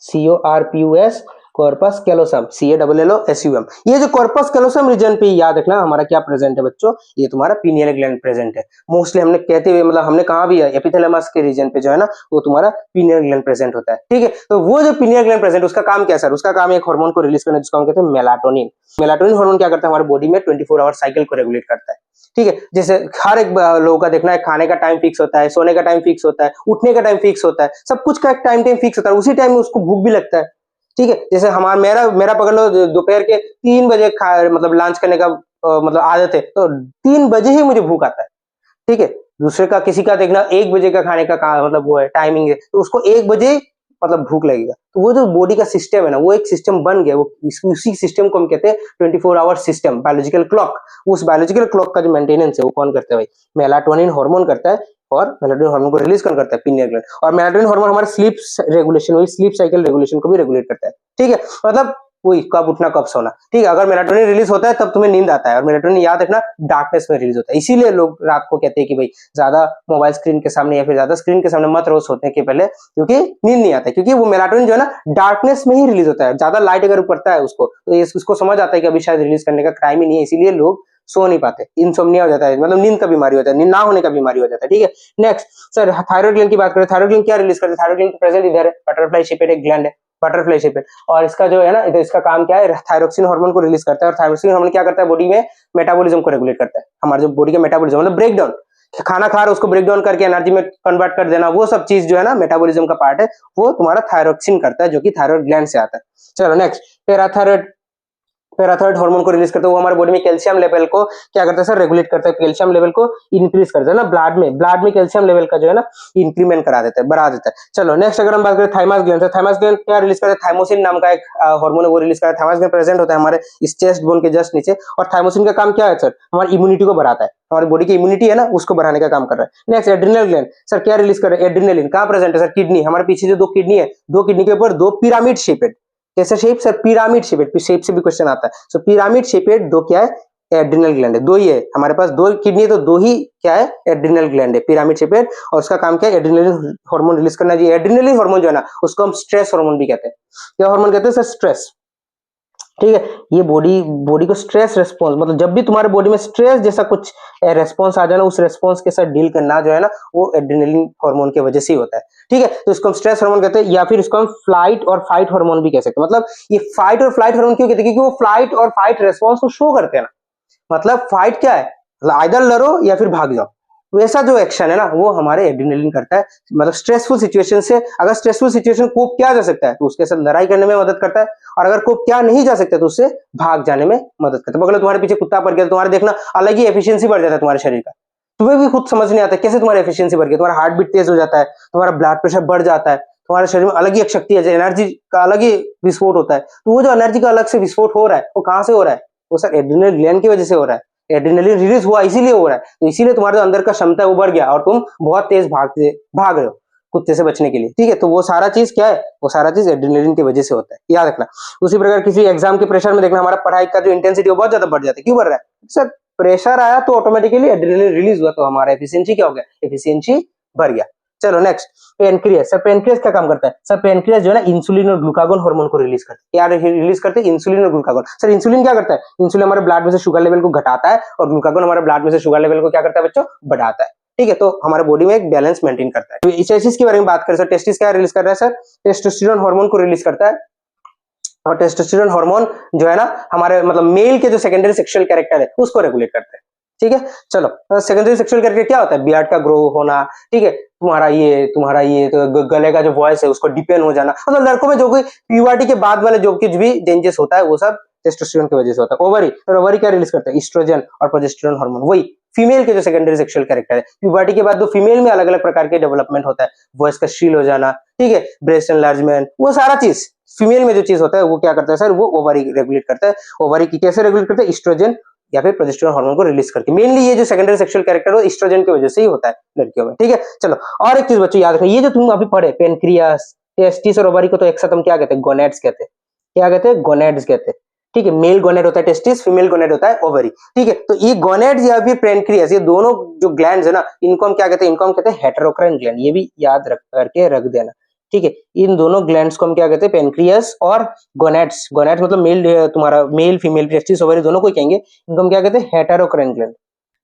CORPUS, corpus callosum, CALLOSUM। ये जो कॉर्पस कैलोसम रीजन पे याद रखना हमारा क्या प्रेजेंट है बच्चों? ये तुम्हारा पिनियल ग्लैंड प्रेजेंट है। मोस्टली हमने कहते हुए मतलब हमने कहा भी है, एपिथैलेमस के रीजन पे जो है ना, वो तुम्हारा पिनियल ग्लैंड प्रेजेंट होता है। ठीक है, तो वो जो पिनियल ग्लैंड प्रेजेंट, उसका काम क्या है सर? उसका काम है एक हार्मोन को रिलीज करना, जिसको हम कहते हैं मेलाटोनिन। मेलाटोनिन हार्मोन क्या करता है? हमारे बॉडी में 24 आवर साइकिल को रेगुलेट करता है। ठीक है, जैसे हर एक लोगों का देखना है, खाने का टाइम फिक्स होता है, सोने का टाइम फिक्स होता है, उठने का टाइम फिक्स होता है, सब कुछ का एक टाइम फिक्स होता है, उसी टाइम में उसको भूख भी लगता है। ठीक है, जैसे हमारा मेरा मेरा पकड़ लो, दोपहर के 3 बजे मतलब लंच करने का मतलब आदत है, तो 3 बजे ही मुझे भूख आता है। ठीक है, दूसरे का किसी का देखना 1 बजे का खाने का मतलब वो है टाइमिंग है, तो उसको 1 बजे मतलब भूख लगेगा। तो वो जो बॉडी का सिस्टम है ना, वो एक सिस्टम बन गया, वो उसी सिस्टम को हम कहते हैं 24 आवर सिस्टम, बायोलॉजिकल क्लॉक। उस बायोलॉजिकल क्लॉक का जो मेंटेनेंस है वो कौन करता है भाई? मेलाटोनिन हार्मोन करता है। और मेलाटोनिन हार्मोन को रिलीज कौन करता है? Pineal gland. और मेलाटोनिन हार्मोन हमारे स्लीप रेगुलेशन, वही स्लीप साइकिल रेगुलेशन को भी रेगुलेट करता है। ठीक है, मतलब वही कब उठना कब सोना। ठीक है, अगर मेलाटोनिन रिलीज होता है तब तुम्हें नींद आता है, और मेलाटोनिन याद रखना डार्कनेस में रिलीज होता है। इसीलिए लोग रात को कहते हैं कि भाई ज्यादा मोबाइल स्क्रीन के सामने या फिर ज्यादा स्क्रीन के सामने मत रहो सोने के पहले, क्योंकि नींद नहीं आता है, क्योंकि वो मेलाटोनिन जो है ना डार्कनेस में ही रिलीज होता है। ज्यादा लाइट अगर पड़ता है उसको, तो उसको समझ आता है कि अभी शायद रिलीज करने का टाइम ही नहीं है, इसीलिए लोग सो नहीं पाते, इंसोम्निया हो जाता है, मतलब नींद का बीमारी हो जाता है, नींद ना होने का बीमारी हो जाता है। ठीक है, नेक्स्ट सर थायराइड ग्लैंड की बात करें। थायराइड ग्लैंड क्या रिलीज करता है? थायराइड ग्लैंड प्रेजेंट इधर है, बटरफ्लाई शेपेड एक ग्लैंड है, बटरफ्लाई शेपेड, और इसका जो है ना इधर, इसका काम क्या है? थायरोक्सिन हार्मोन को रिलीज करता है। और थायरोक्सिन हार्मोन क्या करता है? बॉडी में मेटाबॉलिज्म को रेगुलेट करता है। हमारे जो बॉडी का मेटाबॉलिज्म मतलब ब्रेक डाउन, खाना खा रहे उसको ब्रेक डाउन करके एनर्जी में कन्वर्ट कर देना, वो सब चीज जो है ना मेटाबॉलिज्म का पार्ट है, वो तुम्हारा थायरोक्सिन करता है, जो कि थायराइड ग्लैंड से आता है। चलो नेक्स्ट, पैराथायराइड हार्मोन को रिलीज करता है। वो हमारे बॉडी में कैल्शियम लेवल को क्या करता है सर? रेगुलेट करता है, कैल्शियम लेवल को इंक्रीज करता है ना, ब्लड में कैल्शियम लेवल का जो है ना इंक्रीमेंट करा देता है, बढ़ा देता है। चलो नेक्स्ट अगर हम बात करें थाइमस ग्लैंड, थाइमस ग्लैंड क्या रिलीज करता है? थाइमोसिन नाम का एक हार्मोन है, वो रिलीज करता है। थाइमस ग्लैंड प्रेजेंट होता है हमारे इस चेस्ट बोन के जस्ट नीचे, और थाइमोसिन का काम क्या है सर? हमारी इम्यूनिटी को बढ़ाता है, हमारी बॉडी की इम्यूनिटी है ना उसको बढ़ाने का काम कर रहा है। नेक्स्ट एड्रिनल ग्लैंड सर क्या रिलीज कर रहा है? एड्रिनलिन कहाँ प्रेजेंट है सर? किडनी, हमारे पीछे जो 2 किडनी है, 2 किडनी के ऊपर 2 पिरामिड शेपेड, कैसा shape sir? Pyramid shaped, shape से भी क्वेश्चन आता है। सो पिरामिड शेपेड 2 क्या है? एड्रिनल ग्लैंड है। 2 ही है हमारे पास, 2 किडनी है तो 2 ही क्या है? एड्रिनल ग्लैंड है, पिरामिड शेपेड, और उसका काम क्या है? एड्रिनलिन हार्मोन रिलीज करना। जी एड्रिनलिन हार्मोन जो है ना उसको हम स्ट्रेस हार्मोन भी कहते हैं। क्या हार्मोन कहते हैं सर? स्ट्रेस। ठीक है, ये बॉडी को स्ट्रेस रेस्पॉन्स, मतलब जब भी तुम्हारे बॉडी में स्ट्रेस जैसा कुछ रेस्पॉन्स आ जाए ना, उस रेस्पॉन्स के साथ डील करना जो है ना वो एड्रिनलिन हार्मोन की वजह से ही होता है। ठीक है, तो इसको हम स्ट्रेस हार्मोन कहते हैं, या फिर इसको हम फ्लाइट और फाइट हार्मोन भी कह सकते हैं। मतलब ये फाइट और फ्लाइट हार्मोन क्यों कहते हैं? क्योंकि वो फ्लाइट और फाइट रेस्पॉन्स को शो करते हैं ना। मतलब फाइट क्या है? आइदर लड़ो या फिर भाग जाओ, वैसा जो एक्शन है ना वो हमारे एड्रिनलिन करता है। मतलब स्ट्रेसफुल सिचुएशन से, अगर स्ट्रेसफुल सिचुएशन कोप किया जा सकता है तो उसके साथ लड़ाई करने में मदद करता है, और अगर कोप किया नहीं जा सकता तो उससे भाग जाने में मदद करता है। मतलब तुम्हारे पीछे कुत्ता पड़ गया तो तुम्हारे देखना अलग ही एफिशिएंसी बढ़ जाता है तुम्हारे शरीर का, तुम्हें भी खुद समझ नहीं आता कैसे तुम्हारी एफिशिएंसी बढ़ गई, तुम्हारा हार्ट बीट तेज हो जाता है, तुम्हारा ब्लड प्रेशर बढ़ जाता है, तुम्हारे शरीर में अलग ही एक शक्ति है, एनर्जी का अलग ही विस्फोट होता है। तो वो जो एनर्जी का अलग से विस्फोट हो रहा है वो कहां से हो रहा है? वो सर एड्रिनल ग्लैंड की वजह से हो रहा है, एड्रिनलिन रिलीज हुआ इसीलिए हो रहा है। तो इसीलिए तुम्हारे जो अंदर का क्षमता है वो बढ़ गया और तुम बहुत तेज भाग रहे हो कुत्ते से बचने के लिए। ठीक है, तो वो सारा चीज क्या है? वो सारा चीज एड्रिनलिन की वजह से होता है, याद रखना। उसी प्रकार किसी एग्जाम के प्रेशर में देखना हमारा पढ़ाई का जो इंटेंसिटी है बहुत ज्यादा बढ़ जाता है। क्यों बढ़ रहा है सर? प्रेशर आया तो ऑटोमेटिकली एड्रिनलिन रिलीज हुआ, तो हमारा एफिशिएंसी क्या हो गया? एफिशिएंसी बढ़ गया। चलो नेक्स्ट, पेनक्रियास। सर पेनक्रियास क्या काम करता है? सर पेनक्रियास जो है ना इंसुलिन और ग्लूकागोन हार्मोन को रिलीज करते हैं। क्या रिलीज करते हैं? इंसुलिन और ग्लूकागोन। सर इंसुलिन क्या करता है? इंसुलिन हमारे ब्लड में से शुगर लेवल को घटाता है और ग्लूकागोन हमारे ब्लड में से शुगर लेवल को क्या करता है बच्चों? बढ़ाता है। ठीक है, तो हमारे बॉडी में एक बैलेंस मेंटेन करता है। तो टेस्टिस के बारे में बात करें सर, टेस्टिस क्या रिलीज कर रहा है? सर टेस्टोस्टेरोन हार्मोन को रिलीज करता है। और टेस्टोस्टेरोन हार्मोन जो है ना हमारे मतलब मेल के जो सेकेंडरी सेक्सुअल कैरेक्टर है उसको रेगुलेट करते हैं। ठीक है, चलो सेकेंडरी सेक्सुअल कैरेक्टर क्या होता है? बियर्ड का ग्रो होना, ठीक है, तुम्हारा ये तो गले का जो वॉइस है उसको डिपेंड हो जाना, मतलब लड़कों में जो कोई प्यूबर्टी के बाद वाले जो कुछ भी चेंजेस होता है वो सब टेस्टोस्टेरोन की वजह से होता है। ओवरी, तो ओवरी क्या रिलीज करता है? एस्ट्रोजन और प्रोजेस्टेरोन हार्मोन। वही फीमेल के जो सेकेंडरी सेक्सुअल कैरेक्टर है, प्यूबर्टी के बाद जो फीमेल में अलग अलग प्रकार के डेवलपमेंट होता है, वॉइस का श्रील हो जाना, ठीक है, ब्रेस्ट एनलार्जमेंट, वो सारा चीज फीमेल में जो चीज होता है वो क्या करता है सर? वो ओवरी रेगुलेट करता है। ओवरी की कैसे रेगुलेट करता है? एस्ट्रोजन या फिर प्रोजेस्टेरोन हार्मोन को रिलीज करके। मेनली ये जो सेकेंडरी सेक्सुअल कैरेक्टर है एस्ट्रोजन की वजह से ही होता है लड़कियों में। ठीक है, चलो और एक चीज बच्चों याद रखना, ये जो तुम अभी पढ़े पेनक्रियास, टेस्टिस और ओवरी को तो एक साथ हम क्या कहते हैं? गोनेड्स कहते हैं। क्या कहते हैं? गोनेड्स कहते हैं। ठीक है, मेल गोनेड होता है टेस्टिस, फीमेल गोनेड होता है ओवरी। ठीक है, तो ये गोनेड्स या फिर पेनक्रियास, ये दोनों जो ग्लैंड्स है ना इनको हम क्या कहते हैं? इनको हम कहते हैं हेटेरोक्राइन ग्लैंड। ये भी याद करके रख देना। ठीक है, इन दोनों ग्लैंड्स को हम क्या कहते हैं? पेनक्रियास और गोनेड्स। गोनेड्स मतलब मेल, तुम्हारा मेल फीमेल टेस्टिस ओवरी दोनों को ही कहेंगे, इनको हम क्या कहते हैं? हेटेरोक्राइन ग्लैंड।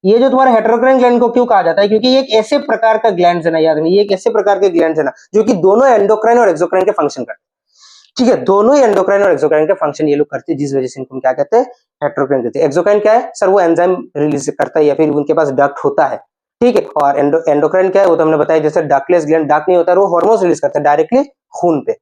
ये जो तुम्हारा हेटेरोक्राइन ग्लैंड को क्यों कहा जाता है? क्योंकि ये एक ऐसे प्रकार का ग्लैंड है ना, याद रखना, ये एक ऐसे प्रकार के ग्लैंड है ना जो कि दोनों एंडोक्राइन और एक्सोक्राइन के फंक्शन करते हैं। ठीक है, दोनों ही एंडोक्राइन और एक्सोक्राइन के फंक्शन ये लोग करते हैं, जिस वजह से इनको हम क्या कहते हैं? हेटेरोक्राइन कहते हैं। एक्सोक्राइन क्या है सर? वो एंजाइम रिलीज करता है या फिर उनके पास डक्ट होता है। ठीक है, और एंडोक्राइन क्या है? वो तो हमने बताया, जैसे डक्टलेस ग्लैंड, डक्ट नहीं होता है, वो हार्मोन्स रिलीज करता है डायरेक्टली खून पे।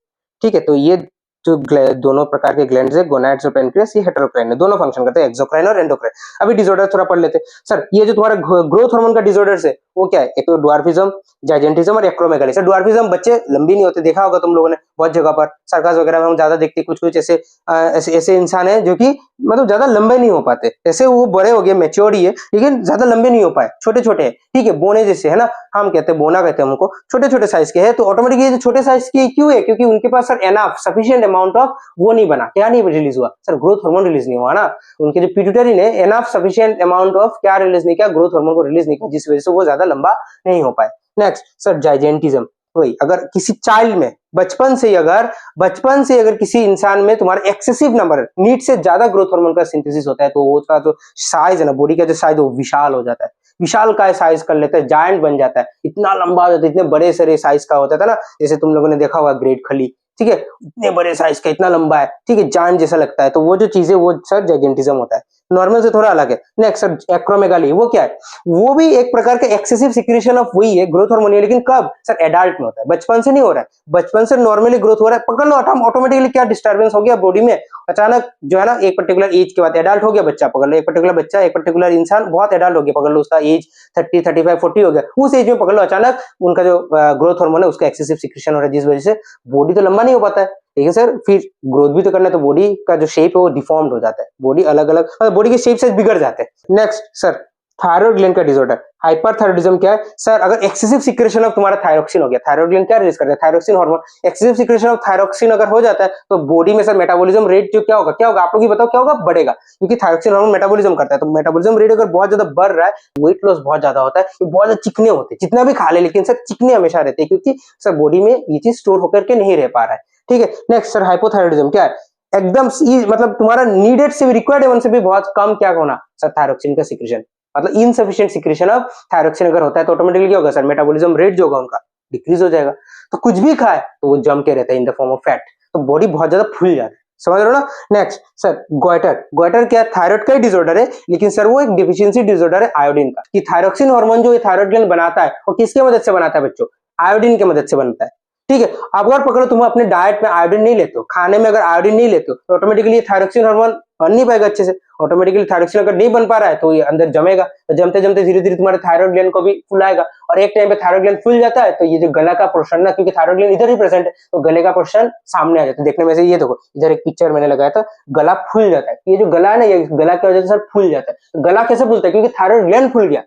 ठीक है, तो ये जो दोनों प्रकार के ग्लैंड्स है गोनाड्स और पेनक्रियास, ये हेटेरोक्राइन है, दोनों फंक्शन करते हैं, एक्सोक्राइन और एंडोक्राइन। अभी डिसऑर्डर थोड़ा पढ़ लेते हैं सर। ये जो तुम्हारा ग्रोथ हार्मोन का डिसऑर्डर्स है वो क्या है? एक तो ड्वार्फिज्म, जाइजेंटिज्म और एक्रोमेगाली। सर ड्वार्फिज्म, बच्चे लंबी नहीं होते, देखा होगा तुम लोगों ने बहुत जगह पर, सर्कस वगैरह में हम ज्यादा देखते हैं, कुछ कुछ ऐसे इंसान है जो कि मतलब ज्यादा लंबे नहीं हो पाते, ऐसे वो बड़े हो गए, मैच्योर ही है, लेकिन ज्यादा लंबे नहीं हो पाए, छोटे छोटे है। ठीक है, बोने जैसे है ना, हम कहते हैं बोना कहते हैं उनको, छोटे छोटे साइज के है। तो ऑटोमेटिकली जो छोटे साइज के क्यों है? क्योंकि उनके पास sir enough sufficient amount of वो नहीं बना, क्या नहीं रिलीज हुआ सर? ग्रोथ हार्मोन रिलीज नहीं हुआ ना, उनके जो पिट्यूटरी ने एनफ सफिशिएंट अमाउंट ऑफ क्या रिलीज नहीं किया? ग्रोथ हार्मोन को रिलीज नहीं किया, जिस वजह से वो ज्यादा लंबा नहीं हो पाए। Next sir gigantism. वही अगर किसी चाइल्ड में बचपन से अगर किसी इंसान में तुम्हारा एक्सेसिव नंबर नीड से ज्यादा ग्रोथ हार्मोन का सिंथेसिस होता है, तो वो उसका जो साइज है ना, बॉडी का जो साइज वो विशाल हो जाता है, विशाल का साइज कर लेता है, जायंट बन जाता है, इतना लंबा हो जाता है, इतने बड़े सारे साइज का होता था ना, जैसे तुम लोगों ने देखा होगा ग्रेट खली। ठीक है, इतने बड़े साइज का, इतना लंबा है, ठीक है, जायंट जैसा लगता है, तो वो जो चीज है वो सर जाइजेंटिज्म होता है, नॉर्मल से थोड़ा अलग है। नेक्स्ट सर एक्रोमेगाली, वो क्या है? वो भी एक प्रकार का एक्सेसिव सिक्रीशन ऑफ वही है ग्रोथ हार्मोन, लेकिन कब सर? एडल्ट में होता है, बचपन से नहीं हो रहा है, बचपन से नॉर्मली ग्रोथ हो रहा है, पकड़ लो ऑटोमेटिकली क्या डिस्टर्बेंस हो गया बॉडी में, अचानक जो है ना एक पर्टिकुलर एज के बाद एडल्ट हो गया बच्चा, पकड़ लो एक पर्टिकुलर बच्चा, एक पर्टिकुलर इंसान बहुत एडल्ट हो गया, पकड़ लो उसका एज 30, 35, 40 हो गया, उस एज में पकड़ लो अचानक उनका जो ग्रोथ हार्मोन है उसका एक्सेसिव सिक्रीशन हो रहा है, जिस वजह से बॉडी तो लंबा नहीं हो पाता है, ठीक है सर, फिर ग्रोथ भी तो करना है, तो बॉडी का जो शेप है वो डिफॉर्म्ड हो जाता है, बॉडी अलग अलग बॉडी के शेप से बिगड़ जाते हैं। नेक्स्ट सर थायराइड ग्लैंड का डिसऑर्डर, हाइपरथायराइडिज्म क्या है सर? अगर एक्सेसिव सिक्रेशन ऑफ तुम्हारा थायरोक्सिन हो गया, थायराइड ग्लैंड क्या रिलीज करता है? Thyroxine hormone. Excessive secretion of thyroxine अगर हो जाता है तो बॉडी में सर मेटाबॉलिज्म रेट जो क्या होगा आप लोग ही बताओ क्या होगा? बढ़ेगा, क्योंकि थायरोक्सिन हार्मोन मेटाबॉलिज्म करता है, तो मेटाबॉलिज्म रेट अगर बहुत ज्यादा बढ़ रहा है, वेट लॉस बहुत ज्यादा होता है, तो बहुत ज्यादा चिकने होते हैं, जितना भी खा ले लेकिन सर चिकने हमेशा रहते हैं, क्योंकि सर बॉडी में ये चीज स्टोर होकर के नहीं रह पा रहा है। ठीक है, नेक्स्ट सर हाइपोथायराइडिज्म क्या है? एकदम मतलब तुम्हारा नीडेड से भी रिक्वायर्ड एवन से भी बहुत कम क्या होना सर? थायरोक्सिन का सिक्रेशन, मतलब इनसफिशिएंट सिक्रेशन ऑफ थायरोक्सिन अगर होता है तो ऑटोमेटिकली क्या होगा सर? मेटाबॉलिज्म रेट जो होगा उनका डिक्रीज हो जाएगा, तो कुछ भी खाए तो वो जम के रहता है in the form of fat, तो बॉडी बहुत ज्यादा फूल जाता है, समझ रहे हो ना? नेक्स्ट सर गोइटर क्या है? थायराइड का ही डिसऑर्डर है, लेकिन सर वो एक डिफिशियंसी डिसऑर्डर है आयोडीन का, कि थायरोक्सिन हार्मोन जो थायराइड ग्लैंड बनाता है वो किसके मदद से बनाता है बच्चों? आयोडीन की मदद से बनता है। ठीक है, अब अगर पकड़ो तुम अपने डाइट में आयोडीन नहीं लेते हो, खाने में अगर आयोडीन नहीं लेते हो, तो ऑटोमेटिकली थायरोक्सिन हार्मोन बन नहीं पाएगा अच्छे से, ऑटोमेटिकली थायरोक्सिन अगर नहीं बन पा रहा है तो ये अंदर जमेगा, तो जमते जमते धीरे धीरे तुम्हारे थायराइड ग्लैंड को भी फुलाएगा, और एक टाइम पे थायराइड ग्लैंड फुल जाता है तो ये जो गला का पोर्शन ना, क्योंकि थायराइड ग्लैंड इधर ही प्रेजेंट है, तो गले का पोर्शन सामने आ जाता है, देखने में से ये देखो इधर एक पिक्चर मैंने लगाया था, गला फूल जाता है, ये जो गला है ना, ये गला की वजह से सर फूल जाता है। गला कैसे फूलता है? क्योंकि थायराइड ग्लैंड फूल गया,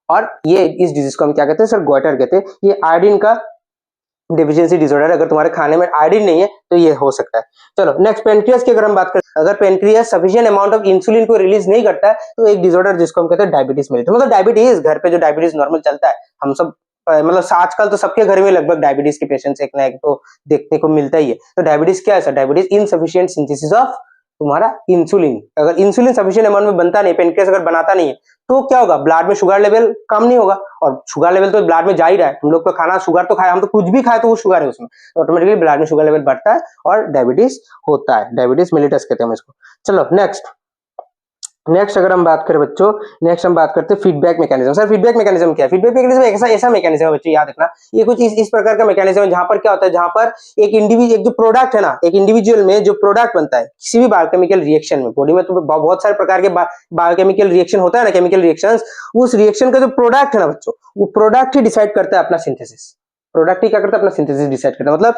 और ये इस डिजीज को हम क्या कहते हैं सर? गोइटर कहते हैं। ये आयोडीन का डिफिशियंसी डिसऑर्डर, अगर तुम्हारे खाने में आयोडीन नहीं है तो ये हो सकता है। चलो नेक्स्ट पेनक्रियास की अगर हम बात करें, अगर pancreas sufficient amount of insulin को रिलीज नहीं करता है तो एक डिसऑर्डर जिसको हम कहते हैं डायबिटीज मेलिटस, मतलब डायबिटीज, घर पे जो डायबिटीज नॉर्मल चलता है, हम सब मतलब आजकल तो सबके घर में लगभग डायबिटीज के पेशेंट्स एक ना एक तो देखने को मिलता ही है। तो डायबिटीज क्या है sir? Diabetes insufficient synthesis of तुम्हारा इंसुलिन। अगर इंसुलिन सफिशिएंट अमाउंट में बनता नहीं, पेनक्रियास अगर बनाता नहीं है, तो क्या होगा? ब्लड में शुगर लेवल कम नहीं होगा, और शुगर लेवल तो ब्लड में जा ही रहा है। तुम लोग तो खाना शुगर तो खाए, हम तो कुछ भी खाए तो वो शुगर है उसमें, तो ऑटोमेटिकली ब्लड में शुगर लेवल बढ़ता है और डायबिटीज होता है। डायबिटीज मेलिटस कहते हैं हम इसको। चलो नेक्स्ट अगर हम बात करें बच्चों, नेक्स्ट हम बात करते हैं feedback mechanism. Sir feedback mechanism क्या है? फीडबैक मैकेनिज्म ऐसा मैकेनिज्म है बच्चों, याद रखना, ये कुछ इस प्रकार का मैकेनिज्म है जहां पर क्या होता है, जहां पर एक जो प्रोडक्ट है ना, एक इंडिविजुअल में जो प्रोडक्ट बनता है किसी भी बायोकेमिकल रिएक्शन में, बॉडी में तो बहुत सारे प्रकार के बायोकेमिकल रिएक्शन होता है ना, केमिकल रिएक्शंस, उस रिएक्शन का जो प्रोडक्ट है ना बच्चों, वो प्रोडक्ट ही डिसाइड करता है अपना सिंथेसिस। प्रोडक्ट ही क्या करता है? अपना सिंथेसिस डिसाइड करता है। मतलब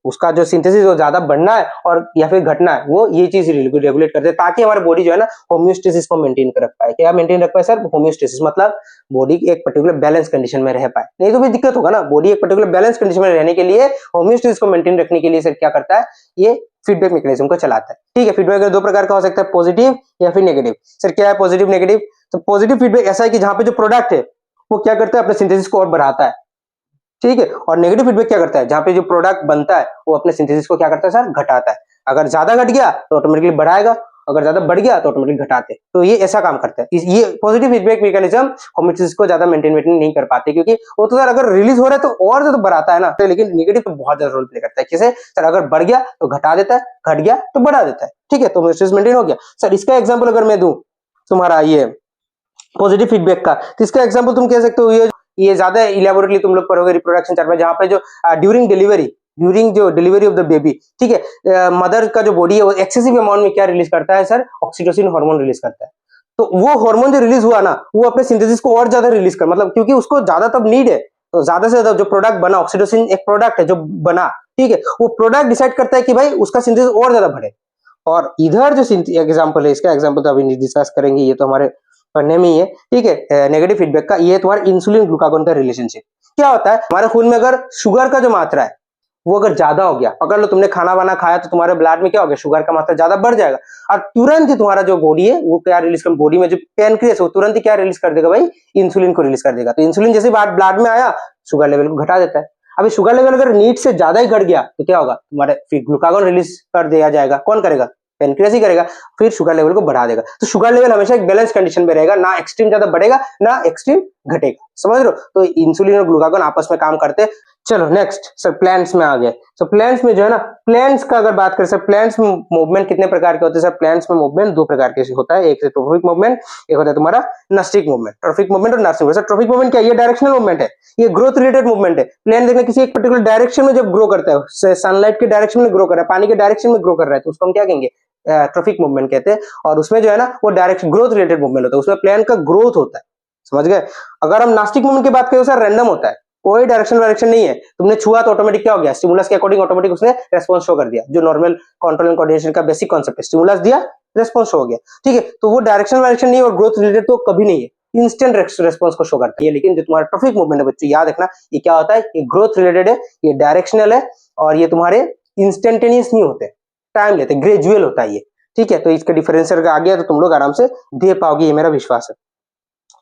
उसका जो सिंथेसिस वो ज्यादा बढ़ना है और या फिर घटना है, वो ये चीज रेगुलेट करते हैं, ताकि हमारे बॉडी जो है ना होम्योस्टेसिस को मेंटेन कर रख पाए। क्या मेंटेन रख पाए सर? होम्योस्टेसिस, मतलब बॉडी एक पर्टिकुलर बैलेंस कंडीशन में रह पाए। नहीं तो भी दिक्कत होगा ना। बॉडी एक पर्टिकुलर बैलेंस कंडीशन में रहने के लिए, होम्योस्टेसिस को मेंटेन रखने के लिए सर क्या करता है? ये फीडबैक मैकेनिज्म को चलाता है। ठीक है, फीडबैक दो प्रकार का हो सकता है, पॉजिटिव या फिर नेगेटिव। सर क्या है पॉजिटिव नेगेटिव? तो पॉजिटिव फीडबैक ऐसा है कि जहां पे जो प्रोडक्ट है वो क्या करता है? अपने सिंथेसिस को और बढ़ाता है। ठीक है, और नेगेटिव फीडबैक क्या करता है? जहां पे जो प्रोडक्ट बनता है वो अपने सिंथेसिस को क्या करता है सर? घटाता है। अगर ज्यादा घट गया तो ऑटोमेटिकली बढ़ाएगा, अगर ज्यादा बढ़ गया तो ऑटोमेटिकली घटाते। तो ये ऐसा काम करता है। ये पॉजिटिव फीडबैक मैकेनिज्म होम्योस्टेसिस को ज्यादा मेंटेन नहीं कर पाते, क्योंकि वो तो सर अगर रिलीज हो रहा है तो और ज्यादा बढ़ाता है ना, तो लेकिन नेगेटिव तो बहुत ज्यादा रोल प्ले करता है। कैसे सर? अगर बढ़ गया तो घटा देता है, घट गया तो बढ़ा देता है। ठीक है, तो होम्योस्टेसिस मेंटेन हो गया। सर इसका एग्जाम्पल अगर मैं दूं तुम्हारा ये पॉजिटिव फीडबैक का, तो इसका एग्जांपल तुम कह सकते हो, ये ज्यादा इलेबोरेटली तुम लोग पढ़ोगे रिप्रोडक्शन चार्ट में, जहां पे जो ड्यूरिंग जो डिलीवरी ऑफ द बेबी, ठीक है, मदर का जो बॉडी है वो एक्सेसिव अमाउंट में क्या रिलीज करता है सर? ऑक्सीटोसिन हार्मोन रिलीज करता है। तो वो हार्मोन जो रिलीज हुआ ना, वो अपने सिंथेसिस को और ज्यादा रिलीज कर, मतलब क्योंकि उसको ज्यादा तब नीड है, तो ज्यादा से ज्यादा जो प्रोडक्ट बना, ऑक्सीटोसिन एक प्रोडक्ट है जो बना, ठीक है, वो प्रोडक्ट डिसाइड करता है कि भाई उसका सिंथेसिस और ज्यादा बढ़े। और इधर जो एग्जाम्पल है, इसका एग्जाम्पल तो अभी नहीं डिस्कस करेंगे, ये तो हमारे पढ़ने में ही है। ठीक है, नेगेटिव फीडबैक का ये तुम्हारा इंसुलिन ग्लूकागोन का रिलेशनशिप क्या होता है? हमारे खून में अगर शुगर का जो मात्रा है वो अगर ज्यादा हो गया, पकड़ लो तुमने खाना वाना खाया तो तुम्हारे ब्लड में क्या हो गया? शुगर का मात्रा ज्यादा बढ़ जाएगा, और तुरंत ही तुम्हारा जो बॉडी है वो क्या रिलीज कर, बॉडी में जो पैनक्रियास है वो तुरंत ही क्या रिलीज कर देगा भाई? इंसुलिन को रिलीज कर देगा। तो इंसुलिन जैसे बात ब्लड में आया, शुगर लेवल को घटा देता है। अभी शुगर लेवल अगर नीड से ज्यादा ही घट गया तो क्या होगा? तुम्हारे फिर ग्लूकागोन रिलीज कर दिया जाएगा। कौन करेगा? पेनक्रियास ही करेगा, फिर शुगर लेवल को बढ़ा देगा। तो शुगर लेवल हमेशा एक बैलेंस कंडीशन में रहेगा, ना एक्सट्रीम ज्यादा बढ़ेगा ना एक्सट्रीम घटेगा। समझ रहे हो? तो इंसुलिन और ग्लूकागोन आपस में काम करते हैं। चलो नेक्स्ट सर प्लांट्स में आ गए। तो प्लांट्स में जो है ना, प्लांट्स का अगर बात करें सर, प्लांट्स में मूवमेंट कितने प्रकार के होते हैं सर? प्लांट्स में मूवमेंट दो प्रकार के होता है, एक ट्रोफिक मूवमेंट, एक होता है तुम्हारा नस्टिक मूवमेंट। ट्रोफिक मूवमेंट और नस्टिक मूवमेंट। ट्रोफिक मूवमेंट क्या? ये डायरेक्शनल मूवमेंट है, ये ग्रोथ रिलेटेड मूवमेंट है। प्लांट देखना किसी एक पर्टिकुलर डायरेक्शन में जब ग्रो करता है, सनलाइट के डायरेक्शन में ग्रो कर रहा है, पानी के डायरेक्शन में ग्रो कर रहा है, तो उसको हम क्या कहेंगे? ट्रोफिक मूवमेंट कहते हैं। और उसमें जो है ना वो डायरेक्ट ग्रोथ रिलेटेड मूवमेंट होता है, उसमें प्लांट का ग्रोथ होता है। समझ गए? अगर हम नास्टिक मूवमेंट की बात करें सर, रैंडम होता है, कोई डायरेक्शन नहीं है, तुमने छुआ तो ऑटोमेटिक क्या हो गया? स्टिमुलस के अकॉर्डिंग ऑटोमेटिक उसने रेस्पॉन्स शो कर दिया, जो नॉर्मल कंट्रोल एंड कोऑर्डिनेशन का बेसिक कांसेप्ट है। स्टिमुलस दिया, रेस्पॉन्स शो हो गया। ठीक है, तो वो डायरेक्शन नहीं है और ग्रोथ रिलेटेड तो कभी नहीं है, इंस्टेंट रेस्पॉन्स को शो करता है। लेकिन जो तुम्हारा ट्रॉफिक मूवमेंट है बच्चों, याद रखना ये क्या होता है? ये ग्रोथ रिलेटेड है, ये डायरेक्शनल है, और ये तुम्हारे इंस्टेंटेनियस नहीं होते, टाइम लेते, ग्रेजुअल होता है ये। ठीक है, तो इसका डिफरेंशियल आ गया तो तुम लोग आराम से दे पाओगे, ये मेरा विश्वास है।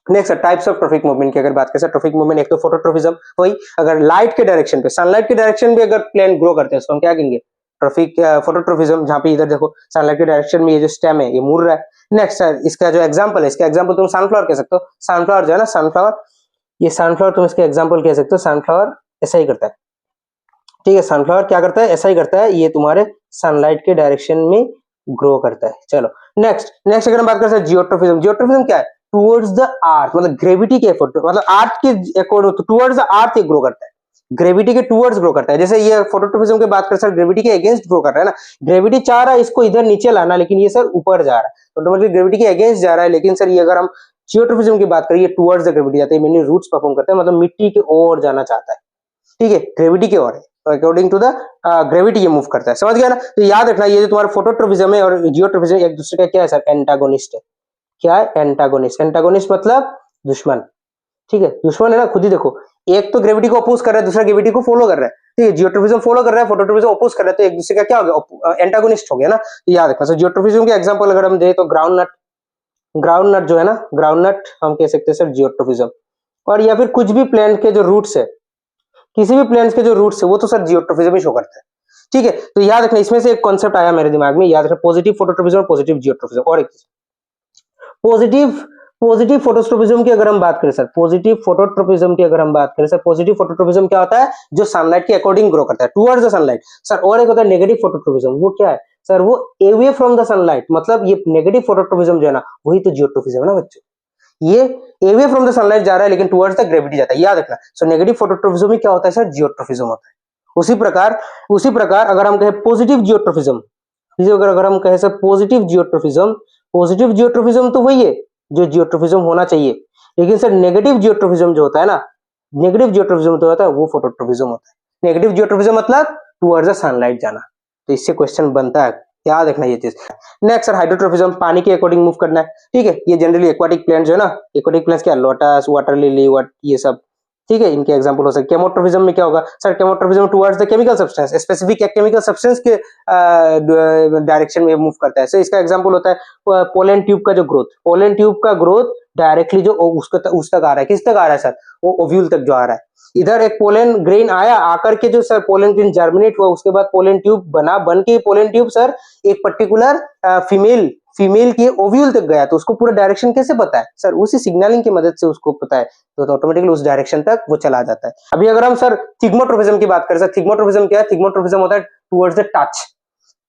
Next types of trophic movement की अगर बात करें, ट्रॉफिक मूवमेंट एक तो फोटोट्रोफिज्म, वही अगर लाइट के डायरेक्शन पे, सनलाइट के डायरेक्शन पे अगर प्लांट ग्रो करते हैं उसको हम क्या कहेंगे? ट्रॉफिक फोटोट्रोफिज्म, जहां पे इधर देखो सनलाइट के डायरेक्शन में ये जो स्टेम है ये मुड़ रहा है। नेक्स्ट सर इसका जो एग्जांपल है, इसका एग्जांपल तुम सनफ्लावर कह सकते हो। सनफ्लावर जो है ना, सनफ्लावर, ये सनफ्लावर तुम इसके एग्जांपल कह सकते हो। सनफ्लावर ऐसा ही करता है। ठीक है, सनफ्लावर क्या करता है? ऐसा ही करता है, ये तुम्हारे सनलाइट के डायरेक्शन में ग्रो करता है। चलो नेक्स्ट अगर हम बात करें जियोट्रोफिज्म। जियोट्रोफिज्म क्या है? टुवर्ड्स द अर्थ, मतलब ग्रेविटी के एफर्ट, मतलब अर्थ के अकॉर्डिंग टुवर्ड्स द अर्थ ये ग्रो करता है, ग्रेविटी के टुवर्ड्स ग्रो करता है। जैसे ये फोटोट्रोफिज्म की बात करें सर, ग्रेविटी के अगेंस्ट ग्रो कर रहा है ना, ग्रेविटी चाह रहा है इसको इधर नीचे लाना, लेकिन ये सर ऊपर जा रहा है, ऑटोमेटिकली ग्रेविटी के अगेंस्ट जा रहा है। लेकिन सर ये अगर हम जियोट्रोफिज्म की बात करें, ये टुवर्ड्स द ग्रेविटी जाते हैं, मेनली रूट्स परफॉर्म करते हैं, मतलब मिट्टी की ओर जाना चाहता है। ठीक है, ग्रेविटी की ओर है, अकॉर्डिंग टू द ग्रेविटी ये मूव करता है। समझ गया ना? तो याद रखना ये जो तुम्हारा फोटोट्रोफिज्म है और जियोट्रोफिज्म एक दूसरे का क्या है सर? एंटागोनिस्ट है। क्या है? एंटागोनिस्ट। एंटागोनिस्ट मतलब दुश्मन। ठीक है, दुश्मन है ना, खुद ही देखो, एक तो ग्रेविटी को अपोज कर रहा है, दूसरा ग्रेविटी को फॉलो कर रहा है। ठीक है, जियोट्रोफिज्म फॉलो कर रहा है, फोटोट्रोफिज्म अपोज कर रहा है, तो एक दूसरे का क्या हो गया? एंटागोनिस्ट हो गया ना। तो याद रखना। जियोट्रोफिज्म के एग्जांपल अगर हम दें तो ग्राउंड नट जो है ना, ग्राउंड नट हम कह सकते हैं सर जियोट्रोफिज्म। और या फिर कुछ भी प्लांट के जो रूट्स है, किसी भी प्लांट्स के जो रूट्स है वो तो सर जियोट्रोफिज्म ही शो करता है। ठीक है, तो याद रखना, इसमें से एक कॉन्सेप्ट आया मेरे दिमाग में, याद रखना, पॉजिटिव फोटोट्रोपिज्म और पॉजिटिव जियोट्रोफिज्म। और एक पॉजिटिव पॉजिटिव फोटोट्रोपिज्म की अगर हम बात करें सर, पॉजिटिव फोटोट्रोपिज्म की अगर हम बात करें सर, पॉजिटिव फोटोट्रोपिज्म क्या होता है, जो सनलाइट के अकॉर्डिंग ग्रो करता है, टुवर्ड्स द सनलाइट सर। और एक होता है नेगेटिव फोटोट्रोपिज्म, वो क्या है सर, वो अवे फ्रॉम द सनलाइट, मतलब ये नेगेटिव फोटोट्रोपिज्म जो है ना, वही तो जियोट्रोफिज्म है ना बच्चों। ये अवे फ्रॉम द सनलाइट जा रहा है लेकिन टुवर्ड्स द ग्रेविटी जाता है, याद रखना। सो नेगेटिव फोटोट्रोपिज्म में क्या होता है सर, जियोट्रोफिज्म होता है। उसी प्रकार अगर हम कहें पॉजिटिव जियोट्रोफिज्म, अगर हम कहें सर पॉजिटिव जियोट्रोफिज्म तो वही है जो जियोट्रोफिज्म होना चाहिए। लेकिन सर नेगेटिव जियोट्रोफिज्म जो होता है ना, नेगेटिव जियोट्रोफिज्म तो होता है वो फोटोट्रोपिज्म होता है। नेगेटिव जियोट्रोफिज्म मतलब टुवर्ड्स द सनलाइट जाना। तो इससे क्वेश्चन बनता है, याद रखना ये चीज। नेक्स्ट सर हाइड्रोट्रोफिज्म, पानी के अकॉर्डिंग मूव करना है। ठीक है, ये जनरली एक्वाटिक प्लांट जो है ना, एक्वाटिक प्लांट्स क्या, लोटस, वाटर लिली, ये सब, ठीक है, इनके एग्जांपल हो सकते हैं। केमोट्रोफिज्म में क्या होगा sir, chemotropism towards the chemical substance, specific chemical substance के डायरेक्शन में मूव करता है। सो इसका एग्जांपल होता है पोलन ट्यूब का जो ग्रोथ, पोलन ट्यूब का ग्रोथ डायरेक्टली जो उस तक आ रहा है, किस तक आ रहा है सर, वो ओव्यूल तक जो आ रहा है। इधर एक पोलन ग्रेन आया, आकर के जो सर पोलन ग्रेन जर्मिनेट हुआ, उसके बाद पोलन ट्यूब बन के पोलन ट्यूब सर एक पर्टिकुलर फीमेल के ओव्यूल तक गया, तो उसको पूरा डायरेक्शन कैसे पता है सर, उसी सिग्नलिंग की मदद से उसको पता है, तो ऑटोमेटिकली उस डायरेक्शन तक वो चला जाता है। अभी अगर हम सर थिग्मोट्रोफिज्म की बात करें सर, थिग्मोट्रोफिज्म क्या है, थिग्मोट्रोफिज्म होता है टुवर्ड्स द टच,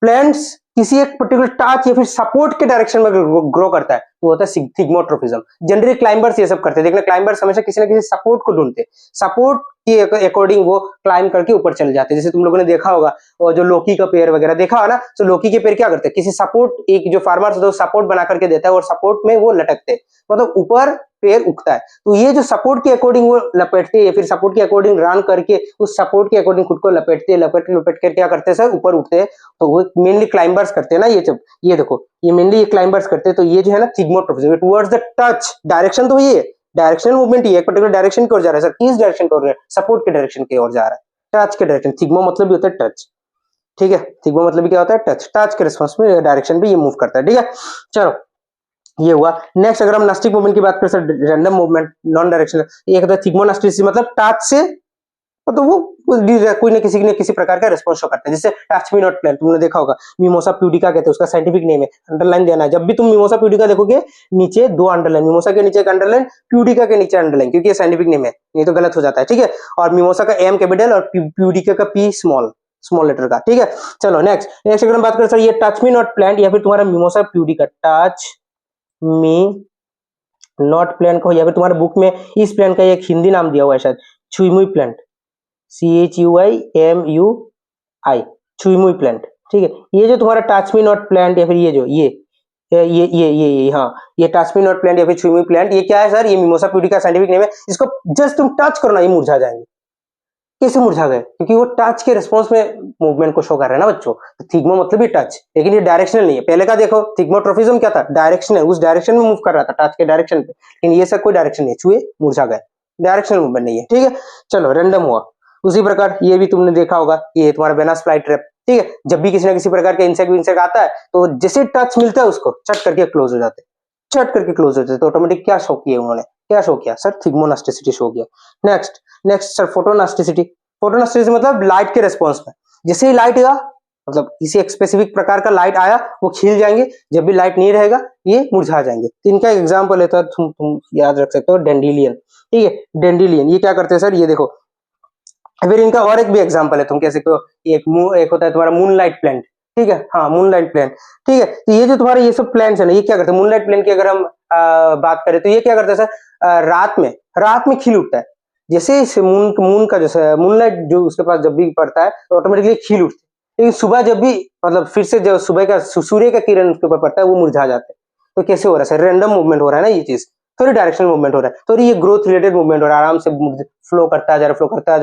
प्लांट्स किसी एक पर्टिकुलर टच या फिर सपोर्ट के डायरेक्शन में ग्रो करता है, वो होता है थिग्मोट्रोफिज्म। जनरली क्लाइंबर्स ये सब करते हैं, देखना क्लाइंबर्स हमेशा किसी ना किसी सपोर्ट को ढूंढते हैं, सपोर्ट के अकॉर्डिंग वो क्लाइंब करके ऊपर चले जाते हैं। जैसे तुम लोगों ने देखा होगा, और जो लोकी का पेड़ वगैरह देखा होगा ना, तो लोकी के पेड़ क्या करते हैं, किसी सपोर्ट, एक जो फार्मर्स होता है सपोर्ट बना करके देता है और सपोर्ट में वो लटकते हैं, मतलब ऊपर पेड़ उगता है। तो ये जो सपोर्ट के अकॉर्डिंग वो लपेटते हैं या फिर सपोर्ट के अकॉर्डिंग रन करके उस सपोर्ट के अकॉर्डिंग खुद को लपेटते हैं, लपेट कर क्या करते हैं सर, ऊपर उठते हैं। तो वो मेनली क्लाइंबर्स करते हैं ना, ये देखो, ये मेनली ये क्लाइंबर्स करते हैं। तो ये जो है ना थिग्मोट्रोफिज्म, टुवर्ड्स द टच, डायरेक्शन तो ये है, डायरेक्शनल मूवमेंट ये एक पर्टिकुलर डायरेक्शन की ओर जा रहा है सर, किस डायरेक्शन की ओर, सपोर्ट के डायरेक्शन की ओर जा रहा है, टच के डायरेक्शन। थिग्मो मतलब भी होता है टच, ठीक है, थिग्मो मतलब भी क्या होता है, टच के रिस्पॉन्स में डायरेक्शन पे ये मूव करता है। ठीक है, चलो ये हुआ। नेक्स्ट अगर हम नास्टिक मूवमेंट की बात करें sir, random movement, non directional, ये होता है थिग्मोनास्टिसिटी, मतलब टच से तो वो कोई ना किसी प्रकार का रिस्पॉन्स शो करता है। जैसे टच मी नॉट प्लांट, तुमने देखा होगा, मिमोसा प्यूडिका कहते हैं, उसका साइंटिफिक नेम है, अंडरलाइन देना है। जब भी तुम मिमोसा प्यूडिका देखोगे, नीचे 2 अंडरलाइन, मिमोसा के नीचे एक अंडरलाइन, प्यूडिका के नीचे अंडरलाइन, क्योंकि ये साइंटिफिक नेम है, नहीं तो गलत हो जाता है। ठीक है, और मिमोसा का एम कैपिटल और प्यूडिका का पी स्मॉल लेटर का। ठीक है, चलो नेक्स्ट अगर हम बात करें सर, ये टच मी नॉट प्लांट या फिर तुम्हारा mimosa pudica, touch me not plant को, या फिर तुम्हारे बुक में इस प्लांट का एक हिंदी नाम दिया हुआ है शायद, छुईमुई प्लांट, CHUIMUI, छुईमुई प्लांट। ठीक है, ये जो तुम्हारा टच मी नॉट प्लांट या फिर ये जो ये हाँ, ये टच मी नॉट प्लांट या फिर छुईमुई प्लांट, ये क्या है सर, ये मिमोसा प्यूडिका साइंटिफिक नेम है। इसको जस्ट तुम टच करो ना, ये मुरझा जाएंगे। कैसे मुरझा गए, क्योंकि वो टच के रिस्पॉन्स में मूवमेंट को शो कर रहे हैं ना बच्चों। तो थिग्मो मतलब भी टच, लेकिन ये डायरेक्शनल नहीं है। पहले का देखो, थिग्मोट्रोफिज्म क्या था, डायरेक्शनल, उस डायरेक्शन में मूव कर रहा था, टच के डायरेक्शन पे, लेकिन ये सब कोई डायरेक्शन नहीं है, छुए मुरझा गए, डायरेक्शनल मूवमेंट नहीं है। ठीक है, चलो रैंडम हुआ। उसी प्रकार ये भी तुमने देखा होगा, ये तुम्हारा वेनस फ्लाई ट्रैप। ठीक है, जब भी किसी ना किसी प्रकार का इंसेक्ट आता है, तो जैसे टच मिलता है उसको चट करके क्लोज हो जाते, तो ऑटोमेटिक क्या शो किया उन्होंने, क्या शो किया सर, थिग्मोनास्टिसिटी शो किया। नेक्स्ट सर फोटोनास्टिसिटी, फोटोनास्टिसिटी मतलब लाइट के रेस्पॉन्स में, जैसे ही लाइट आया, मतलब किसी एक स्पेसिफिक प्रकार का लाइट आया, वो खिल जाएंगे, जब भी लाइट नहीं रहेगा ये मुरझा जाएंगे। तो इनका एग्जांपल है, तो तुम याद रख सकते हो, डेंडिलियन। ठीक है, डेंडिलियन ये क्या करते हैं सर, ये देखो, फिर इनका और एक भी एग्जांपल है, तुम कह सकते हो, एक होता है तुम्हारा मूनलाइट प्लांट। ठीक है, हाँ मूनलाइट प्लांट। ठीक है, तो ये जो तुम्हारे ये सब प्लांट्स है ना, ये क्या करते हैं, मूनलाइट प्लांट की अगर हम बात करें, तो ये क्या करते हैं सर, रात में खिल उठता है। जैसे मून का जैसे मूनलाइट जो उसके पास जब भी पड़ता है, तो ऑटोमेटिकली खिल उठते हैं। लेकिन सुबह जब भी, मतलब फिर से जब सुबह का सूर्य का किरण उसके ऊपर पड़ता है, वो मुरझा जाते हैं। तो कैसे हो रहा है सर, रैंडम मूवमेंट हो रहा है ना ये चीज, थोड़ी डायरेक्शनल मूवमेंट हो रहा है, थोड़ी ये ग्रोथ रिलेटेड मूवमेंट हो रहा है, आराम से फ्लो करता जा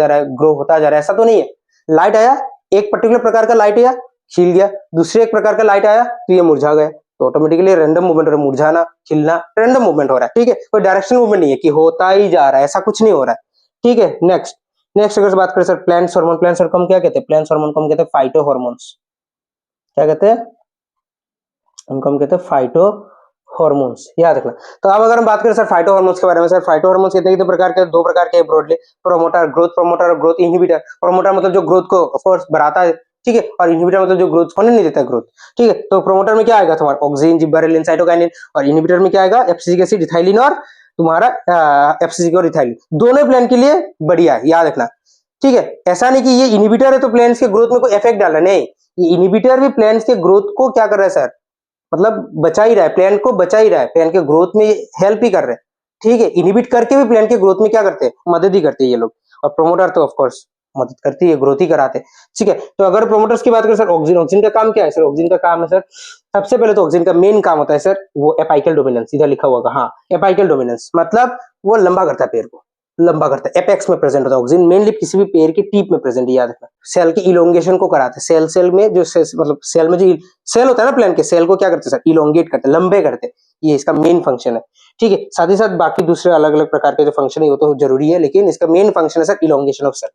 रहा है, ग्रो होता जा रहा है, ऐसा तो नहीं है। लाइट आया, एक पर्टिकुलर प्रकार का लाइट आया, खिल गया, दूसरे एक प्रकार का लाइट आया, तो ये मुरझा गया। तो ऑटोमेटिकली रैंडम मूवमेंट हो रहा है, मुरझाना, खिलना, रैंडम मूवमेंट हो रहा है। ठीक है, कोई डायरेक्शनल मूवमेंट नहीं है कि होता ही जा रहा है, ऐसा कुछ नहीं हो रहा है। ठीक है, नेक्स्ट अगर बात करें sir, plants hormone, plants hormone क्या कहते हैं, प्लांट्स हार्मोन को हम कहते हैं फाइटो हार्मोन्स। क्या कहते हैं, उनको हम कहते हैं हॉर्मोन्स, याद रखना। तो अब अगर हम बात करें सर फाइटो हार्मोन्स के बारे में, सर फाइटो हार्मोन्स कितने कितने प्रकार के, दो प्रकार के ब्रॉडली, प्रोमोटर, ग्रोथ प्रोमोटर और ग्रोथ इनहिबिटर। प्रोमोटर मतलब जो ग्रोथ को ऑफ कोर्स बढ़ाता है, ठीक है, और इनहिबिटर मतलब जो ग्रोथ होने नहीं देता है ग्रोथ, ठीक है। तो प्रोमोटर में क्या आएगा तुम्हारा ऑक्सिन, जिबरेलिन, साइटोकाइनिन, और इनहिबिटर में क्या आएगा एब्सिसिक एसिड, इथाइलिन और तुम्हारा एब्सिसिक और इथाइलिन। दोनों प्लांट के लिए बढ़िया है, याद रखना, ठीक है। ऐसा नहीं कि ये इनहिबिटर है तो प्लांट्स के ग्रोथ में कोई इफेक्ट डाल रहा है, नहीं, ये इनहिबिटर भी प्लांट्स के ग्रोथ को क्या कर रहा है सर, मतलब बचा ही रहा है, प्लांट को बचा ही रहा है, प्लांट के ग्रोथ में हेल्प ही कर रहे हैं, ठीक है। इनहिबिट करके भी प्लांट के ग्रोथ में क्या करते हैं, मदद ही करते हैं ये लोग। और प्रोमोटर तो ऑफ कोर्स मदद करती है, ग्रोथ ही कराते हैं, ठीक है। तो अगर प्रोमोटर्स की बात करें सर, ऑक्सिन, ऑक्सिन का काम क्या है सर, ऑक्सिन का काम है सर, सबसे पहले तो ऑक्सिन का मेन काम होता है सर वो एपाइकल डोमिनेंस, इधर लिखा हुआ हाँ, एपाइकल डोमिनेंस मतलब वो लंबा करता है पेड़ को, लंबा करता है, एपेक्स में प्रेजेंट होता है ऑक्सिन, मेनली किसी भी पेड़ की टीप में प्रेजेंट, याद रखना। सेल की इलोंगेशन को कराते हैं, सेल सेल में जो मतलब सेल में जो सेल होता है ना प्लांट के, सेल को क्या करते हैं सर, इलोंगेट करते हैं, लंबे करते हैं, ये इसका मेन फंक्शन है, ठीक है। साथ ही साथ बाकी दूसरे अलग अलग प्रकार के जो फंक्शन है वो तो जरूरी है, लेकिन इसका मेन फंक्शन है सर इलोंगेशन ऑफ सेल।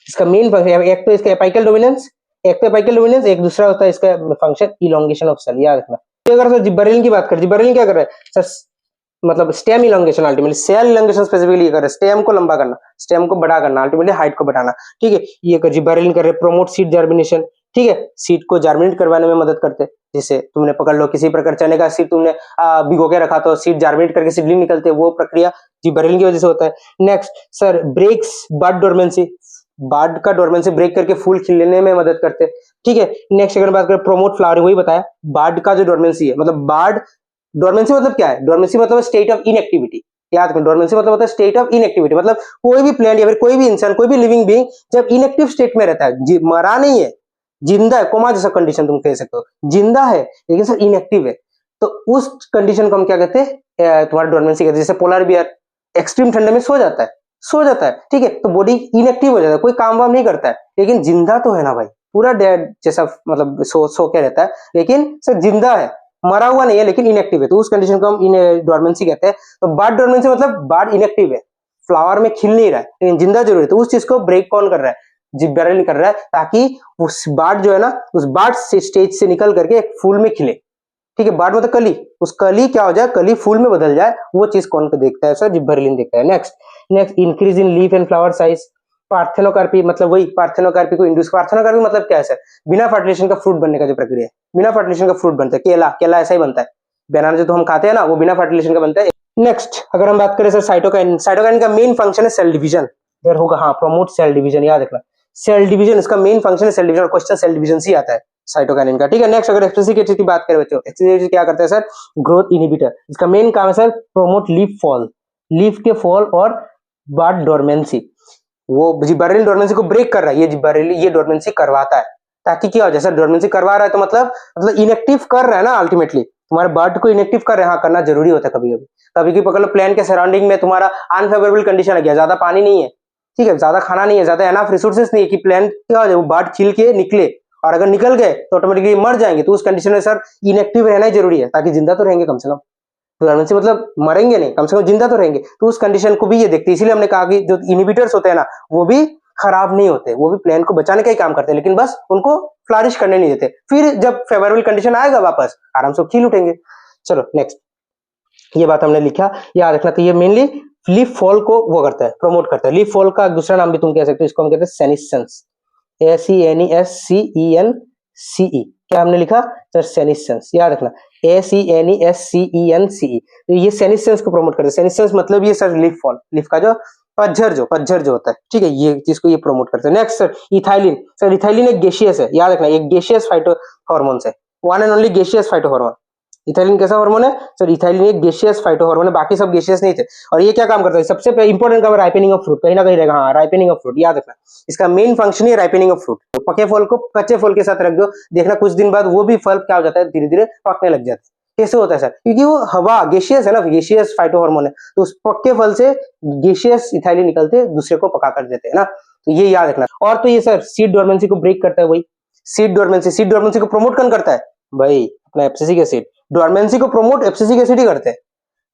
इसका मेन फंक्शन एक तो इसका एपाइकल डोमिनेंस, एक तो एपाइकल डोमिनेंस, एक दूसरा होता है इसका फंक्शन इलोंगेशन ऑफ सेल, याद रखना। अगर सर जिबरेलिन की बात करें, जिबरेलिन क्या कर रहा है सर, मतलब stem elongation, ultimately cell elongation specifically ये कर रहा है, स्टेम को लंबा करना, स्टेम को बड़ा करना, अल्टीमेटली हाइट को बढ़ाना, ठीक है। ये जिबरेलिन कर रहे हैं, प्रोमोट सीड जर्मिनेशन, ठीक है, सीड को जर्मिनेट करवाने में मदद करते हैं। जैसे तुमने पकड़ लो किसी प्रकार चने का सीड तुमने भिगो के रखा तो सीड जर्मिनेट करके सीडलिंग निकलते हैं, वो प्रक्रिया जिबरेलिन की वजह से होता है। नेक्स्ट सर ब्रेक्स बड डोरमेंसी, बड का डोरमेंसी ब्रेक करके फूल खिलने में मदद करते हैं, ठीक है। नेक्स्ट अगर बात करें प्रोमोट फ्लावरिंग, वही बताया, बड का जो डोरमेंसी है, मतलब बड डोरमेंसी मतलब क्या है, डोरमेंसी मतलब स्टेट ऑफ इनएक्टिविटी, याद रखो, डोरमेंसी मतलब होता है स्टेट ऑफ इनएक्टिविटी, मतलब कोई भी प्लांट या फिर कोई भी इंसान, कोई भी लिविंग बीइंग जब इनएक्टिव स्टेट में रहता है, मरा नहीं है, जिंदा है, कोमा जैसा कंडीशन तुम कह सकते हो, जिंदा है लेकिन सर इनएक्टिव है, तो उस कंडीशन को हम क्या कहते हैं, तुम्हारा डोरमेंसी कहते हैं। जैसे पोलर बियर एक्सट्रीम ठंडे में सो जाता है, सो जाता है, ठीक है, तो बॉडी इनएक्टिव हो जाता है, कोई काम वाम नहीं करता है, लेकिन जिंदा तो है ना भाई, पूरा डेड जैसा, मतलब सो के रहता है, लेकिन सर जिंदा है, मरा हुआ नहीं है लेकिन इनएक्टिव है, तो उस कंडीशन को हम डोरमेंसी कहते हैं। तो बड डोरमेंसी मतलब बड इनएक्टिव है, फ्लावर में खिल नहीं रहा है लेकिन जिंदा जरूर है, तो उस चीज को ब्रेक कौन कर रहा है, जिबरेलिन कर रहा है, ताकि उस बड जो है ना, उस बड स्टेज से निकल करके एक फूल में खिले, ठीक है। बड मतलब कली, उस कली क्या हो जाए, कली फूल में बदल जाए, वो चीज कौन को देखता है सर, जिबरेलिन देखता है। Next next increase in leaf and flower size, parthenocarpy मतलब वही, पार्थेनोकार्पी को इंड्यूस, पार्थेनोकार्पी मतलब क्या है सर, बिना फर्टिलाइजेशन का फ्रूट बनने का जो प्रक्रिया है, बिना फर्टिलाइजेशन का फ्रूट बनता है, केला, केला ऐसा ही बनता है, बनाना जो तो हम खाते हैं ना वो बिना फर्टिलाइजेशन का बनता है। नेक्स्ट अगर हम बात करें सर साइटोकाइन, साइटोकाइन का मेन फंक्शन है सेल डिवीजन, फिर होगा हाँ प्रोमोट सेल डिवीजन, याद रखना, सेल डिवीजन इसका मेन फंक्शन है, सेल डिवीजन, और क्वेश्चन सेल डिवीजन से आता है साइटोकाइनिन का, ठीक है। नेक्स्ट अगर एब्सिसिक एसिड की बात करें बच्चों, एब्सिसिक एसिड क्या करता है सर, ग्रोथ इनहिबिटर, इसका मेन काम है sir promote leaf fall, leaf के फॉल और बड डोरमेंसी, वो जिबरेलिन डोरमेंसी को ब्रेक कर रहा है, ये जिबरेलिन ये डोरमेंसी करवाता है, ताकि क्या हो जाए सर, डोरमेंसी करवा रहा है तो मतलब इनएक्टिव कर रहा है ना, अल्टीमेटली तुम्हारे बर्ड को इनएक्टिव कर रहे हैं, हाँ करना जरूरी होता है कभी कभी, कभी की पकड़ लो प्लांट के सराउंडिंग में तुम्हारा अनफेवरेबल कंडीशन आ गया, ज्यादा पानी नहीं है, ठीक है, ज्यादा खाना नहीं है, ज्यादा एनफ रिसोर्सेस नहीं है कि प्लांट क्या हो जाए वो बर्ड खिल के निकले, और अगर निकल गए तो ऑटोमेटिकली मर जाएंगे, तो उस कंडीशन में सर इनएक्टिव रहना ही जरूरी है, ताकि जिंदा तो रहेंगे कम से कम, डोरमेंसी मतलब मरेंगे नहीं, कम से कम जिंदा तो रहेंगे, तो उस कंडीशन को भी ये देखते हैं। इसीलिए हमने कहा कि जो इनहिबिटर्स होते हैं ना वो भी खराब नहीं होते, वो भी प्लांट को बचाने का ही काम करते हैं, लेकिन बस उनको फ्लरिश करने नहीं देते, फिर जब फेवरेबल कंडीशन आएगा वापस आराम से खिल उठेंगे। चलो नेक्स्ट, ये बात हमने लिखा, याद रखना। तो ये मेनली लीफ फॉल को वो करता है, प्रमोट करता है। लीफ फॉल का दूसरा नाम भी तुम कह सकते हो, इसको हम कहते हैं सेनिसेंस, ACNESCENCE, क्या हमने लिखा सर, सेनिसेंस, याद रखना, ACNESCENCE, तो ये सेनिसेंस को प्रमोट करते हैं। सेनिसेंस मतलब ये सर लीफ फॉल, लीफ का जो पतझड़ जो होता है, ठीक है, ये चीज को ये प्रमोट करते हैं। Next sir ethylene, sir ethylene एक गैसियस है, याद रखना, एक गैसियस फाइटो हार्मोन है, one and only gaseous phyto hormone. Ethylene कैसा हार्मोन है सर, इथाइलिन एक गैसियस फाइटो हार्मोन है, बाकी सब गैसियस नहीं थे। और ये क्या काम करता है, सबसे इंपॉर्टेंट काम राइपनिंग ऑफ फ्रूट, कहीं ना कहीं रहेगा, हाँ राइपनिंग ऑफ फ्रूट, याद रखना, इसका मेन फंक्शन है राइपनिंग ऑफ फ्रूट। तो पके फल को कच्चे फल के साथ रख दो, देखना कुछ दिन बाद वो भी फल क्या हो जाता है, धीरे धीरे पकने लग जाता है। कैसे होता है सर, क्योंकि वो हवा गैसियस है ना, गैसियस फाइटो हार्मोन है, तो उस पक्के फल से गैसियस इथाइलिन निकलते दूसरे को पका कर देते हैं ना, तो ये याद रखना। और तो ये सर सीड डोरमेंसी को ब्रेक करता है, वही सीड डोरमेंसी को प्रमोट कौन करता है भाई, अपना एब्सिसिक एसिड, डोरमेंसी को प्रमोट एब्सिसिक एसिड ही करते हैं,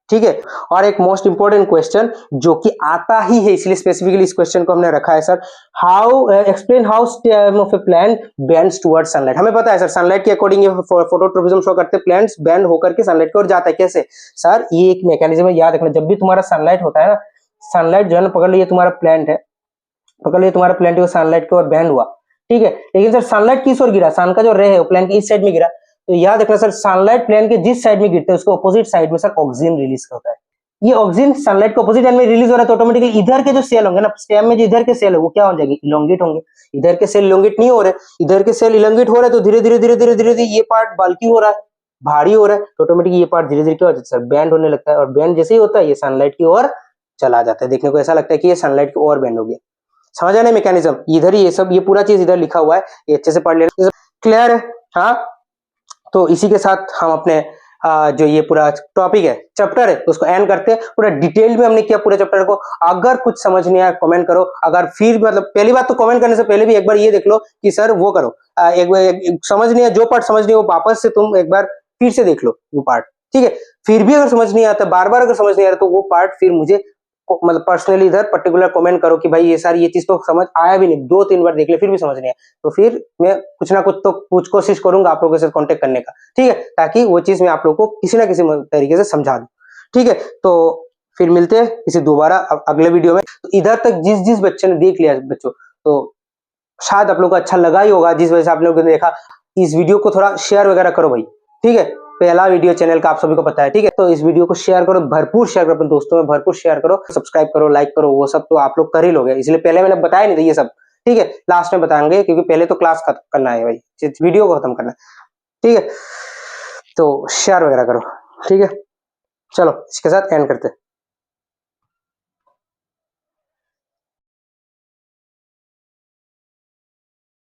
ठीक है। और एक मोस्ट इंपोर्टेंट क्वेश्चन जो कि आता ही है, इसलिए स्पेसिफिकली इस क्वेश्चन को हमने रखा है sir, how explain how stem of a plant bends towards sunlight. हमें पता है सर सनलाइट के अकॉर्डिंग ये फोटोट्रोपिज्म शो करते हैं, प्लांट्स बेंड होकर के सनलाइट की ओर जाता है। कैसे सर, ये एक मैकेनिज्म है, याद रखना। जब भी तुम्हारा सनलाइट होता है ना, सनलाइट जो है ना, पकड़ लीजिए तुम्हारा प्लांट है, पकड़ लीजिए तुम्हारा प्लांट है, सनलाइट की ओर बेंड हुआ, ठीक है। लेकिन सर सनलाइट किस ओर गिरा, सन का जो रे है वो प्लांट की इस साइड में गिरा, तो याद रखना सर सनलाइट प्लांट के जिस साइड में गिरते हैं उसके ऑपोजिट साइड में सर ऑक्सीजन रिलीज होता है। ये ऑक्सीजन सनलाइट के ऑपोजिट एंड में रिलीज हो रहा है, तो ऑटोमेटिकली इधर के जो सेल होंगे ना स्टेम में, जो इधर के सेल है वो क्या हो जाएंगे, इलोंगेट होंगे। इधर के सेल इलोंगेट नहीं हो रहे, इधर के सेल इलोंगेट हो रहे, तो धीरे धीरे धीरे धीरे धीरे ये पार्ट बल्कि हो रहा है, भारी हो रहा है, तो ऑटोमेटिक ये पार्ट धीरे धीरे क्या हो जाता है सर, बेंड होने लगता है। और बेंड जैसे ही होता है ये सनलाइट की ओर चला जाता है। देखने को ऐसा लगता है कि ये सनलाइट की ओर बेंड हो गया। समझ आने मैकेनिज्म, इधर ही ये सब, ये पूरा चीज इधर लिखा हुआ है, ये अच्छे से पढ़ लेना। क्लियर है? हाँ, तो इसी के साथ हम अपने जो ये पूरा टॉपिक है, चैप्टर है, उसको एंड करते हैं। पूरा डिटेल में हमने किया पूरे चैप्टर को। अगर कुछ समझ नहीं आया कमेंट करो। अगर फिर मतलब पहली बात तो कमेंट करने से पहले भी एक बार ये देख लो कि सर वो करो, एक समझ नहीं है, जो पार्ट समझ नहीं है वो वापस से तुम एक बार फिर से देख लो वो पार्ट, ठीक है। फिर भी अगर समझ नहीं आता, बार बार अगर समझ नहीं आ रहा, तो वो पार्ट फिर मुझे मतलब पर्सनली इधर पर्टिकुलर कमेंट करो कि भाई ये सारी ये चीज तो समझ आया भी नहीं, 2-3 बार देख ले फिर भी समझ नहीं आया, तो फिर मैं कुछ ना कुछ तो कुछ कोशिश करूंगा आप लोगों के साथ कांटेक्ट करने का, ठीक है, ताकि वो चीज मैं आप लोगों को किसी ना किसी तरीके से समझा दूं, ठीक है। तो फिर मिलते हैं किसी दोबारा अगले वीडियो में। तो इधर तक जिस जिस बच्चे ने देख लिया बच्चों, तो शायद आप लोग को अच्छा लगा ही होगा, जिस वजह से आप लोगों ने देखा। इस वीडियो को थोड़ा शेयर वगैरह करो भाई, ठीक है। पहला वीडियो चैनल का आप सभी को पता है, ठीक है। तो इस वीडियो को शेयर करो, भरपूर शेयर करो अपने दोस्तों में, भरपूर शेयर करो, सब्सक्राइब करो, लाइक करो, वो सब तो आप लोग कर ही लोगे, इसलिए पहले मैंने बताया नहीं था ये सब, ठीक है। लास्ट में बताएंगे, क्योंकि पहले तो क्लास खत्म करना है भाई, वीडियो को खत्म करना है, ठीक है। तो शेयर वगैरह करो, ठीक है। चलो इसके साथ एंड करते हैं।